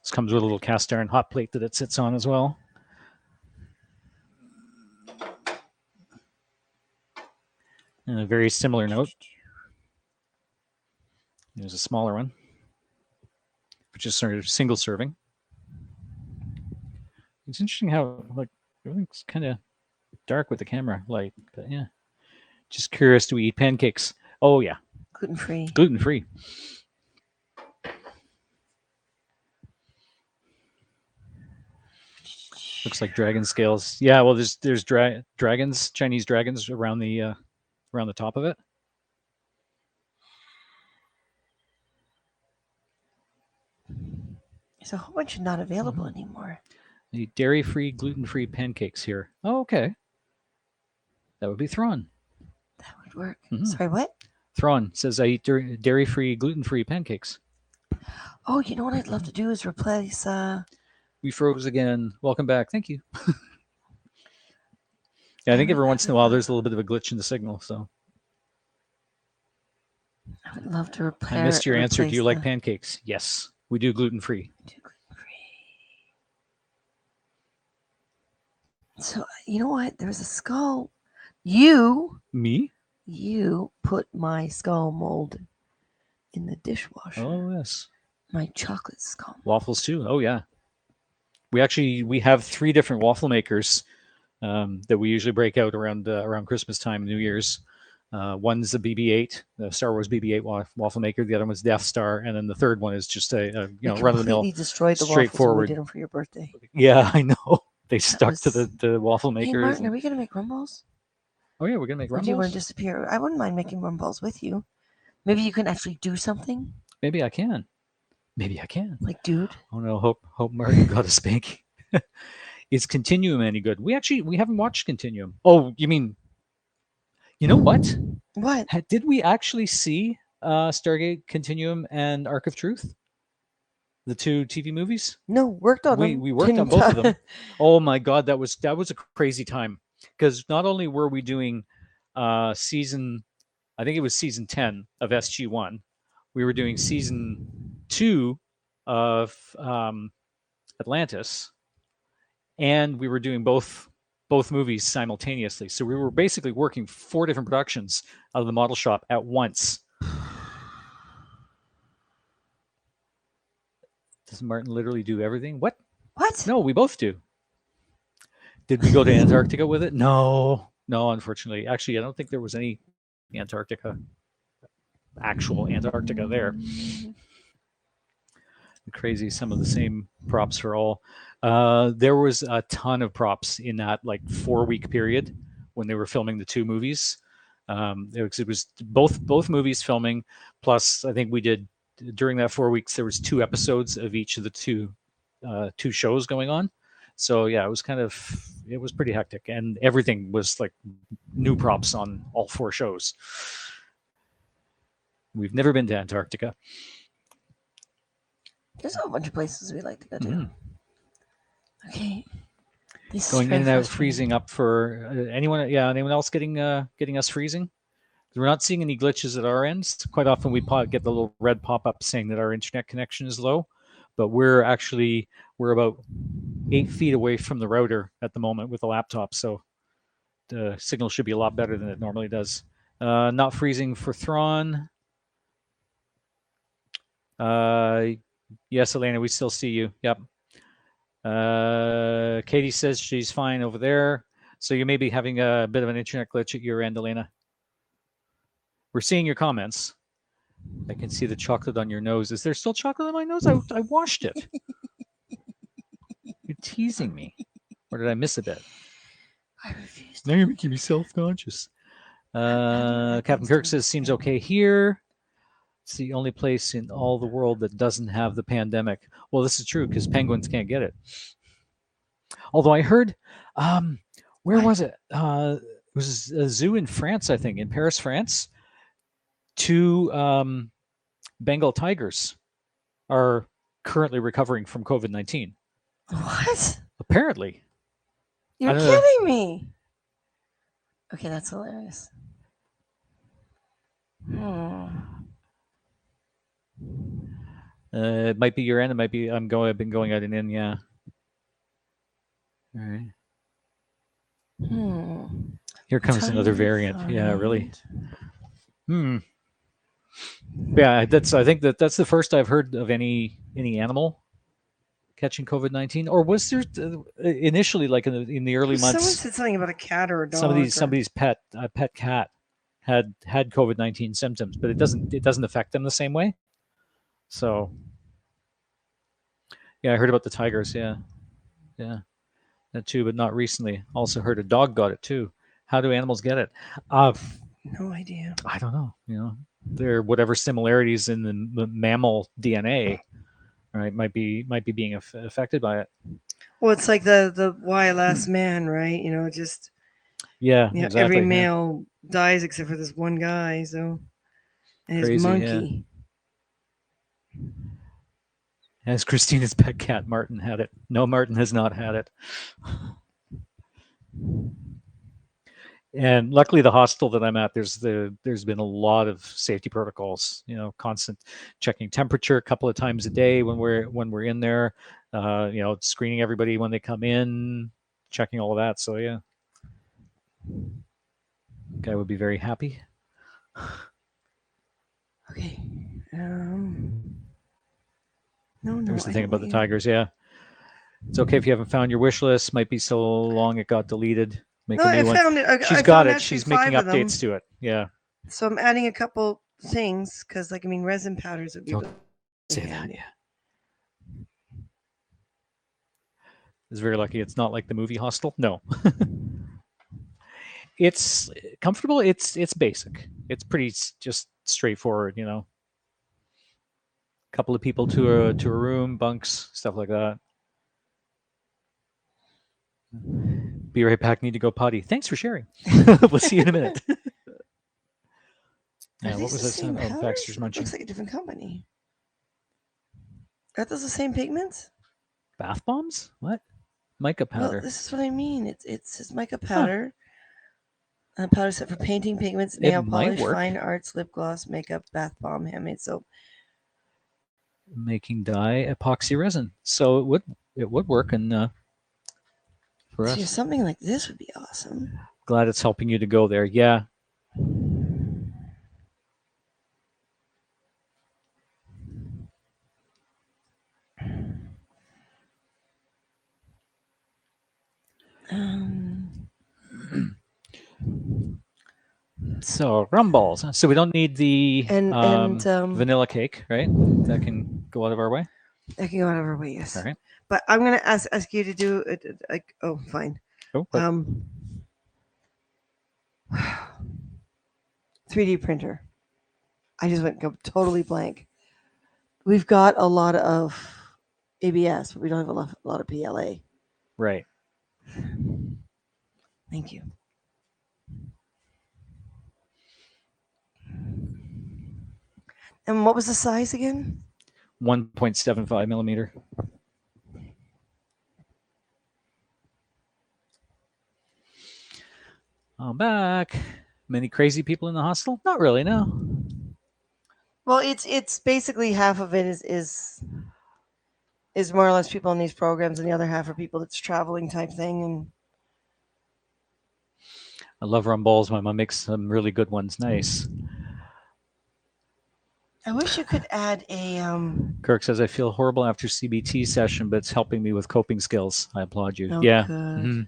Speaker 2: This comes with a little cast iron hot plate that it sits on as well. And a very similar note. There's a smaller one, which is sort of single serving. It's interesting how like everything's kind of dark with the camera light, but yeah. Just curious, do we eat pancakes? Oh yeah,
Speaker 1: Gluten free.
Speaker 2: gluten free. Looks like dragon scales. Yeah, well, there's dragons, Chinese dragons around the top of it.
Speaker 1: There's a whole bunch not available anymore.
Speaker 2: The dairy-free, gluten-free pancakes here. Oh, okay. That would be Thrawn.
Speaker 1: That would work.
Speaker 2: Mhm.
Speaker 1: Sorry, what?
Speaker 2: Thrawn says I eat dairy-free, gluten-free pancakes.
Speaker 1: Oh, you know what I'd love to do is replace.
Speaker 2: We froze again. Welcome back. Thank you. Yeah, I think
Speaker 1: would
Speaker 2: every
Speaker 1: love
Speaker 2: once in a
Speaker 1: to,
Speaker 2: while there's a little bit of a glitch in the signal. So
Speaker 1: I would love to repair.
Speaker 2: I missed your answer. Do
Speaker 1: replace
Speaker 2: you like
Speaker 1: the-
Speaker 2: pancakes? Yes, we do gluten-free.
Speaker 1: do gluten-free. So you know what? There's a skull.
Speaker 2: Me?
Speaker 1: You put my skull mold in the dishwasher.
Speaker 2: Oh yes.
Speaker 1: My chocolate skull.
Speaker 2: Waffles too. Oh yeah. We have 3 different waffle makers that we usually break out around Christmas time, New Year's. One's the BB-8, the Star Wars BB-8 waffle maker. The other one's Death Star, and then the third one is just a run of the mill.
Speaker 1: Completely destroyed the waffles when we
Speaker 2: straightforward.
Speaker 1: did them for your birthday.
Speaker 2: Yeah, I know. They stuck to
Speaker 1: was-
Speaker 2: the waffle
Speaker 1: Hey
Speaker 2: makers.
Speaker 1: Martin, are we gonna make rum balls?
Speaker 2: Oh yeah, we're gonna make
Speaker 1: Or
Speaker 2: rum
Speaker 1: do you want
Speaker 2: balls.
Speaker 1: to disappear? I wouldn't mind making rum balls with you. Maybe you can actually do something.
Speaker 2: Maybe I can.
Speaker 1: Like, dude.
Speaker 2: Oh no, hope Martin got a spanking. Is Continuum any good? We haven't watched Continuum. Oh, you mean? You know what?
Speaker 1: What?
Speaker 2: Did we actually see Stargate Continuum and Ark of Truth? The 2 TV movies?
Speaker 1: No, worked on them.
Speaker 2: We worked on both of them. Oh my god, that was a crazy time because not only were we doing season, I think it was season 10 of SG1, we were doing season 2 of Atlantis, and we were doing both movies simultaneously. So we were basically working 4 different productions out of the model shop at once. Does Martin literally do everything? What?
Speaker 1: What?
Speaker 2: No, we both do. Did we go to Antarctica with it? No, unfortunately. Actually, I don't think there was any actual Antarctica there. Crazy, some of the same props for all. There was a ton of props in that like 4-week period when they were filming the 2 movies. It was both movies filming, plus I think we did during that 4 weeks there was 2 episodes of each of the two shows going on. So yeah, it was pretty hectic, and everything was like new props on all 4 shows. We've never been to Antarctica.
Speaker 1: There's a whole bunch of places we like to go to. Okay. This is
Speaker 2: Going in
Speaker 1: very
Speaker 2: and out,
Speaker 1: frustrating.
Speaker 2: freezing up for anyone. Yeah, anyone else getting us freezing? We're not seeing any glitches at our ends. Quite often we get the little red pop-up saying that our internet connection is low, but we're about 8 feet away from the router at the moment with the laptop, so the signal should be a lot better than it normally does. Not freezing for Thrawn. Yes, Elena, we still see you. Yep. Katie says she's fine over there. So you may be having a bit of an internet glitch at your end, Elena. We're seeing your comments. I can see the chocolate on your nose. Is there still chocolate on my nose? I washed it. You're teasing me. Or did I miss a bit?
Speaker 1: I refuse.
Speaker 2: Now you're making me self-conscious. Captain Kirk says seems okay here. It's the only place in all the world that doesn't have the pandemic. Well, this is true because penguins can't get it. Although I heard, where was it? It was a zoo in France, I think, in Paris, France. 2 Bengal tigers are currently recovering from COVID-19.
Speaker 1: What?
Speaker 2: Apparently.
Speaker 1: You're kidding me. Okay, that's hilarious.
Speaker 2: It might be your end. It might be I've been going out and in. Yeah. All right. Here comes another variant. Yeah, really. Yeah, that's. I think that's the first I've heard of any animal catching COVID-19. Or was there initially, like in the early
Speaker 1: Someone
Speaker 2: months,
Speaker 1: said something about a cat or a dog or
Speaker 2: somebody's pet cat had COVID-19 symptoms, but it doesn't affect them the same way. So yeah, I heard about the tigers. Yeah, yeah, that too, but not recently. Also heard a dog got it too. How do animals get it? Uh,
Speaker 1: no idea.
Speaker 2: I don't know. There are whatever similarities in the mammal DNA, right, might be being affected by it.
Speaker 1: Well, it's like the Why Last Man, right? Just
Speaker 2: Yeah,
Speaker 1: every
Speaker 2: exactly. Yeah,
Speaker 1: male dies except for this one guy. So and his
Speaker 2: crazy. Yeah,
Speaker 1: monkey.
Speaker 2: as Christina's pet cat Martin had it. No, Martin has not had it. And luckily, the hostel that I'm at, there's been a lot of safety protocols. Constant checking temperature a couple of times a day when we're in there. Screening everybody when they come in, checking all of that. So yeah, guy would be very happy.
Speaker 1: Okay. No,
Speaker 2: There's the
Speaker 1: I
Speaker 2: thing
Speaker 1: don't
Speaker 2: about
Speaker 1: want
Speaker 2: the
Speaker 1: you.
Speaker 2: tigers. Yeah, it's okay if you haven't found your wish list. Might be so long it got deleted.
Speaker 1: No,
Speaker 2: Make a
Speaker 1: I
Speaker 2: new one.
Speaker 1: found it.
Speaker 2: She's
Speaker 1: I
Speaker 2: got
Speaker 1: found
Speaker 2: it.
Speaker 1: actually
Speaker 2: She's making
Speaker 1: five of them.
Speaker 2: updates to it. Yeah.
Speaker 1: So I'm adding a couple things because, resin powders would be
Speaker 2: Don't
Speaker 1: really
Speaker 2: say that.
Speaker 1: handy.
Speaker 2: Yeah. It's very lucky. It's not like the movie Hostel. No. It's comfortable. It's basic. It's pretty just straightforward. Couple of people to a room, bunks, stuff like that. Be right back. Need to go potty. Thanks for sharing. We'll see you in a minute.
Speaker 1: Are
Speaker 2: Yeah, what
Speaker 1: these
Speaker 2: was
Speaker 1: the
Speaker 2: that
Speaker 1: same
Speaker 2: sound? Oh, Baxter's
Speaker 1: powders? It
Speaker 2: munching.
Speaker 1: looks like a different company. Are those the same pigments?
Speaker 2: Bath bombs? What? Mica
Speaker 1: Well,
Speaker 2: powder.
Speaker 1: this is what I mean. It's mica
Speaker 2: Huh.
Speaker 1: powder. A powder set for painting, pigments,
Speaker 2: It
Speaker 1: nail
Speaker 2: might
Speaker 1: polish,
Speaker 2: work.
Speaker 1: fine arts, lip gloss, makeup, bath bomb, handmade soap.
Speaker 2: Making dye epoxy resin. So it would work and for
Speaker 1: See,
Speaker 2: us.
Speaker 1: something like this would be awesome.
Speaker 2: Glad it's helping you to go there. Yeah.
Speaker 1: Um,
Speaker 2: So rum balls. So we don't need the
Speaker 1: and
Speaker 2: vanilla cake, right? That can go out of our way.
Speaker 1: I can go out of our way, yes.
Speaker 2: All right.
Speaker 1: But I'm gonna ask you to do it. Like, oh, fine.
Speaker 2: Oh, what?
Speaker 1: 3D printer. I just went totally blank. We've got a lot of ABS, but we don't have a lot of PLA.
Speaker 2: Right.
Speaker 1: Thank you. And what was the size again?
Speaker 2: 1.75 millimeter. I'm back. Many crazy people in the hostel? Not really, no.
Speaker 1: Well, it's basically half of it is more or less people in these programs, and the other half are people that's traveling type thing. And
Speaker 2: I love rum balls. My mom makes some really good ones. Nice.
Speaker 1: I wish you could add a
Speaker 2: Kirk says, I feel horrible after CBT session, but it's helping me with coping skills. I applaud you.
Speaker 1: Oh,
Speaker 2: Yeah.
Speaker 1: good.
Speaker 2: Mm-hmm.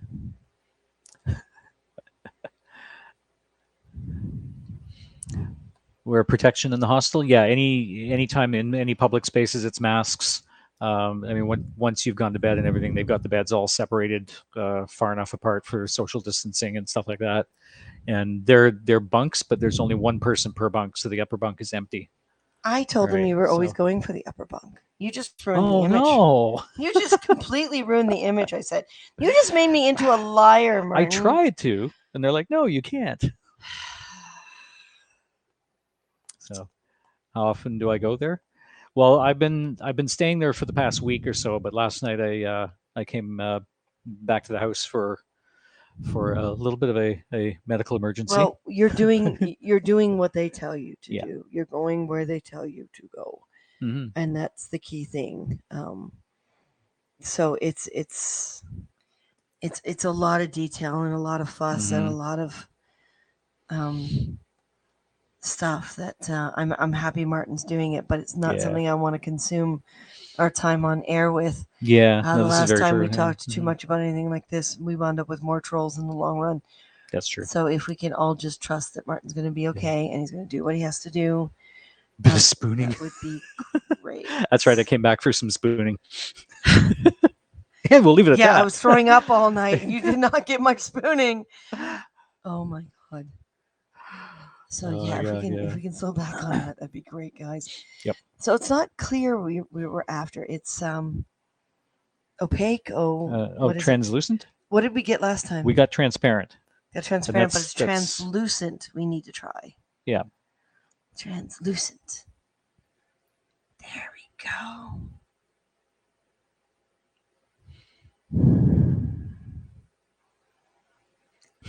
Speaker 2: Wear protection in the hostel. Yeah. Anytime in any public spaces, it's masks. Once you've gone to bed and everything, they've got the beds all separated far enough apart for social distancing and stuff like that. And they're bunks, but there's only one person per bunk, so the upper bunk is empty.
Speaker 1: I told them
Speaker 2: Right.
Speaker 1: you were always
Speaker 2: So.
Speaker 1: going for the upper bunk. You just ruined the
Speaker 2: Oh
Speaker 1: image.
Speaker 2: no!
Speaker 1: You just completely ruined the image. I said you just made me into a liar, Martin.
Speaker 2: I tried to, and they're like, "No, you can't." So, how often do I go there? Well, I've been staying there for the past week or so, but last night I came back to the house for a little bit of a medical emergency.
Speaker 1: Well, you're doing what they tell you to
Speaker 2: Yeah.
Speaker 1: do. You're going where they tell you to go,
Speaker 2: Mm-hmm.
Speaker 1: and that's the key thing. So it's a lot of detail and a lot of fuss and a
Speaker 2: Mm-hmm.
Speaker 1: lot of um, stuff that I'm happy Martin's doing it, but it's not
Speaker 2: Yeah.
Speaker 1: something I want to consume our time on air with.
Speaker 2: Yeah.
Speaker 1: The
Speaker 2: No, this is
Speaker 1: last
Speaker 2: very
Speaker 1: time
Speaker 2: true.
Speaker 1: we
Speaker 2: Yeah.
Speaker 1: talked too
Speaker 2: Mhm.
Speaker 1: much about anything like this, we wound up with more trolls in the long run.
Speaker 2: That's true.
Speaker 1: So if we can all just trust that Martin's going to be okay and he's going to do what he has to do,
Speaker 2: Bit of spooning.
Speaker 1: that would be great.
Speaker 2: That's right. I came back for some spooning. And we'll leave it at
Speaker 1: Yeah,
Speaker 2: that.
Speaker 1: I was throwing up all night. You did not get my spooning. Oh my god. So
Speaker 2: Oh
Speaker 1: yeah,
Speaker 2: my God,
Speaker 1: if we can slow back on that, that'd be great, guys.
Speaker 2: Yep.
Speaker 1: So it's not clear we were after. It's opaque. What is it?
Speaker 2: Translucent.
Speaker 1: What did we get last time?
Speaker 2: We got transparent.
Speaker 1: Got transparent, but
Speaker 2: that's-
Speaker 1: it's
Speaker 2: that's-
Speaker 1: translucent. We need to try.
Speaker 2: Yeah.
Speaker 1: Translucent. There we go.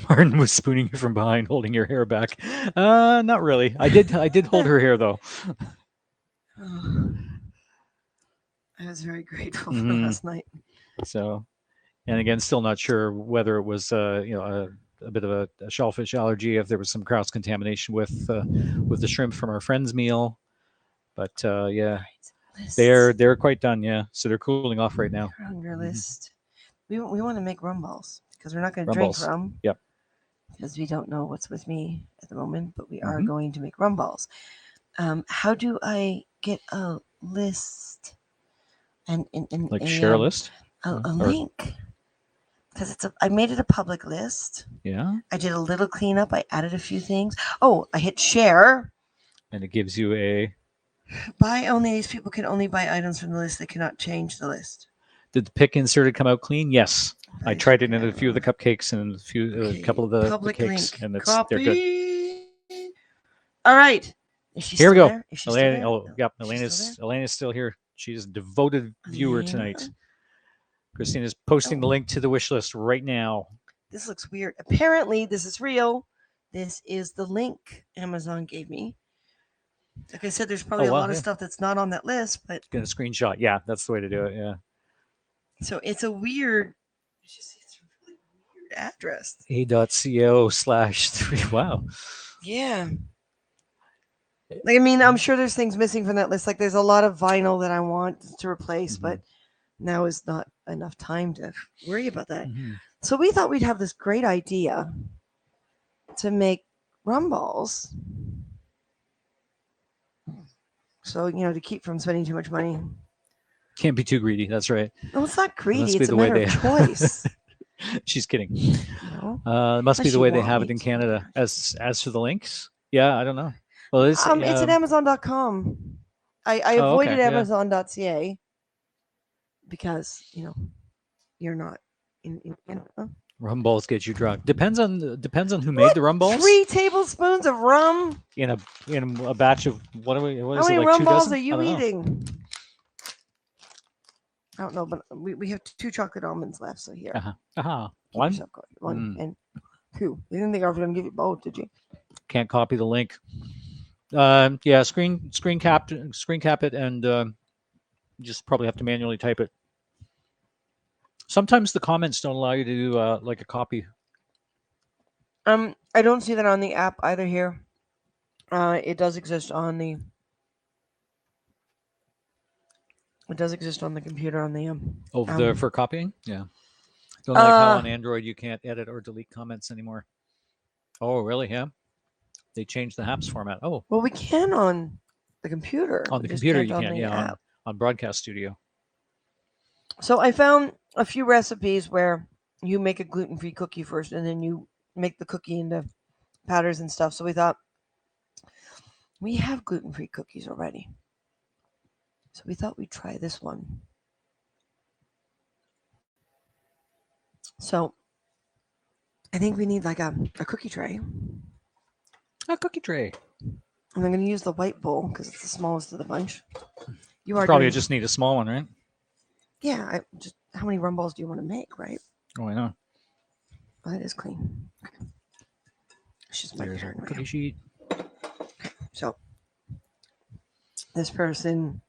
Speaker 2: Martin was spooning you from behind, holding your hair back. Not really. I did hold her hair though.
Speaker 1: I was very grateful for
Speaker 2: Mhm.
Speaker 1: last night.
Speaker 2: So, and again, still not sure whether it was a bit of a shellfish allergy, if there was some cross contamination with the shrimp from our friend's meal. But yeah,
Speaker 1: Lists.
Speaker 2: they're quite done. Yeah, so they're cooling off right now.
Speaker 1: They're on your
Speaker 2: Mhm.
Speaker 1: list. We want to make rum balls because we're not going to
Speaker 2: Rum
Speaker 1: drink
Speaker 2: balls.
Speaker 1: rum.
Speaker 2: Yep.
Speaker 1: Because we don't know what's with me at the moment, but we are
Speaker 2: Mhm.
Speaker 1: going to make rum balls. How do I get a list and
Speaker 2: Like share a list.
Speaker 1: a
Speaker 2: Or-
Speaker 1: link? Because I made it a public list.
Speaker 2: Yeah,
Speaker 1: I did a little cleanup. I added a few things. Oh, I hit share.
Speaker 2: and it gives you a.
Speaker 1: Buy only. These people can only buy items from the list. They cannot change the list.
Speaker 2: Did the pick inserted come out clean? Yes. I
Speaker 1: Right.
Speaker 2: tried it in a few of the cupcakes and a couple of the
Speaker 1: public
Speaker 2: cakes,
Speaker 1: link.
Speaker 2: and
Speaker 1: Copy.
Speaker 2: they're good.
Speaker 1: All right. Is she
Speaker 2: Here we
Speaker 1: still
Speaker 2: go.
Speaker 1: there? Is she
Speaker 2: Elena,
Speaker 1: still there?
Speaker 2: oh, yep,
Speaker 1: She's still
Speaker 2: Elena's still here. She's a devoted viewer
Speaker 1: Elena?
Speaker 2: tonight. Christina's posting the link to the wish list right now.
Speaker 1: This looks weird. Apparently, this is real. This is the link Amazon gave me. Like I said, there's probably a lot of stuff that's not on that list, but
Speaker 2: Get a screenshot. Yeah, that's the way to do it. Yeah.
Speaker 1: so it's a weird. It's a really weird address.
Speaker 2: A.co/3. Wow.
Speaker 1: Yeah. Like, I mean, I'm sure there's things missing from that list. Like, there's a lot of vinyl that I want to replace, but now is not enough time to worry about that. So we thought we'd have this great idea to make rum balls. So, to keep from spending too much money.
Speaker 2: Can't be too greedy. That's right.
Speaker 1: No, it's not greedy.
Speaker 2: Must be
Speaker 1: It's
Speaker 2: the
Speaker 1: a
Speaker 2: way
Speaker 1: matter of choice.
Speaker 2: She's kidding.
Speaker 1: No?
Speaker 2: It must be
Speaker 1: Unless
Speaker 2: the
Speaker 1: you
Speaker 2: way they
Speaker 1: want
Speaker 2: have
Speaker 1: me
Speaker 2: it in
Speaker 1: to.
Speaker 2: Canada. As for the links, yeah, I don't know. Well,
Speaker 1: It's at Amazon.com. I avoided
Speaker 2: yeah.
Speaker 1: Amazon.ca because you're not in Canada.
Speaker 2: Rum balls get you drunk. Depends on who made the rum balls.
Speaker 1: 3 tablespoons of rum.
Speaker 2: In a batch of what is
Speaker 1: How many
Speaker 2: it, like
Speaker 1: rum
Speaker 2: 2
Speaker 1: balls
Speaker 2: dozen?
Speaker 1: are you
Speaker 2: I don't know.
Speaker 1: eating? I don't know, but we have 2 chocolate almonds left. So here,
Speaker 2: Keep
Speaker 1: one
Speaker 2: yourself going.
Speaker 1: and 2. You didn't think I was going to give you both, did you?
Speaker 2: Can't copy the link. Yeah, screen cap it, and just probably have to manually type it. Sometimes the comments don't allow you to do like a copy.
Speaker 1: I don't see that on the app either here. It does exist on the. It does exist on the computer on the
Speaker 2: For copying. Yeah. Don't like how on Android you can't edit or delete comments anymore. Oh, really? Yeah. They changed the apps format. Oh.
Speaker 1: Well, we can on the computer.
Speaker 2: On the computer you can. Yeah. On Broadcast Studio.
Speaker 1: So I found a few recipes where you make a gluten-free cookie first, and then you make the cookie into powders and stuff. So we thought we have gluten-free cookies already. So we thought we'd try this one. So I think we need like a cookie tray.
Speaker 2: A cookie tray.
Speaker 1: And I'm going to use the white bowl because it's the smallest of the bunch. You
Speaker 2: probably just need a small one, right?
Speaker 1: Yeah. How many rum balls do you want to make, right?
Speaker 2: Oh, I know.
Speaker 1: Oh, that is clean. Okay. It's just my paranoia.
Speaker 2: Cookie sheet.
Speaker 1: So this person.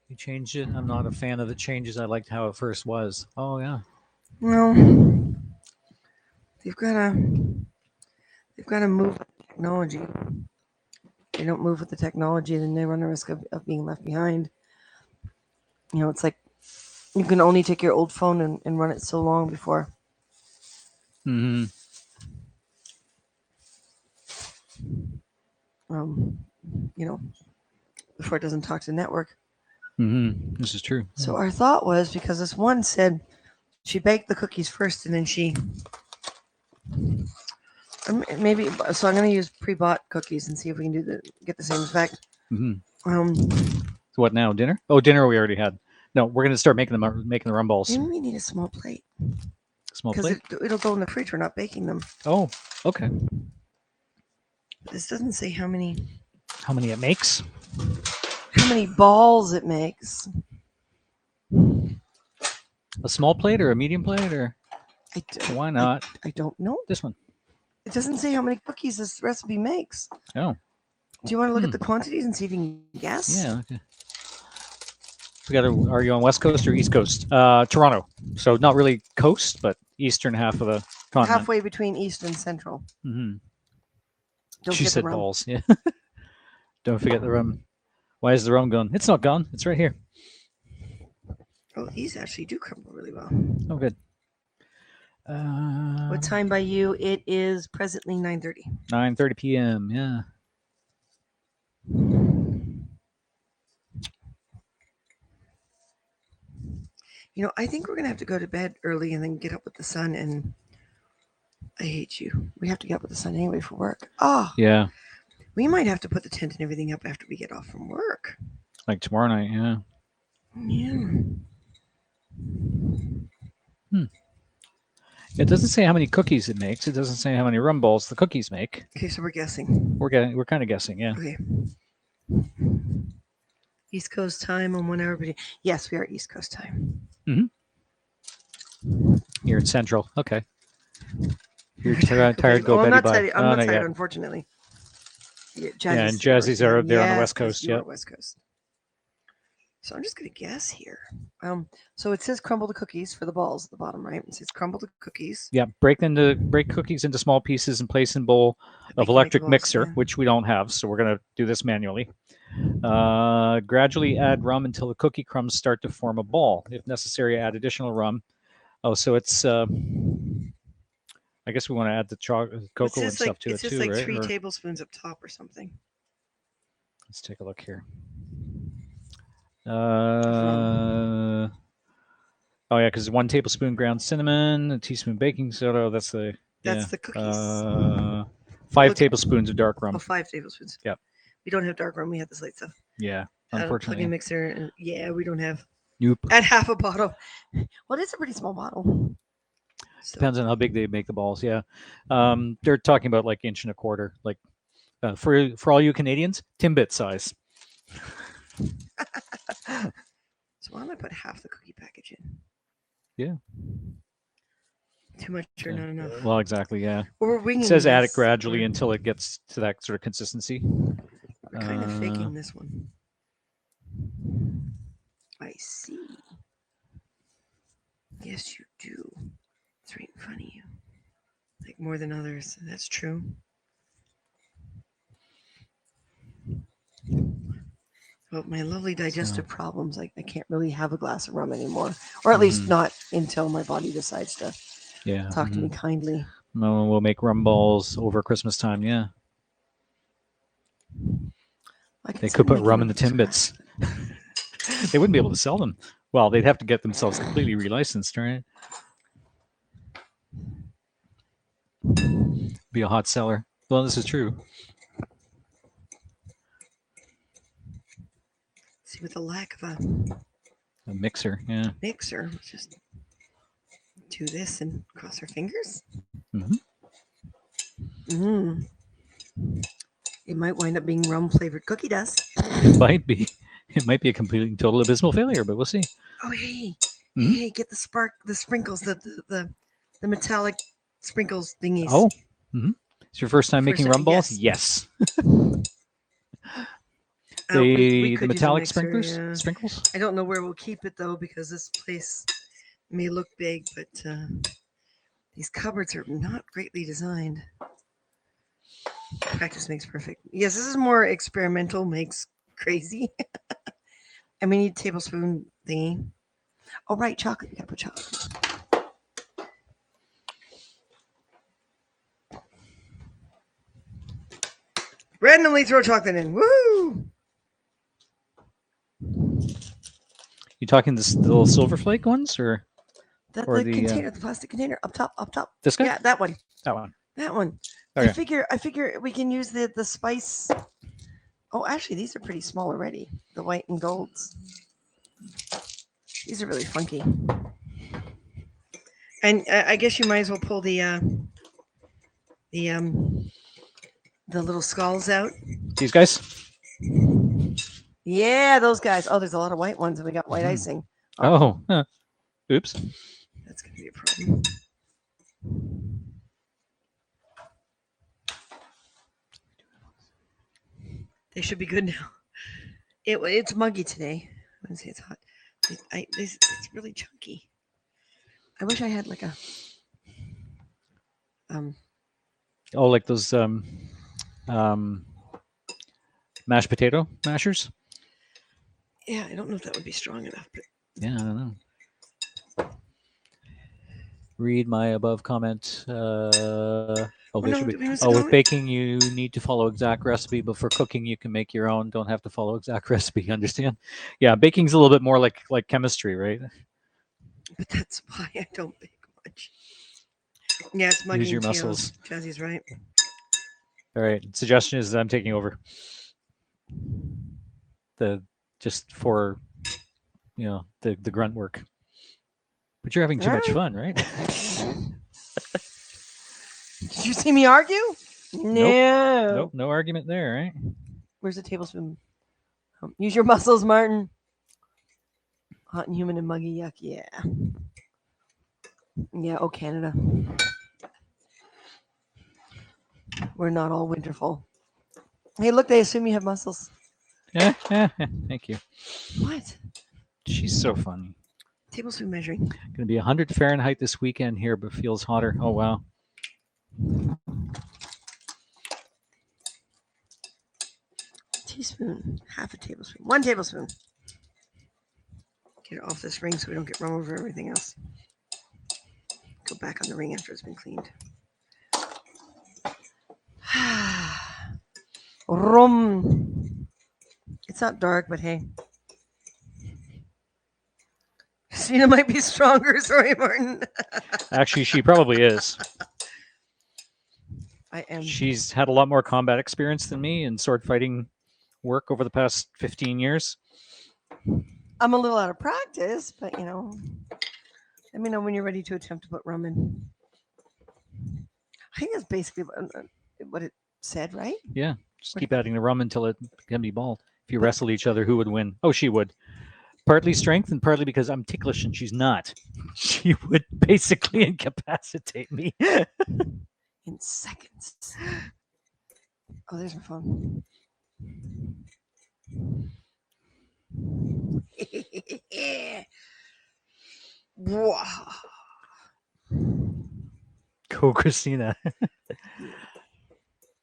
Speaker 2: You changed it. I'm not a fan of the changes. I liked how it first was. Oh yeah.
Speaker 1: Well, they've got to move technology. they don't move with the technology, then they run the risk of being left behind. You know, it's like you can only take your old phone and run it so long before
Speaker 2: Mm-hmm.
Speaker 1: um, you know, before it doesn't talk to the network.
Speaker 2: Mm-hmm. This is true.
Speaker 1: So our thought was, because this one said she baked the cookies first and then she maybe, so I'm going to use pre-bought cookies and see if we can get the same effect.
Speaker 2: Mm-hmm.
Speaker 1: Um,
Speaker 2: So what now? Dinner? Oh, dinner we already had. No, we're going to start making the rum balls.
Speaker 1: maybe we need a small plate
Speaker 2: Small
Speaker 1: because
Speaker 2: plate.
Speaker 1: it'll go in the fridge. We're not baking them.
Speaker 2: Oh, okay.
Speaker 1: This doesn't say how many
Speaker 2: it makes.
Speaker 1: balls it makes.
Speaker 2: A small plate or a medium plate or why not?
Speaker 1: I don't know.
Speaker 2: This one.
Speaker 1: It doesn't say how many cookies this recipe makes.
Speaker 2: Oh.
Speaker 1: Do you want to look at the quantities and see if you can guess?
Speaker 2: Yeah. Okay. Are you on West Coast or East Coast? Toronto. So not really coast, but eastern half of the continent.
Speaker 1: Halfway between East and Central.
Speaker 2: Mm-hmm.
Speaker 1: Don't
Speaker 2: She
Speaker 1: forget
Speaker 2: said
Speaker 1: the rum.
Speaker 2: balls. Yeah. Don't forget the rum. Why is the rum gone? It's not gone. It's right here.
Speaker 1: Oh, these actually do crumble really well.
Speaker 2: Oh, good.
Speaker 1: What time by you? It is presently 9:30.
Speaker 2: 9:30 p.m. Yeah.
Speaker 1: You know, I think we're gonna have to go to bed early and then get up with the sun. And I hate you. We have to get up with the sun anyway for work. Oh,
Speaker 2: yeah.
Speaker 1: We might have to put the tent and everything up after we get off from work.
Speaker 2: Like tomorrow night. Yeah.
Speaker 1: Yeah.
Speaker 2: It doesn't say how many cookies it makes. It doesn't say how many rum balls the cookies make.
Speaker 1: Okay, so we're guessing.
Speaker 2: We're kind of guessing. Yeah.
Speaker 1: Okay. East Coast time on 1 hour. Yes, we are East Coast time.
Speaker 2: Mm-hmm. You're in Central. Okay. You're tired. Go
Speaker 1: I'm
Speaker 2: beddy
Speaker 1: not
Speaker 2: bye.
Speaker 1: tired. I'm not tired, unfortunately.
Speaker 2: Yeah, and Jazzy's are there on the West Coast. Yeah.
Speaker 1: West Coast. So I'm just gonna guess here. So it says crumble the cookies for the balls at the bottom, right? It says crumble the cookies.
Speaker 2: Yeah, break cookies into small pieces and place in bowl of electric mixer, which we don't have, so we're gonna do this manually. Gradually add rum until the cookie crumbs start to form a ball. If necessary, add additional rum. Oh, so it's. I guess we want to add the cocoa and stuff to it too, right?
Speaker 1: It's just like 3 tablespoons up top or something.
Speaker 2: Let's take a look here. Oh yeah, because 1 tablespoon ground cinnamon, a teaspoon baking soda. That's the
Speaker 1: cookies.
Speaker 2: 5 tablespoons of dark rum.
Speaker 1: Oh, 5 tablespoons.
Speaker 2: Yep.
Speaker 1: We don't have dark rum. We have this light stuff.
Speaker 2: Yeah, unfortunately.
Speaker 1: Plug-in mixer. And yeah, we don't have.
Speaker 2: Nope.
Speaker 1: Add half a bottle. Well, it's a pretty small bottle.
Speaker 2: So. Depends on how big they make the balls. Yeah, they're talking about like 1.25 inch, like for all you Canadians, Timbit size.
Speaker 1: So why don't I put half the cookie package in?
Speaker 2: Yeah.
Speaker 1: Too much or not enough?
Speaker 2: Well, exactly. Yeah.
Speaker 1: Or we're winging.
Speaker 2: It says add it gradually until it gets to that sort of consistency.
Speaker 1: We're kind of faking this one. I see. Yes, you do. It's right in front of you. Like more than others. That's true. But my lovely digestive problems, I can't really have a glass of rum anymore. Or at least not until my body decides to talk to me kindly.
Speaker 2: No, we'll make rum balls over Christmas time, yeah. They could put rum in the Timbits. They wouldn't be able to sell them. Well, they'd have to get themselves completely relicensed, right? Be a hot seller. Well, this is true.
Speaker 1: See, with the lack of
Speaker 2: a mixer, yeah.
Speaker 1: Mixer, just do this and cross our fingers. It might wind up being rum flavored cookie dust.
Speaker 2: It might be. It might be a complete and total abysmal failure, but we'll see.
Speaker 1: Oh, hey, hey, get the sprinkles, the metallic sprinkles thingies.
Speaker 2: Oh, it's your first time making rum balls? Yes. The metallic sprinkles?
Speaker 1: I don't know where we'll keep it though, because this place may look big, but these cupboards are not greatly designed. Practice makes perfect. Yes, this is more experimental makes crazy. And we need a tablespoon thingy. Oh, right, chocolate. You gotta put chocolate. Randomly throw chocolate in. Woo!
Speaker 2: You talking the little silver flake ones or
Speaker 1: The container, the plastic container, up top.
Speaker 2: This guy?
Speaker 1: Yeah, that one.
Speaker 2: That one.
Speaker 1: That one.
Speaker 2: Okay.
Speaker 1: I figure we can use the spice. Oh, actually, these are pretty small already. The white and golds. These are really funky. And I guess you might as well pull the little skulls out.
Speaker 2: These guys?
Speaker 1: Yeah, those guys. Oh, there's a lot of white ones, and we got white icing.
Speaker 2: Oh, oops.
Speaker 1: That's gonna be a problem. They should be good now. It's muggy today. I wouldn't say it's hot. It's really chunky. I wish I had like a
Speaker 2: Oh, like those mashed potato mashers?
Speaker 1: Yeah, I don't know if that would be strong enough, but
Speaker 2: yeah, I don't know. Read my above comment. With baking, you need to follow exact recipe, but for cooking, you can make your own. Don't have to follow exact recipe. Understand? Yeah, baking's a little bit more like chemistry, right?
Speaker 1: But that's why I don't bake much. Yeah, it's muggy.
Speaker 2: Use your muscles.
Speaker 1: Jazzy's right.
Speaker 2: All right. Suggestion is that I'm taking over. Just for the grunt work. But you're having too much fun, right?
Speaker 1: Did you see me argue? No.
Speaker 2: Nope. No argument there, right?
Speaker 1: Where's the tablespoon? Use your muscles, Martin. Hot and humid and muggy, yuck. Yeah. Yeah, oh, Canada. We're not all winterful. Hey, look, they assume you have muscles.
Speaker 2: Yeah. Thank you.
Speaker 1: What?
Speaker 2: She's so funny.
Speaker 1: Tablespoon measuring.
Speaker 2: Going to be 100 Fahrenheit this weekend here, but feels hotter. Oh, wow.
Speaker 1: Teaspoon. Half a tablespoon. 1 tablespoon. Get it off this ring so we don't get run over everything else. Go back on the ring after it's been cleaned. Rum. It's not dark, but hey. Christina might be stronger. Sorry, Martin.
Speaker 2: Actually, she probably is.
Speaker 1: I am.
Speaker 2: She's had a lot more combat experience than me in sword fighting work over the past 15 years.
Speaker 1: I'm a little out of practice, but let me know when you're ready to attempt to put rum in. I think that's basically what it said, right?
Speaker 2: Yeah. Just keep adding the rum until it can be bald. If you wrestle each other, who would win? Oh, she would. Partly strength and partly because I'm ticklish and she's not. She would basically incapacitate me.
Speaker 1: In seconds. Oh, there's my phone. Wow.
Speaker 2: Go, Christina.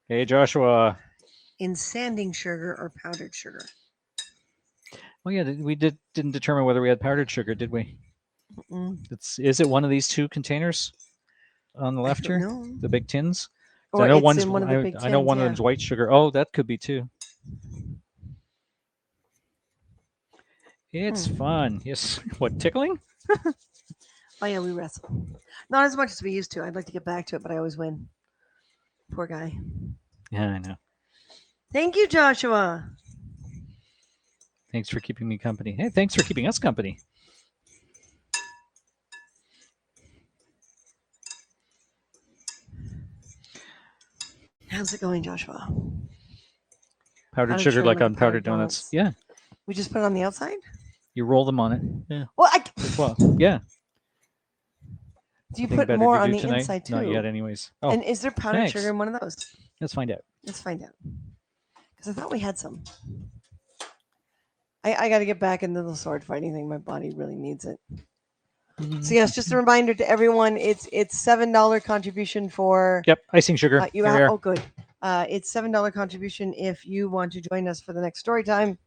Speaker 2: Hey, Joshua.
Speaker 1: In sanding sugar or powdered sugar?
Speaker 2: Well, yeah, we didn't determine whether we had powdered sugar, did we? Is it one of these two containers on the left here?
Speaker 1: No.
Speaker 2: The big tins?
Speaker 1: Or
Speaker 2: I know
Speaker 1: it's in one of the big tins,
Speaker 2: I know one of them's white sugar. Oh, that could be too. It's fun. Yes. What, tickling?
Speaker 1: Oh, yeah, we wrestle. Not as much as we used to. I'd like to get back to it, but I always win. Poor guy.
Speaker 2: Yeah, I know.
Speaker 1: Thank you, Joshua.
Speaker 2: Thanks for keeping me company. Hey, thanks for keeping us company.
Speaker 1: How's it going, Joshua?
Speaker 2: Powdered sugar like on powdered donuts. Yeah.
Speaker 1: We just put it on the outside?
Speaker 2: You roll them on it. Yeah.
Speaker 1: Well,
Speaker 2: yeah.
Speaker 1: Do you put more on the
Speaker 2: tonight?
Speaker 1: inside too?
Speaker 2: Not yet, anyways. Oh,
Speaker 1: and is there powdered sugar in one of those?
Speaker 2: Let's find out.
Speaker 1: Because I thought we had some. I got to get back into the sword fighting thing. My body really needs it. So yes, just a reminder to everyone: it's $7 contribution for.
Speaker 2: Yep, icing sugar.
Speaker 1: Oh, good. It's $7 contribution if you want to join us for the next story time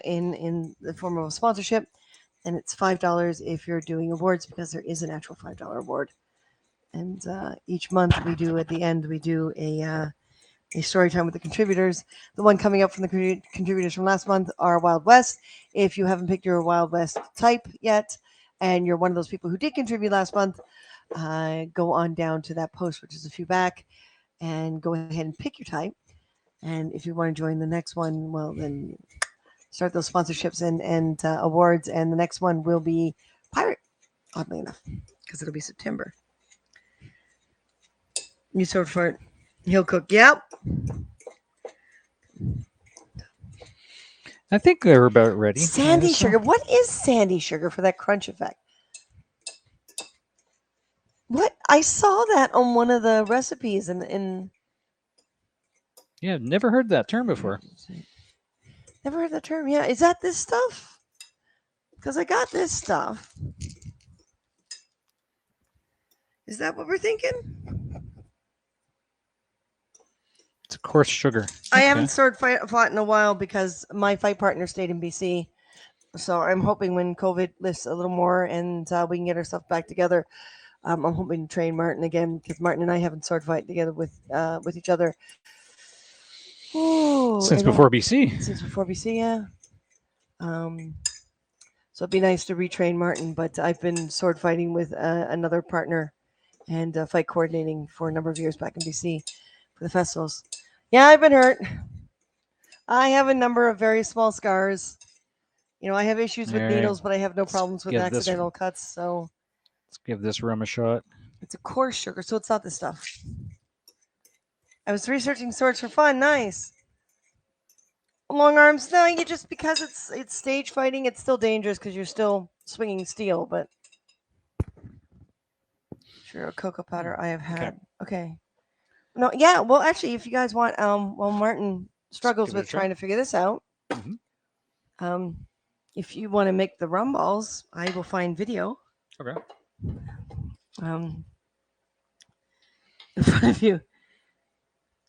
Speaker 1: in the form of a sponsorship, and it's $5 if you're doing awards because there is an actual $5 award. And each month we do at the end we do a story time with the contributors. The one coming up from the contributors from last month are Wild West. If you haven't picked your Wild West type yet, and you're one of those people who did contribute last month, go on down to that post, which is a few back, and go ahead and pick your type. And if you want to join the next one, well, then start those sponsorships and awards. And the next one will be Pirate, oddly enough, because it'll be September. You sort for it. He'll cook. Yep.
Speaker 2: I think they're about ready.
Speaker 1: Sandy sugar. What is sandy sugar for that crunch effect? What? I saw that on one of the recipes in
Speaker 2: Yeah, never heard that term before.
Speaker 1: Never heard that term. Yeah, is that this stuff? Because I got this stuff. Is that what we're thinking?
Speaker 2: It's coarse sugar.
Speaker 1: I haven't sword fought in a while because my fight partner stayed in BC. So I'm hoping when COVID lifts a little more and we can get our stuff back together, I'm hoping to train Martin again because Martin and I haven't sword fight together with each other. Ooh,
Speaker 2: Since before BC.
Speaker 1: Since before BC, yeah. So it'd be nice to retrain Martin, but I've been sword fighting with another partner and fight coordinating for a number of years back in BC for the festivals. Yeah, I've been hurt. I have a number of very small scars. You know, I have issues with needles, but I have no problems with accidental cuts. So
Speaker 2: let's give this rum a shot.
Speaker 1: It's a coarse sugar, so it's not this stuff. I was researching swords for fun. Nice. Long arms. No, you just because it's stage fighting, it's still dangerous because you're still swinging steel. But sure, cocoa powder I have had. Okay. No, yeah. Well, actually, if you guys want, well, Martin struggles with trying to figure this out. Mm-hmm. If you want to make the rum balls, I will find video.
Speaker 2: Okay.
Speaker 1: In front of you.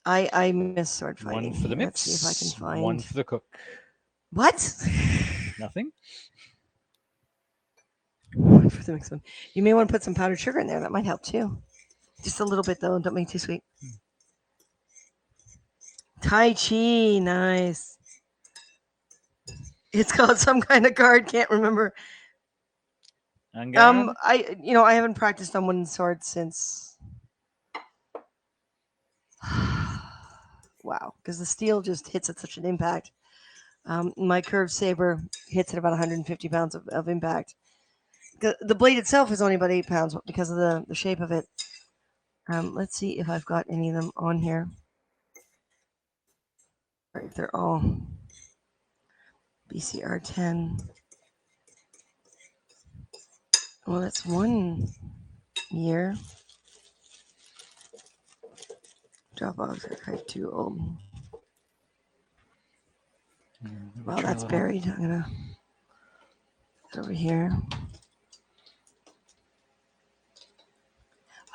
Speaker 1: I miss sword fighting.
Speaker 2: One for the
Speaker 1: Let's
Speaker 2: mitts.
Speaker 1: see if I can find.
Speaker 2: One for the cook.
Speaker 1: What?
Speaker 2: Nothing.
Speaker 1: One for the mixed one. You may want to put some powdered sugar in there. That might help too. Just a little bit though. Don't make it too sweet. Tai Chi, nice. It's called some kind of card. Can't remember. I haven't practiced on wooden swords since. Wow, because the steel just hits at such an impact. My curved saber hits at about 150 pounds of impact. The blade itself is only about 8 pounds because of the shape of it. Let's see if I've got any of them on here. If they're all BCR 10. Well, that's 1 year. Drop box are too old. Well, that's buried. I'm gonna put it over here.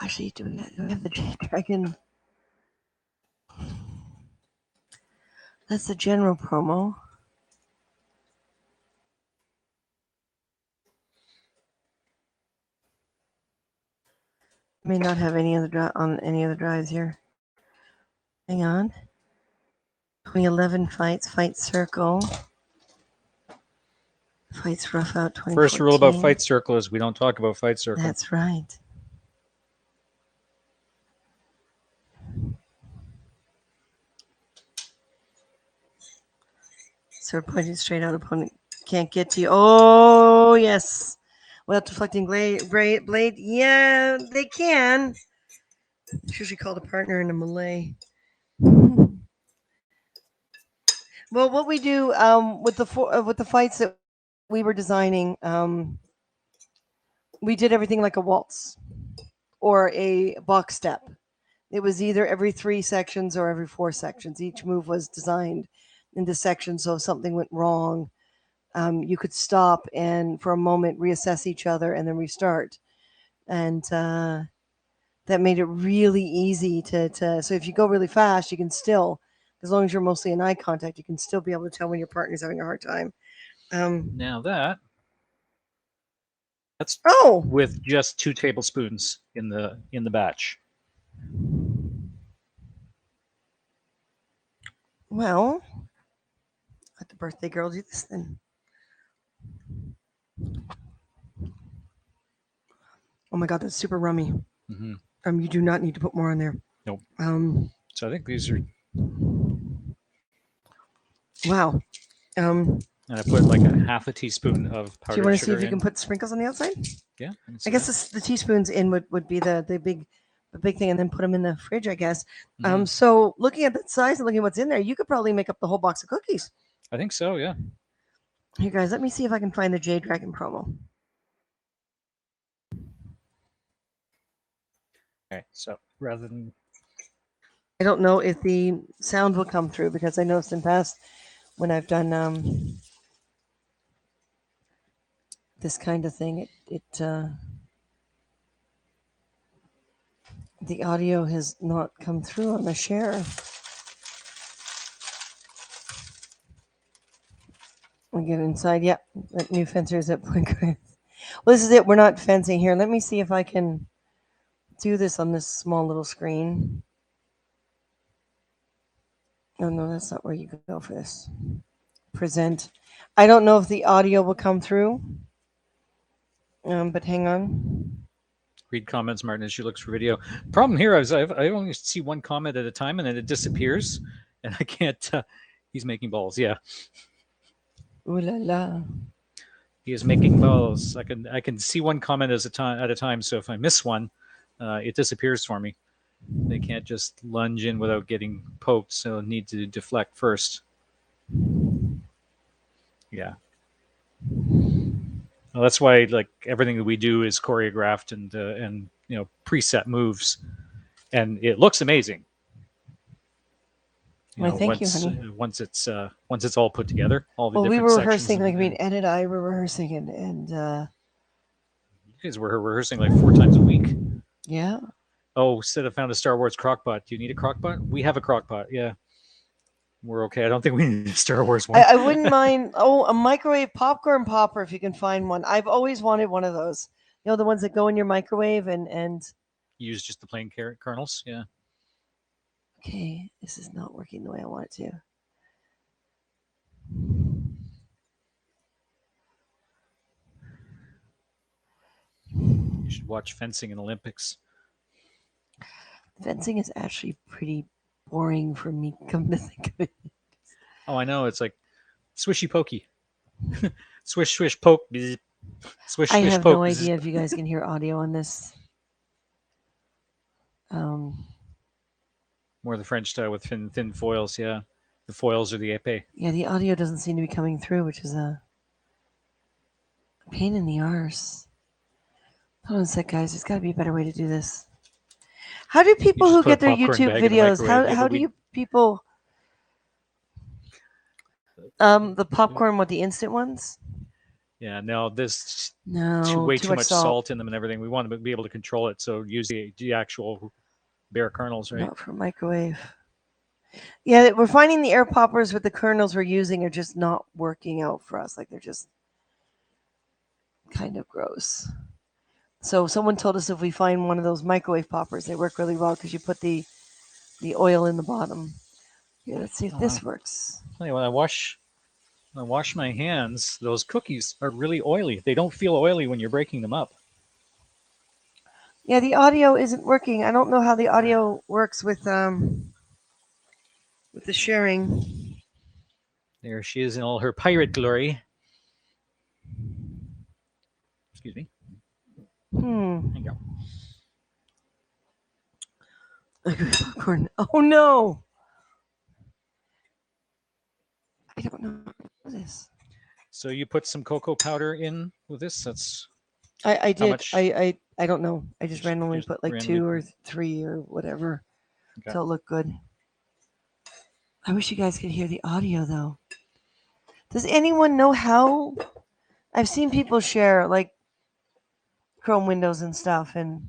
Speaker 1: Actually, do we have the dragon? That's the general promo. May not have any other on any other drives here. Hang on. 2011 fights, fight circle. Fights rough out 2014.
Speaker 2: First rule about fight circle is we don't talk about fight circle.
Speaker 1: That's right. Sword pointed straight out, opponent can't get to you. Oh, yes. Without deflecting blade. Yeah, they can. It's usually called a partner in a melee. Well, what we do with the fights that we were designing, we did everything like a waltz or a box step. It was either every 3 sections or every 4 sections. Each move was designed into sections, so if something went wrong, you could stop and for a moment reassess each other and then restart. And that made it really easy to. So if you go really fast, you can still, as long as you're mostly in eye contact, you can still be able to tell when your partner's having a hard time.
Speaker 2: Now that's
Speaker 1: Oh,
Speaker 2: with just 2 tablespoons in the batch.
Speaker 1: well, let the birthday girl do this then. Oh my god, that's super rummy.
Speaker 2: Hmm.
Speaker 1: You do not need to put more on there.
Speaker 2: Nope.
Speaker 1: Um,
Speaker 2: So I think these are,
Speaker 1: wow.
Speaker 2: and I put like a half a teaspoon of
Speaker 1: Do you
Speaker 2: powdered
Speaker 1: want to see if
Speaker 2: sugar
Speaker 1: you can
Speaker 2: in.
Speaker 1: put sprinkles on the outside?
Speaker 2: Yeah, I can
Speaker 1: I
Speaker 2: see
Speaker 1: guess
Speaker 2: that.
Speaker 1: the teaspoons in would be the big thing, and then put them in the fridge. I guess.
Speaker 2: Hmm.
Speaker 1: So looking at that size and looking at what's in there, you could probably make up the whole box of cookies.
Speaker 2: I think so. Yeah.
Speaker 1: Here, guys, let me see if I can find the Jade Dragon promo.
Speaker 2: Okay. So rather than
Speaker 1: I don't know if the sound will come through because I noticed in past when I've done this kind of thing, the audio has not come through on the share. We get inside. Yep, that new fencer is at Point Grant. Well, this is it. We're not fencing here. Let me see if I can do this on this small little screen. Oh no, that's not where you go for this. Present. I don't know if the audio will come through, but hang on.
Speaker 2: read comments, Martin, as she looks for video. Problem here is I only see one comment at a time, and then it disappears, and I can't. He's making balls. Yeah,
Speaker 1: Ooh la la.
Speaker 2: he is making balls. I can see one comment at a time. So if I miss one, it disappears for me. They can't just lunge in without getting poked, so need to deflect first. Yeah. Well, that's why like everything that we do is choreographed and preset moves, and it looks amazing.
Speaker 1: Why, thank you, honey.
Speaker 2: Once it's all put together, all the
Speaker 1: Well, we
Speaker 2: different
Speaker 1: were
Speaker 2: sections.
Speaker 1: rehearsing. Like, I mean, Ed and I were rehearsing, and
Speaker 2: You guys were rehearsing like 4 times a week.
Speaker 1: yeah.
Speaker 2: Oh, said I found a Star Wars crockpot. Do you need a crockpot? We have a crockpot. Yeah, we're okay. I don't think we need a Star Wars one.
Speaker 1: I wouldn't mind. Oh, a microwave popcorn popper if you can find one. I've always wanted one of those. You know, the ones that go in your microwave and.
Speaker 2: Use just the plain kernels. Yeah.
Speaker 1: Okay, this is not working the way I want it to.
Speaker 2: You should watch fencing in Olympics.
Speaker 1: Fencing is actually pretty boring for me. Come to think of it.
Speaker 2: Oh, I know. It's like swishy pokey. Swish, swish, poke. Bzz. Swish,
Speaker 1: I
Speaker 2: swish,
Speaker 1: have
Speaker 2: poke.
Speaker 1: no
Speaker 2: Bzz.
Speaker 1: idea if you guys can hear audio on this.
Speaker 2: More the French style with thin foils. Yeah. The foils are the épée.
Speaker 1: Yeah, the audio doesn't seem to be coming through, which is a pain in the arse. Hold on a sec, guys. There's got to be a better way to do this. How do
Speaker 2: You
Speaker 1: people
Speaker 2: just
Speaker 1: who
Speaker 2: put a
Speaker 1: get their
Speaker 2: popcorn
Speaker 1: YouTube
Speaker 2: bag in the
Speaker 1: videos?
Speaker 2: microwave. Yeah,
Speaker 1: How
Speaker 2: but
Speaker 1: do you people? The popcorn, what, the instant ones?
Speaker 2: Yeah, no, there's
Speaker 1: No,
Speaker 2: way
Speaker 1: too
Speaker 2: too
Speaker 1: much
Speaker 2: much
Speaker 1: salt.
Speaker 2: salt in them and everything. We want to be able to control it, so use the actual bare kernels, right?
Speaker 1: Not for microwave. Yeah, we're finding the air poppers with the kernels we're using are just not working out for us. Like, they're just kind of gross. So someone told us if we find one of those microwave poppers, they work really well because you put the oil in the bottom. Here, let's see if this works.
Speaker 2: When I wash my hands, those cookies are really oily. They don't feel oily when you're breaking them up.
Speaker 1: Yeah, the audio isn't working. I don't know how the audio works with the sharing.
Speaker 2: There she is in all her pirate glory. Excuse me. There you go.
Speaker 1: Popcorn. Oh no! I don't know this.
Speaker 2: So you put some cocoa powder in with this. That's
Speaker 1: I did.
Speaker 2: much?
Speaker 1: I don't know. I just randomly
Speaker 2: Just
Speaker 1: put like
Speaker 2: randomly
Speaker 1: 2 or 3 or whatever.
Speaker 2: Okay.
Speaker 1: So it looked good. I wish you guys could hear the audio though. Does anyone know how? I've seen people share like Chrome windows and stuff, and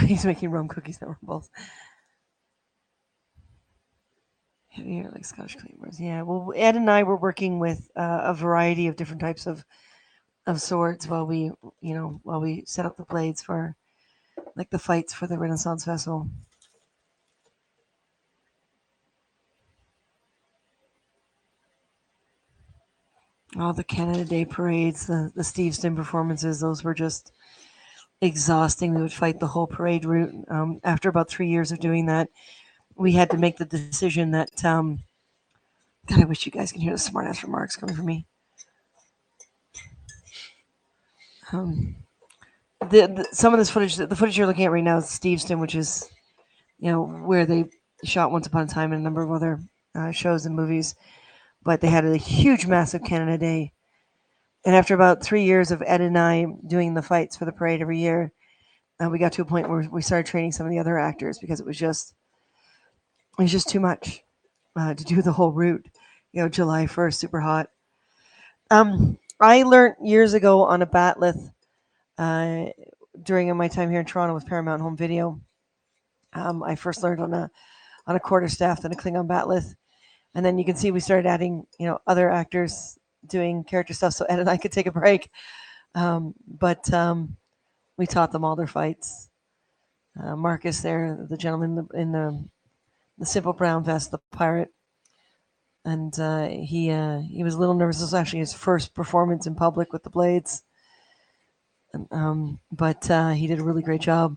Speaker 1: He's making rum cookies that were both heavier, like Scotch claymores. Yeah. Well, Ed and I were working with a variety of different types of swords while we set up the blades for like the fights for the Renaissance Festival. All the Canada Day parades, the Steve Stim performances, those were just exhausting. We would fight the whole parade route. After about 3 years of doing that, we had to make the decision that, God, I wish you guys can hear the smart ass remarks coming from me. Um, some of this footage, the footage you're looking at right now is Steve Stim, which is, where they shot Once Upon a Time and a number of other shows and movies. But they had a huge, massive Canada Day. And after about 3 years of Ed and I doing the fights for the parade every year, we got to a point where we started training some of the other actors because it was just too much to do the whole route. July 1st, super hot. I learned years ago on a batleth uh, during my time here in Toronto with Paramount Home Video. I first learned on a quarterstaff, then a Klingon batleth, and then you can see we started adding other actors doing character stuff so Ed and I could take a break. But we taught them all their fights. Marcus there, the gentleman in the simple brown vest, the pirate, and he was a little nervous. This was actually his first performance in public with the blades, but he did a really great job.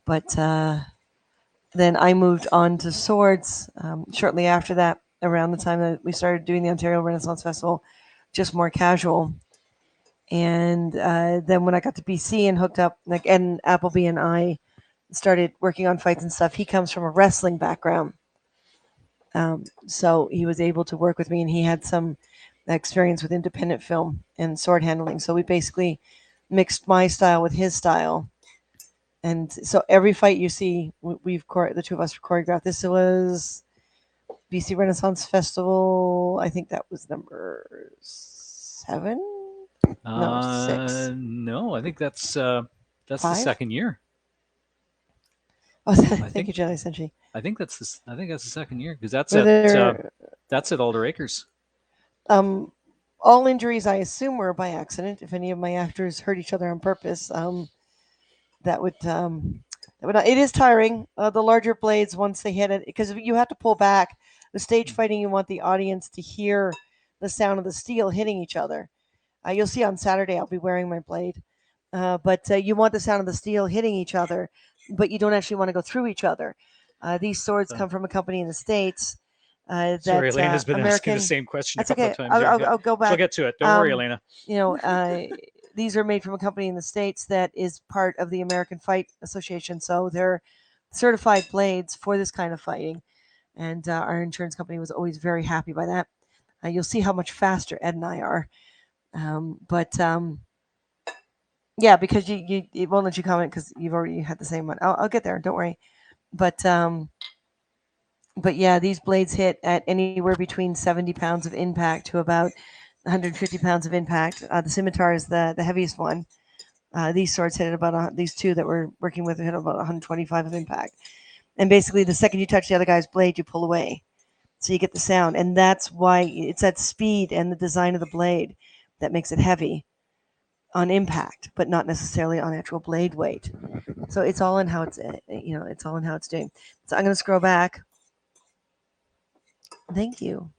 Speaker 1: But then I moved on to swords shortly after that, around the time that we started doing the Ontario Renaissance Festival, just more casual. And then when I got to BC and hooked up, like Ed Appleby and I started working on fights and stuff. He comes from a wrestling background, so he was able to work with me, and he had some experience with independent film and sword handling. So we basically mixed my style with his style, and so every fight you see, the two of us choreographed. This was BC Renaissance Festival. I think that was number 7. No, 6.
Speaker 2: No, I think that's the
Speaker 1: 5.
Speaker 2: second year.
Speaker 1: Oh, thank you, Jedi Senshi.
Speaker 2: I think that's the second year because that's at Alder Acres.
Speaker 1: All injuries, I assume, were by accident. If any of my actors hurt each other on purpose, that would not. It is tiring. The larger blades, once they hit it, because you have to pull back. The stage fighting, you want the audience to hear the sound of the steel hitting each other. You'll see on Saturday I'll be wearing my blade, but you want the sound of the steel hitting each other, but you don't actually want to go through each other. These swords come from a company in the States.
Speaker 2: Sorry, Elena's been asking the same question a couple of times.
Speaker 1: I'll go back.
Speaker 2: She'll get to it. Don't worry, Elena.
Speaker 1: These are made from a company in the States that is part of the American Fight Association. So they're certified blades for this kind of fighting. And our insurance company was always very happy by that. You'll see how much faster Ed and I are. But yeah, because it won't let you comment because you've already had the same one. I'll get there. Don't worry. But yeah, these blades hit at anywhere between 70 pounds of impact to about 150 pounds of impact. The scimitar is the heaviest one. These swords hit at about these two that we're working with hit about 125 of impact. And basically, the second you touch the other guy's blade, you pull away, so you get the sound. And that's why it's that speed and the design of the blade that makes it heavy on impact, but not necessarily on actual blade weight. So it's all in how it's all in how it's doing. So I'm going to scroll back. Thank you.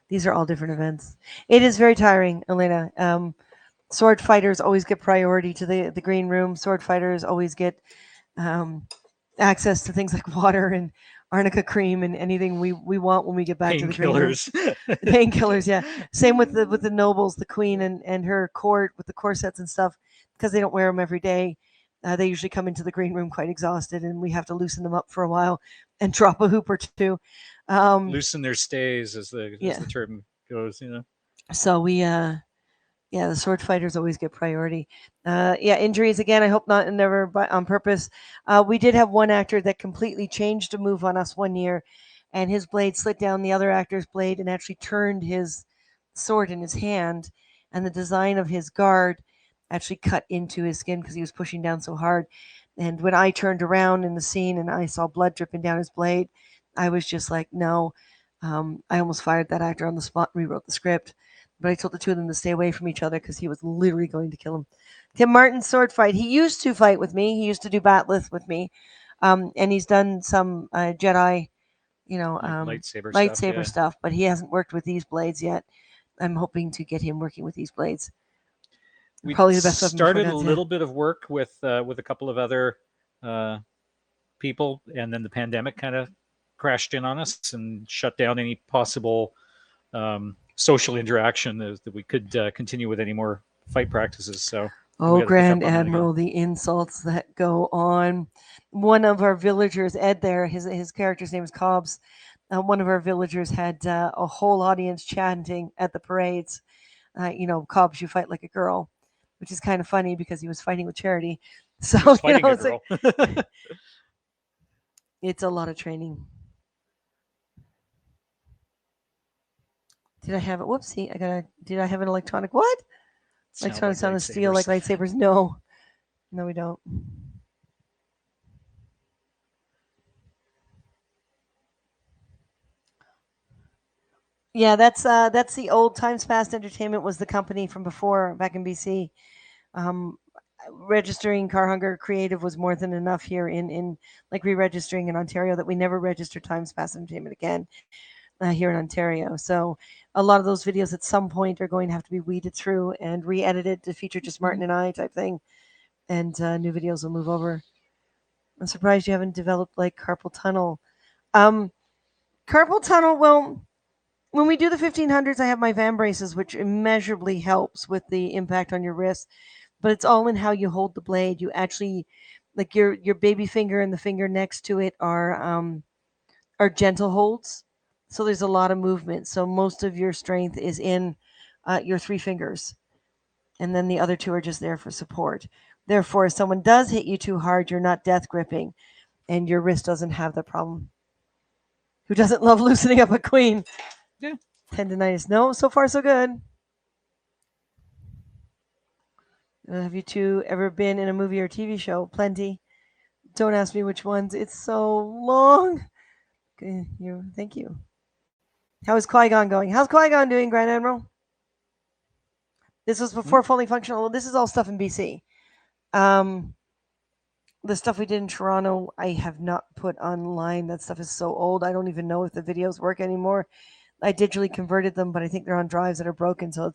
Speaker 1: These are all different events. It is very tiring, Elena. Sword fighters always get priority to the green room. Sword fighters always get access to things like water and arnica cream and anything we want when we get back to the green room. Painkillers, yeah. Same with the nobles, the queen and her court with the corsets and stuff, because they don't wear them every day. They usually come into the green room quite exhausted, and we have to loosen them up for a while and drop a hoop or two.
Speaker 2: Loosen their stays, as the term goes,
Speaker 1: So the sword fighters always get priority. Injuries again. I hope not, never on purpose. We did have one actor that completely changed a move on us one year, and his blade slid down the other actor's blade and actually turned his sword in his hand, and the design of his guard actually cut into his skin because he was pushing down so hard. And when I turned around in the scene and I saw blood dripping down his blade, I was just like, no. I almost fired that actor on the spot, rewrote the script. But I told the two of them to stay away from each other because he was literally going to kill him. Tim Martin's sword fight. He used to fight with me. He used to do batleth with me, and he's done some Jedi,
Speaker 2: Like lightsaber stuff.
Speaker 1: lightsaber
Speaker 2: Yeah.
Speaker 1: stuff. But he hasn't worked with these blades yet. I'm hoping to get him working with these blades.
Speaker 2: We
Speaker 1: Probably the best weapon before
Speaker 2: started a
Speaker 1: guns, yeah.
Speaker 2: little bit of work with a couple of other uh, people, and then the pandemic kind of crashed in on us and shut down any possible social interaction that we could continue with any more fight practices. So we
Speaker 1: Oh,
Speaker 2: got to pick up
Speaker 1: Grand
Speaker 2: on that again.
Speaker 1: Admiral, the insults that go on. One of our villagers, Ed, there, his character's name is Cobbs. One of our villagers had a whole audience chanting at the parades. Cobbs, you fight like a girl, which is kind of funny because he was fighting with Charity. So
Speaker 2: He was fighting a
Speaker 1: it's
Speaker 2: girl.
Speaker 1: like, it's a lot of training. Did I have it? Whoopsie! Did I have an electronic what? Electronic sound of steel like lightsabers? No, no, we don't. Yeah, that's the old Times Past Entertainment was the company from before back in BC. Um, Registering Car Hunger Creative was more than enough here in like re-registering in Ontario that we never registered Times Past Entertainment again here in Ontario. So a lot of those videos at some point are going to have to be weeded through and re-edited to feature just Martin and I type thing, and new videos will move over. I'm surprised you haven't developed like carpal tunnel. Um, Carpal tunnel. Well, when we do the 1500s, I have my van braces, which immeasurably helps with the impact on your wrist. But it's all in how you hold the blade. You actually, like your baby finger and the finger next to it are gentle holds. So there's a lot of movement. So most of your strength is in your three fingers, and then the other two are just there for support. Therefore, if someone does hit you too hard, you're not death gripping, and your wrist doesn't have the problem. Who doesn't love loosening up a queen?
Speaker 2: Yeah.
Speaker 1: Tendonitis. No, so far so good. Have you two ever been in a movie or TV show? Plenty. Don't ask me which ones. It's so long. Thank you. How is Qui-Gon going? How's Qui-Gon doing, Grand Admiral? This was before fully functional. This is all stuff in BC. Um, the stuff we did in Toronto, I have not put online. That stuff is so old. I don't even know if the videos work anymore. I digitally converted them, but I think they're on drives that are broken. So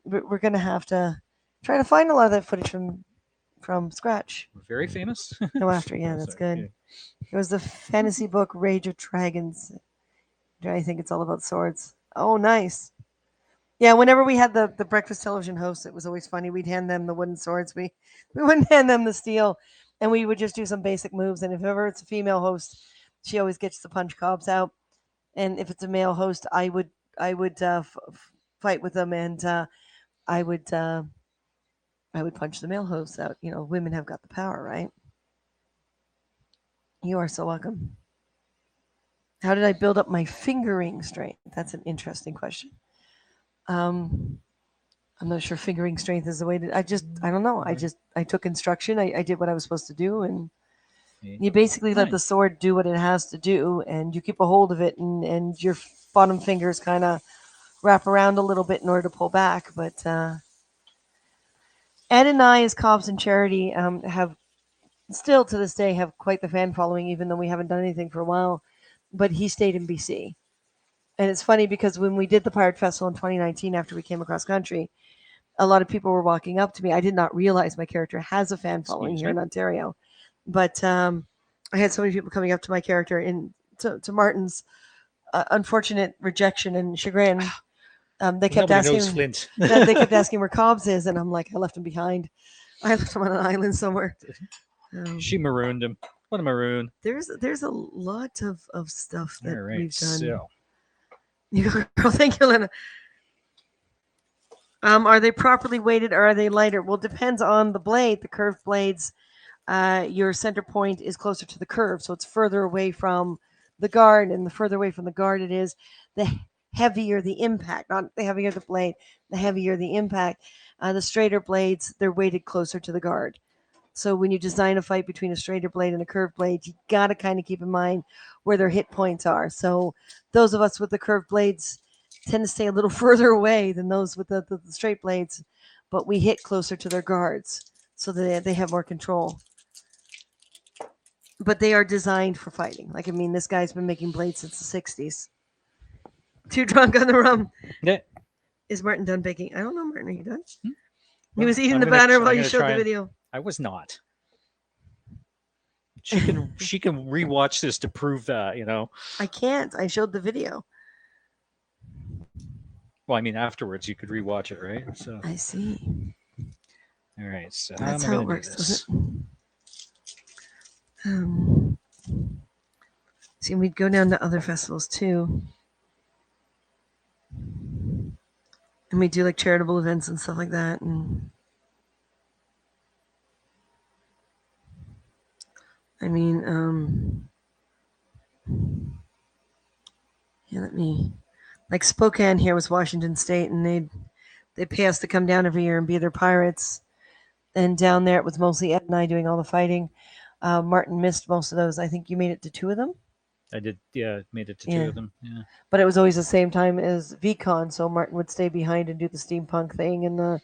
Speaker 1: we're going to have to try to find a lot of that footage from scratch.
Speaker 2: Very famous.
Speaker 1: No after, yeah, that's good.
Speaker 2: Yeah.
Speaker 1: It was the fantasy book Rage of Dragons. I think it's all about swords. Oh, nice. Yeah, whenever we had the breakfast television hosts, it was always funny. We'd hand them the wooden swords. We wouldn't hand them the steel, and we would just do some basic moves. And if ever it's a female host, she always gets the punch Cobbs out. And if it's a male host, I would fight with them, and I would I would punch the male hosts out. Women have got the power, right? You are so welcome. How did I build up my fingering strength? That's an interesting question. I'm not sure fingering strength is the way to. I don't know. I took instruction. I did what I was supposed to do, and you basically let the sword do what it has to do, and you keep a hold of it, and your bottom fingers kind of wrap around a little bit in order to pull back. But Ed and I, as Cobbs and Charity, have still to this day have quite the fan following, even though we haven't done anything for a while. But he stayed in BC. And it's funny because when we did the Pirate Festival in 2019, after we came across country, a lot of people were walking up to me. I did not realize my character has a fan following here in Ontario. But I had so many people coming up to my character to Martin's unfortunate rejection and chagrin. They kept asking. They kept asking where Cobbs is, and I'm like, I left him behind. I left him on an island somewhere.
Speaker 2: She marooned him. What a maroon.
Speaker 1: There's a lot of stuff that we've done.
Speaker 2: So.
Speaker 1: You go, girl. Thank you, Lena. Are they properly weighted or are they lighter? Well, it depends on the blade. The curved blades, your center point is closer to the curve, so it's further away from the guard, and the further away from the guard it is, the heavier the impact. Not the heavier the blade, the heavier the impact. The straighter blades, they're weighted closer to the guard. So when you design a fight between a straighter blade and a curved blade, you got to kind of keep in mind where their hit points are. So those of us with the curved blades tend to stay a little further away than those with the straight blades, but we hit closer to their guards so that they have more control. But they are designed for fighting. Like, I mean, this guy's been making blades since the 60s. Too drunk on the rum.
Speaker 2: Yeah.
Speaker 1: Is Martin done baking? I don't know, Martin. Are you done?
Speaker 2: Hmm?
Speaker 1: He was eating
Speaker 2: I'm
Speaker 1: the
Speaker 2: gonna
Speaker 1: batter
Speaker 2: tr-
Speaker 1: while
Speaker 2: I'm
Speaker 1: you
Speaker 2: gonna
Speaker 1: showed
Speaker 2: try
Speaker 1: the
Speaker 2: and-
Speaker 1: video.
Speaker 2: I was not. She can rewatch this to prove that,
Speaker 1: I can't. I showed the video.
Speaker 2: Well, I mean, afterwards you could rewatch it, right? So,
Speaker 1: I see.
Speaker 2: all right. So how
Speaker 1: That's
Speaker 2: am I
Speaker 1: how it
Speaker 2: going to do
Speaker 1: works, doesn't
Speaker 2: this?
Speaker 1: it? See, we'd go down to other festivals too. And we do like charitable events and stuff like that. And I mean, yeah, let me. Like Spokane here was Washington State, and they pay us to come down every year and be their pirates. And down there, it was mostly Ed and I doing all the fighting. Martin missed most of those. I think you made it to 2 of them.
Speaker 2: I did. Yeah, made it to 2
Speaker 1: Yeah.
Speaker 2: of them. Yeah.
Speaker 1: But it was always the same time as VCon, so Martin would stay behind and do the steampunk thing and the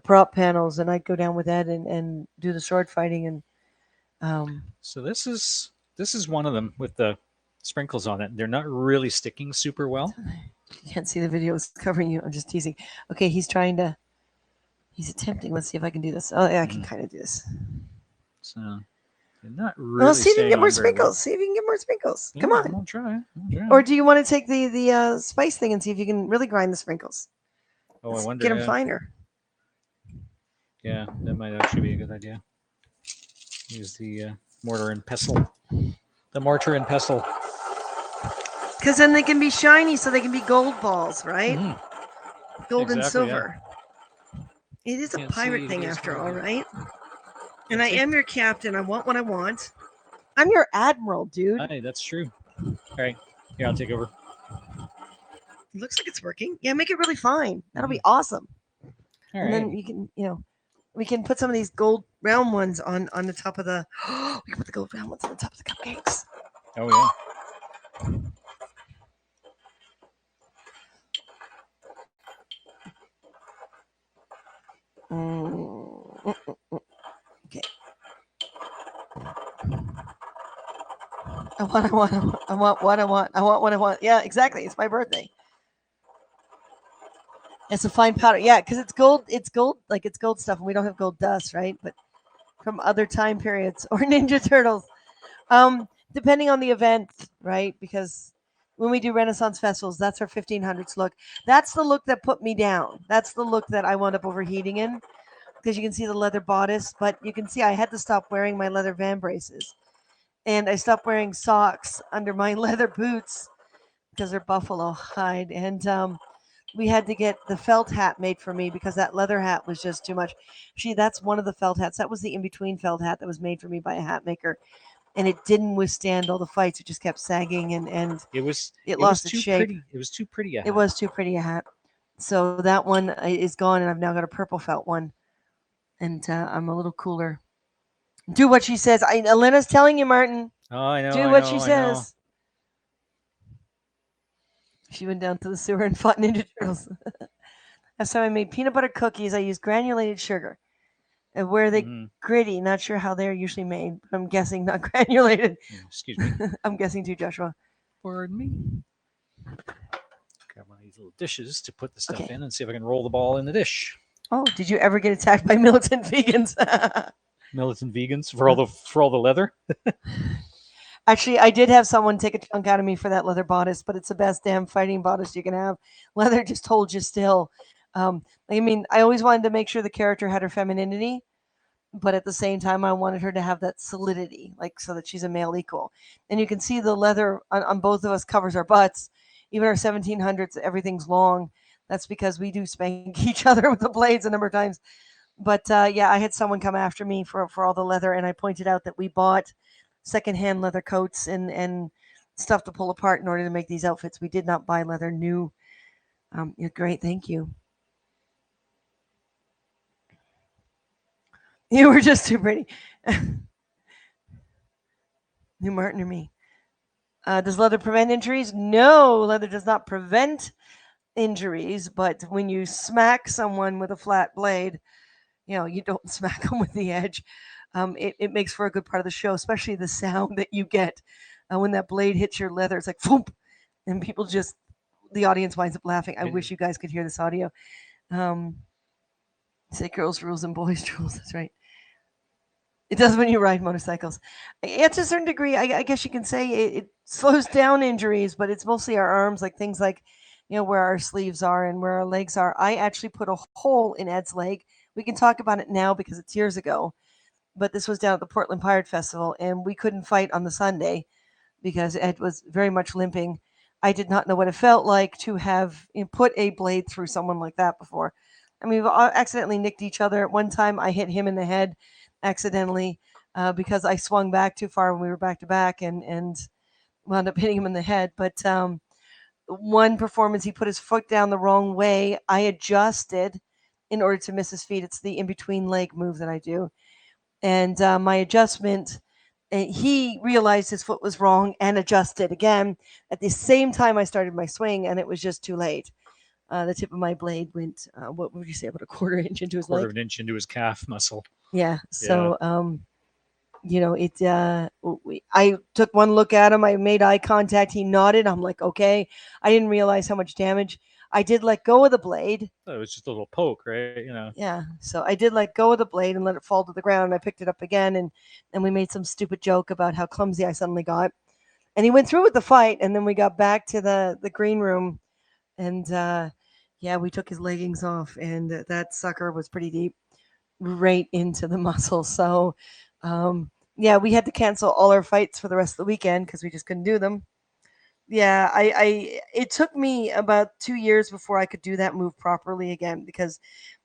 Speaker 1: prop panels, and I'd go down with Ed and do the sword fighting. And
Speaker 2: So this is one of them with the sprinkles on it. They're not really sticking super well.
Speaker 1: you can't see the video; it's covering you. I'm just teasing. Okay, he's attempting. Let's see if I can do this. Oh, yeah, I can kind of do this.
Speaker 2: So they're not really.
Speaker 1: Well, see if you can
Speaker 2: staying
Speaker 1: get more
Speaker 2: on very well.
Speaker 1: sprinkles. See if you can get more sprinkles.
Speaker 2: Yeah,
Speaker 1: Come on.
Speaker 2: I'll try.
Speaker 1: Or do you want to take the spice thing and see if you can really grind the sprinkles?
Speaker 2: Oh, I wonder.
Speaker 1: Get them finer.
Speaker 2: Yeah, that might actually be a good idea. Use the mortar and pestle. The mortar and pestle.
Speaker 1: Because then they can be shiny, so they can be gold balls, right?
Speaker 2: Mm-hmm.
Speaker 1: Gold and
Speaker 2: Exactly,
Speaker 1: silver. Yeah. It is a
Speaker 2: Can't
Speaker 1: pirate
Speaker 2: see
Speaker 1: thing
Speaker 2: these
Speaker 1: after
Speaker 2: very
Speaker 1: all,
Speaker 2: good.
Speaker 1: right? And I
Speaker 2: See?
Speaker 1: am your captain. I want what I want. I'm your admiral, dude.
Speaker 2: Aye, that's true. All right, here I'll take over.
Speaker 1: It looks like it's working. Yeah, make it really fine. That'll be
Speaker 2: Mm-hmm.
Speaker 1: awesome.
Speaker 2: All
Speaker 1: And
Speaker 2: right.
Speaker 1: then you can, we can put some of these gold round ones on the top of the. We can put the gold round ones on the top of the cupcakes.
Speaker 2: Oh yeah.
Speaker 1: Okay. I want what I want. Yeah, exactly. It's my birthday. It's a fine powder. Yeah, because it's gold. It's gold, like it's gold stuff, and we don't have gold dust, right? But from other time periods or Ninja Turtles, depending on the event, right? Because when we do Renaissance festivals, that's our 1500s look. That's the look that put me down. That's the look that I wound up overheating in, because you can see the leather bodice, but you can see I had to stop wearing my leather van braces, and I stopped wearing socks under my leather boots because they're buffalo hide, and we had to get the felt hat made for me because that leather hat was just too much. That's one of the felt hats. That was the in between felt hat that was made for me by a hat maker, and it didn't withstand all the fights. It just kept sagging, and
Speaker 2: It
Speaker 1: lost
Speaker 2: was
Speaker 1: its
Speaker 2: too
Speaker 1: shape.
Speaker 2: pretty. It was too pretty.
Speaker 1: It was too pretty a hat. So that one is gone, and I've now got a purple felt one, and I'm a little cooler. Do what she says. Elena's telling you, Martin.
Speaker 2: Oh, I know.
Speaker 1: Do what she says. She went down to the sewer and fought Ninja Turtles. Last time I made peanut butter cookies, I used granulated sugar. And where they gritty, not sure how they're usually made, but I'm guessing not granulated.
Speaker 2: Excuse me.
Speaker 1: I'm guessing too, Joshua.
Speaker 2: Pardon me. Grab one of these little dishes to put the stuff in and see if I can roll the ball in the dish.
Speaker 1: Oh, did you ever get attacked by militant vegans?
Speaker 2: Militant vegans for all the leather?
Speaker 1: Actually, I did have someone take a chunk out of me for that leather bodice, but it's the best damn fighting bodice you can have. Leather just holds you still. I mean, I always wanted to make sure the character had her femininity, but at the same time, I wanted her to have that solidity, like so that she's a male equal. And you can see the leather on both of us covers our butts. Even our 1700s, everything's long. That's because we do spank each other with the blades a number of times. But yeah, I had someone come after me for all the leather, and I pointed out that we bought secondhand leather coats and stuff to pull apart in order to make these outfits. We did not buy leather new. You're great, thank you. You were just too pretty. New Martin or me? Does leather prevent injuries? No, leather does not prevent injuries, but when you smack someone with a flat blade, you don't smack them with the edge. It makes for a good part of the show, especially the sound that you get when that blade hits your leather. It's like, "Foomp," and people just, the audience winds up laughing. I wish you guys could hear this audio. Um, Say girls' rules and boys' rules. That's right. It does when you ride motorcycles. To a certain degree, I guess you can say it slows down injuries, but it's mostly our arms, like things like, where our sleeves are and where our legs are. I actually put a hole in Ed's leg. We can talk about it now because it's years ago, but this was down at the Portland Pirate Festival, and we couldn't fight on the Sunday because Ed was very much limping. I did not know what it felt like to have put a blade through someone like that before. I mean, we've all accidentally nicked each other. At one time, I hit him in the head accidentally because I swung back too far when we were back to back and wound up hitting him in the head. But one performance, he put his foot down the wrong way. I adjusted in order to miss his feet. It's the in between leg move that I do. And my adjustment, he realized his foot was wrong and adjusted again. At the same time, I started my swing, and it was just too late. The tip of my blade went, what would you say, about a quarter inch into his
Speaker 2: Quarter
Speaker 1: leg?
Speaker 2: of an inch into his calf muscle.
Speaker 1: Yeah. So, it. I took one look at him. I made eye contact. He nodded. I'm like, okay. I didn't realize how much damage. I did let go of the blade.
Speaker 2: Oh, it was just a little poke, right?
Speaker 1: Yeah. So I did let go of the blade and let it fall to the ground. I picked it up again, and we made some stupid joke about how clumsy I suddenly got. And he went through with the fight, and then we got back to the green room, and yeah, we took his leggings off, and that sucker was pretty deep, right into the muscle. So, yeah, we had to cancel all our fights for the rest of the weekend because we just couldn't do them. Yeah, it took me about 2 years before I could do that move properly again because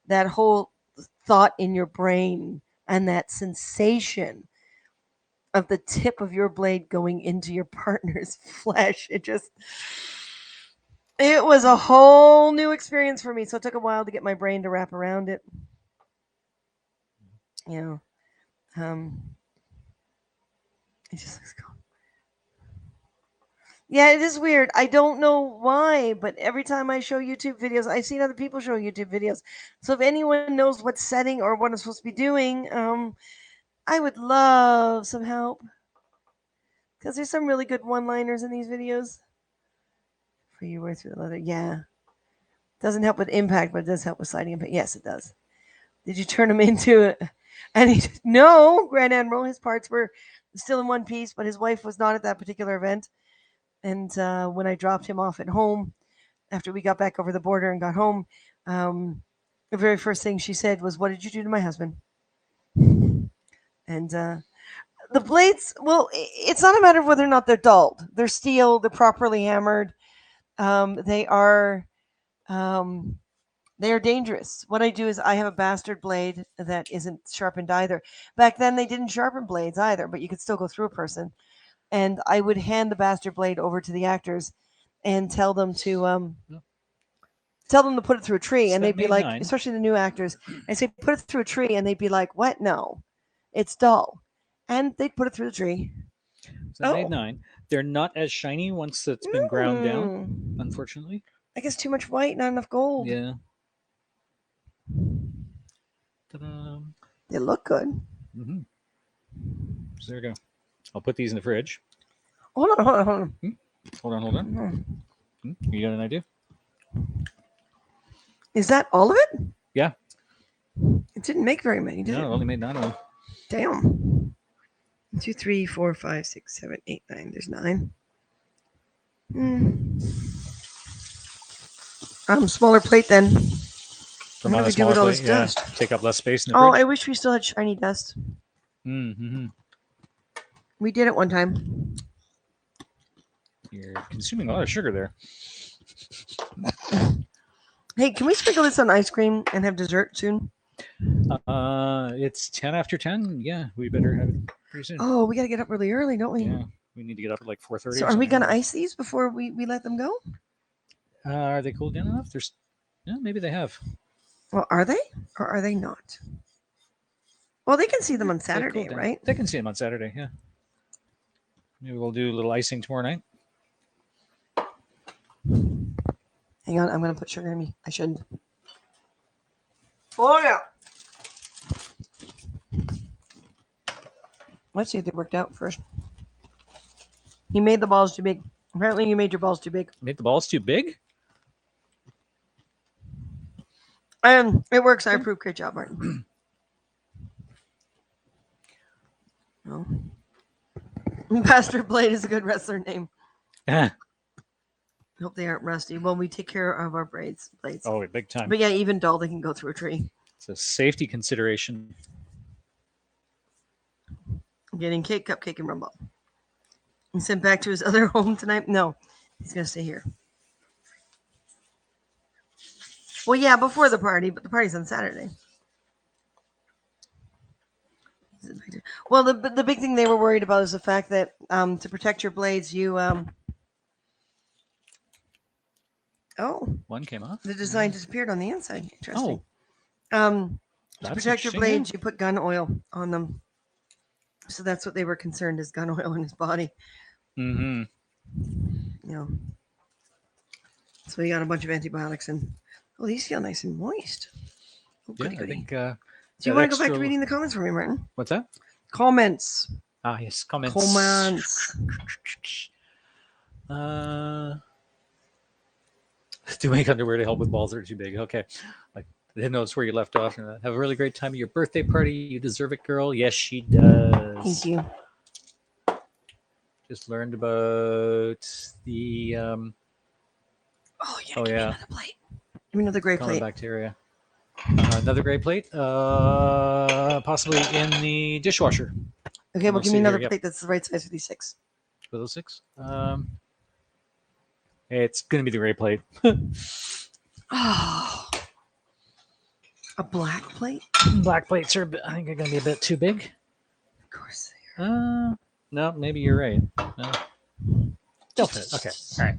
Speaker 1: that whole thought in your brain and that sensation of the tip of your blade going into your partner's flesh, it was a whole new experience for me. So it took a while to get my brain to wrap around it. You know, it just looks cool. Yeah, it is weird. I don't know why, but every time I show YouTube videos, I've seen other people show YouTube videos. So if anyone knows what setting or what I'm supposed to be doing, I would love some help because there's some really good one-liners in these videos. For you wear through the leather, yeah. Doesn't help with impact, but it does help with sliding impact. Yes, it does. Did you turn him into it? And no, Grand Admiral. His parts were still in one piece, but his wife was not at that particular event. And when I dropped him off at home, after we got back over the border and got home, the very first thing she said was, "What did you do to my husband?" And the blades, well, it's not a matter of whether or not they're dulled. They're steel. They're properly hammered. They are. They are dangerous. What I do is I have a bastard blade that isn't sharpened either. Back then, they didn't sharpen blades either, but you could still go through a person. And I would hand the bastard blade over to the actors and tell them to put it through a tree, and they'd be like, especially the new actors, I say put it through a tree, and they'd be like, "What? No, it's dull," and they'd put it through the tree.
Speaker 2: So made 9. They're not as shiny once it's been ground down, unfortunately.
Speaker 1: I guess too much white, not enough gold.
Speaker 2: Yeah. Ta-da.
Speaker 1: They look good.
Speaker 2: Mm-hmm. So there we go. I'll put these in the fridge.
Speaker 1: Hold on.
Speaker 2: Hold on. You got an idea?
Speaker 1: Is that all of it?
Speaker 2: Yeah.
Speaker 1: It didn't make very many, did it?
Speaker 2: No, it only made 9 of them.
Speaker 1: Damn. 1, 2, 3, 4, 5, 6, 7, 8, 9. There's 9. Smaller plate then.
Speaker 2: From
Speaker 1: what
Speaker 2: on
Speaker 1: do
Speaker 2: a
Speaker 1: we do with
Speaker 2: smaller
Speaker 1: all
Speaker 2: plate,
Speaker 1: this
Speaker 2: yeah.
Speaker 1: dust?
Speaker 2: Take up less space in the
Speaker 1: Oh,
Speaker 2: fridge.
Speaker 1: I wish we still had shiny dust.
Speaker 2: Mm-hmm.
Speaker 1: We did it one time.
Speaker 2: You're consuming a lot of sugar there.
Speaker 1: Hey, can we sprinkle this on ice cream and have dessert soon?
Speaker 2: It's 10 after 10. Yeah, we better have it pretty soon.
Speaker 1: Oh, we got to get up really early, don't we?
Speaker 2: Yeah, we need to get up at like 4:30.
Speaker 1: So are we going to ice these before we let them go?
Speaker 2: Are they cooled down enough? Yeah, maybe they have.
Speaker 1: Well, are they or are they not? Well, they can see them on
Speaker 2: They cool
Speaker 1: Saturday,
Speaker 2: down.
Speaker 1: right?
Speaker 2: They can see them on Saturday. Yeah. Maybe we'll do a little icing tomorrow night.
Speaker 1: Hang on, I'm gonna put sugar in me. I shouldn't. Oh yeah. Let's see if they worked out first. He made the balls too big. Apparently, you made your balls too big.
Speaker 2: Made the balls too big?
Speaker 1: And it works. I approve. Great job, Martin. No. Pastor Blade is a good wrestler name. Hope they aren't rusty. Well, we take care of our blades.
Speaker 2: Oh, big time.
Speaker 1: But yeah, even dull, they can go through a tree.
Speaker 2: It's a safety consideration.
Speaker 1: Getting cake, cupcake, and rumble. He sent back to his other home tonight. No, he's gonna stay here. Well, yeah, before the party, but the party's on Saturday. Well, the big thing they were worried about is the fact that to protect your blades, you
Speaker 2: one came off.
Speaker 1: the design disappeared on the inside. Interesting.
Speaker 2: Oh,
Speaker 1: to protect your blades, you put gun oil on them. So that's what they were concerned is gun oil in his body.
Speaker 2: Mm-hmm.
Speaker 1: You know. So he got a bunch of antibiotics and these feel nice and moist. Oh,
Speaker 2: yeah, I think. Do
Speaker 1: you want to go back to reading the comments for me, Martin?
Speaker 2: What's that?
Speaker 1: Comments.
Speaker 2: Ah, yes, comments. Do make underwear to help with balls that are too big. Okay. I didn't notice where you left off. Have a really great time at your birthday party. You deserve it, girl. Yes, she does.
Speaker 1: Thank you.
Speaker 2: Just learned about the
Speaker 1: give me another plate. Give me another gray plate.
Speaker 2: Bacteria. Another gray plate, possibly in the dishwasher.
Speaker 1: Okay, well, give me another plate that's the right size for these 6.
Speaker 2: For those 6? It's going to be the gray plate.
Speaker 1: Oh. A black plate?
Speaker 2: Black plates are, I think, are going to be a bit too big.
Speaker 1: Of course they are.
Speaker 2: No, maybe you're right. They'll fit. Okay, all right.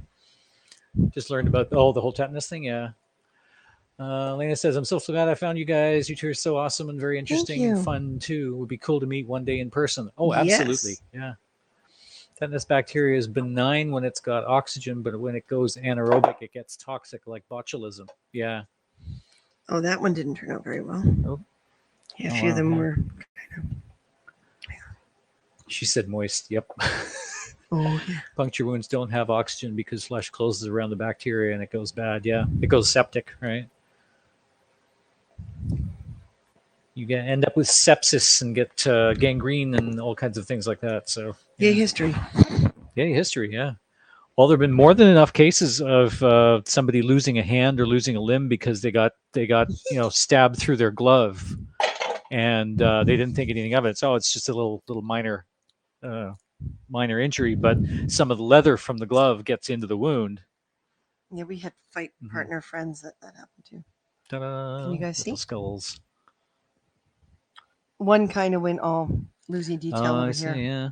Speaker 2: Just learned about the whole tetanus thing, yeah. Lena says, I'm so glad I found you guys. You two are so awesome and very interesting and fun, too. It would be cool to meet one day in person. Oh, absolutely. Yes. Yeah. Tetanus bacteria is benign when it's got oxygen, but when it goes anaerobic, it gets toxic like botulism. Yeah.
Speaker 1: Oh, that one didn't turn out very well.
Speaker 2: Oh.
Speaker 1: Yeah, a few of them were kind of...
Speaker 2: She said moist. Yep.
Speaker 1: Oh, yeah.
Speaker 2: Puncture wounds don't have oxygen because flesh closes around the bacteria and it goes bad. Yeah. It goes septic, right? You end up with sepsis and get gangrene and all kinds of things like that. So
Speaker 1: Yay history.
Speaker 2: Yay history, yeah. Well, there have been more than enough cases of somebody losing a hand or losing a limb because they got stabbed through their glove, and they didn't think anything of it. So it's just a little minor injury, but some of the leather from the glove gets into the wound.
Speaker 1: Yeah, we had fight partner friends that happened to.
Speaker 2: Ta-da.
Speaker 1: Can you guys see?
Speaker 2: Skulls.
Speaker 1: One kind of went all losing detail over here.
Speaker 2: Yeah.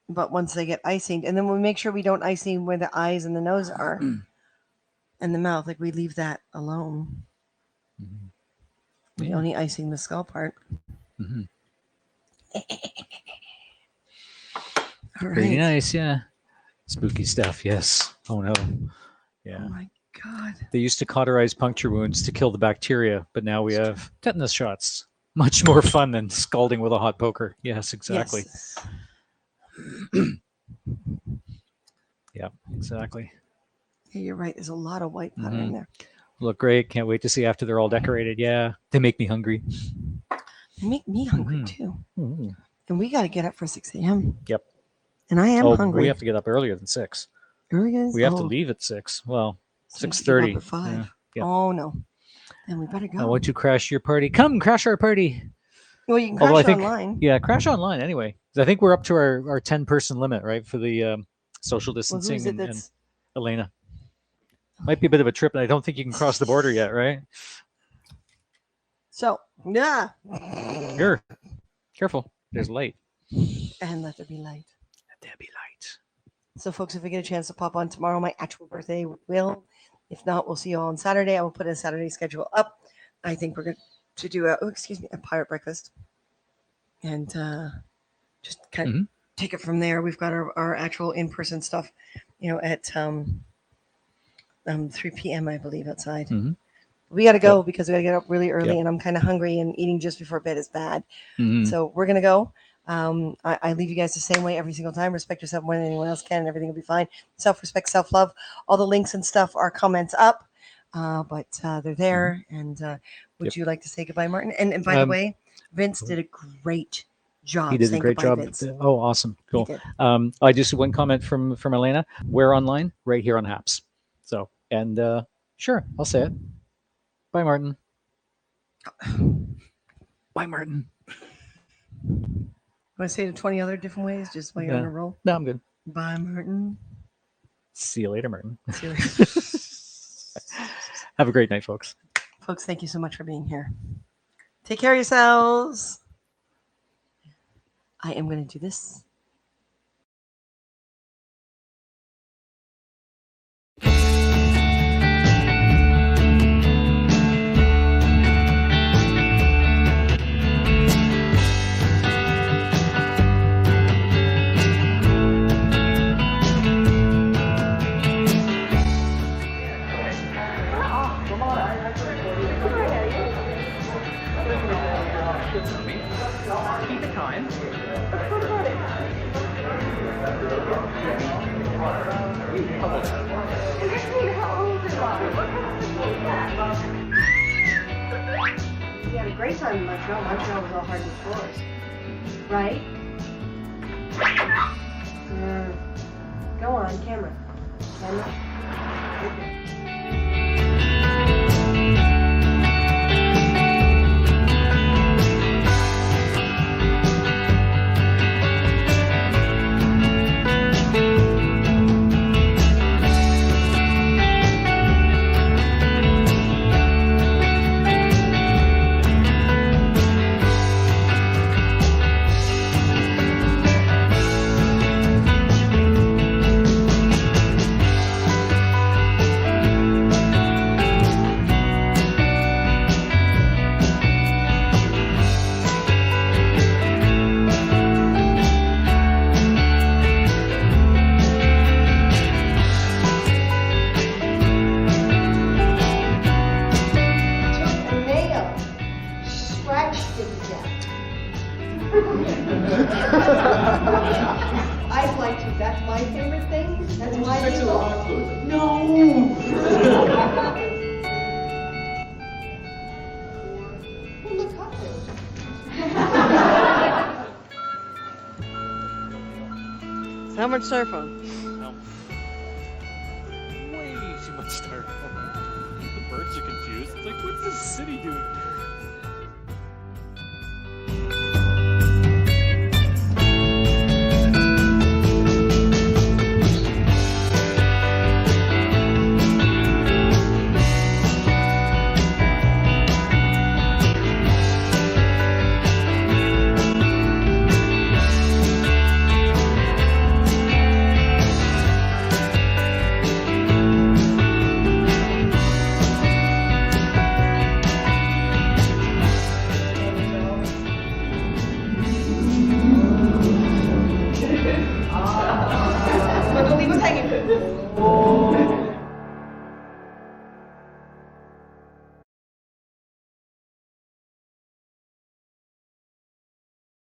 Speaker 1: But once they get icing, and then we make sure we don't icing where the eyes and the nose are, and the mouth. Like we leave that alone. We only icing the skull part.
Speaker 2: Mm-hmm.
Speaker 1: All right.
Speaker 2: Pretty nice, yeah. Spooky stuff, yes. Oh no. Yeah.
Speaker 1: Oh my God.
Speaker 2: They used to cauterize puncture wounds to kill the bacteria, but now we have tetanus shots. Much more fun than scalding with a hot poker. Yes, exactly.
Speaker 1: Yes.
Speaker 2: Yeah, exactly.
Speaker 1: Yeah, you're right. There's a lot of white powder in there.
Speaker 2: Look great. Can't wait to see after they're all decorated. Yeah, they make me hungry.
Speaker 1: They make me hungry too.
Speaker 2: Mm-hmm.
Speaker 1: And we got to get up for 6 a.m.
Speaker 2: Yep.
Speaker 1: And I am hungry.
Speaker 2: We have to get up earlier than 6.
Speaker 1: Earlier?
Speaker 2: We have to leave at 6. Well, 6:30.
Speaker 1: At 5.
Speaker 2: Yeah. Yep.
Speaker 1: Oh no. Then we better go.
Speaker 2: I want to crash your party. Come crash our party.
Speaker 1: Well, you can crash online.
Speaker 2: Yeah, crash online anyway. I think we're up to our 10-person limit, right, for the social distancing.
Speaker 1: Well,
Speaker 2: and Elena. Might be a bit of a trip, and I don't think you can cross the border yet, right?
Speaker 1: So, yeah.
Speaker 2: Here. Careful. There's light.
Speaker 1: And let there be light.
Speaker 2: Let there be light.
Speaker 1: So, folks, if we get a chance to pop on tomorrow, my actual birthday will. If not, we'll see you all on Saturday. I will put a Saturday schedule up. I think we're going to to do a pirate breakfast, and just kind of take it from there. We've got our actual in-person stuff, at 3 p.m. I believe outside. We got to go because we got to get up really early, and I'm kind of hungry, and eating just before bed is bad. So we're gonna go. I leave you guys the same way every single time. Respect yourself more than anyone else can, and everything will be fine. Self-respect, self-love. All the links and stuff are comments up, but they're there. And would you like to say goodbye, Martin? And by the way, Vince did a great job.
Speaker 2: He did a great job.
Speaker 1: Vince.
Speaker 2: Oh, awesome. Cool. I just one comment from Elena. We're online right here on Haps. So, and sure, I'll say it. Bye, Martin. Bye, Martin.
Speaker 1: Want to say it 20 other different ways just while you're on a roll?
Speaker 2: No, I'm good.
Speaker 1: Bye, Martin.
Speaker 2: See you later, Martin.
Speaker 1: See you later.
Speaker 2: Have a great night, folks.
Speaker 1: Folks, thank you so much for being here. Take care of yourselves. I am going to do this.
Speaker 2: Keep it kind.
Speaker 1: We had a great time in Montreal. Montreal was all hardwood floors. Right? Go on, camera. I'd like to. That's my favorite thing. That's my favorite. No. Well, look, cocktails. So how much styrofoam?
Speaker 2: No. Way too much styrofoam. The birds are confused. It's like, what's this city doing?
Speaker 1: Leave us hanging.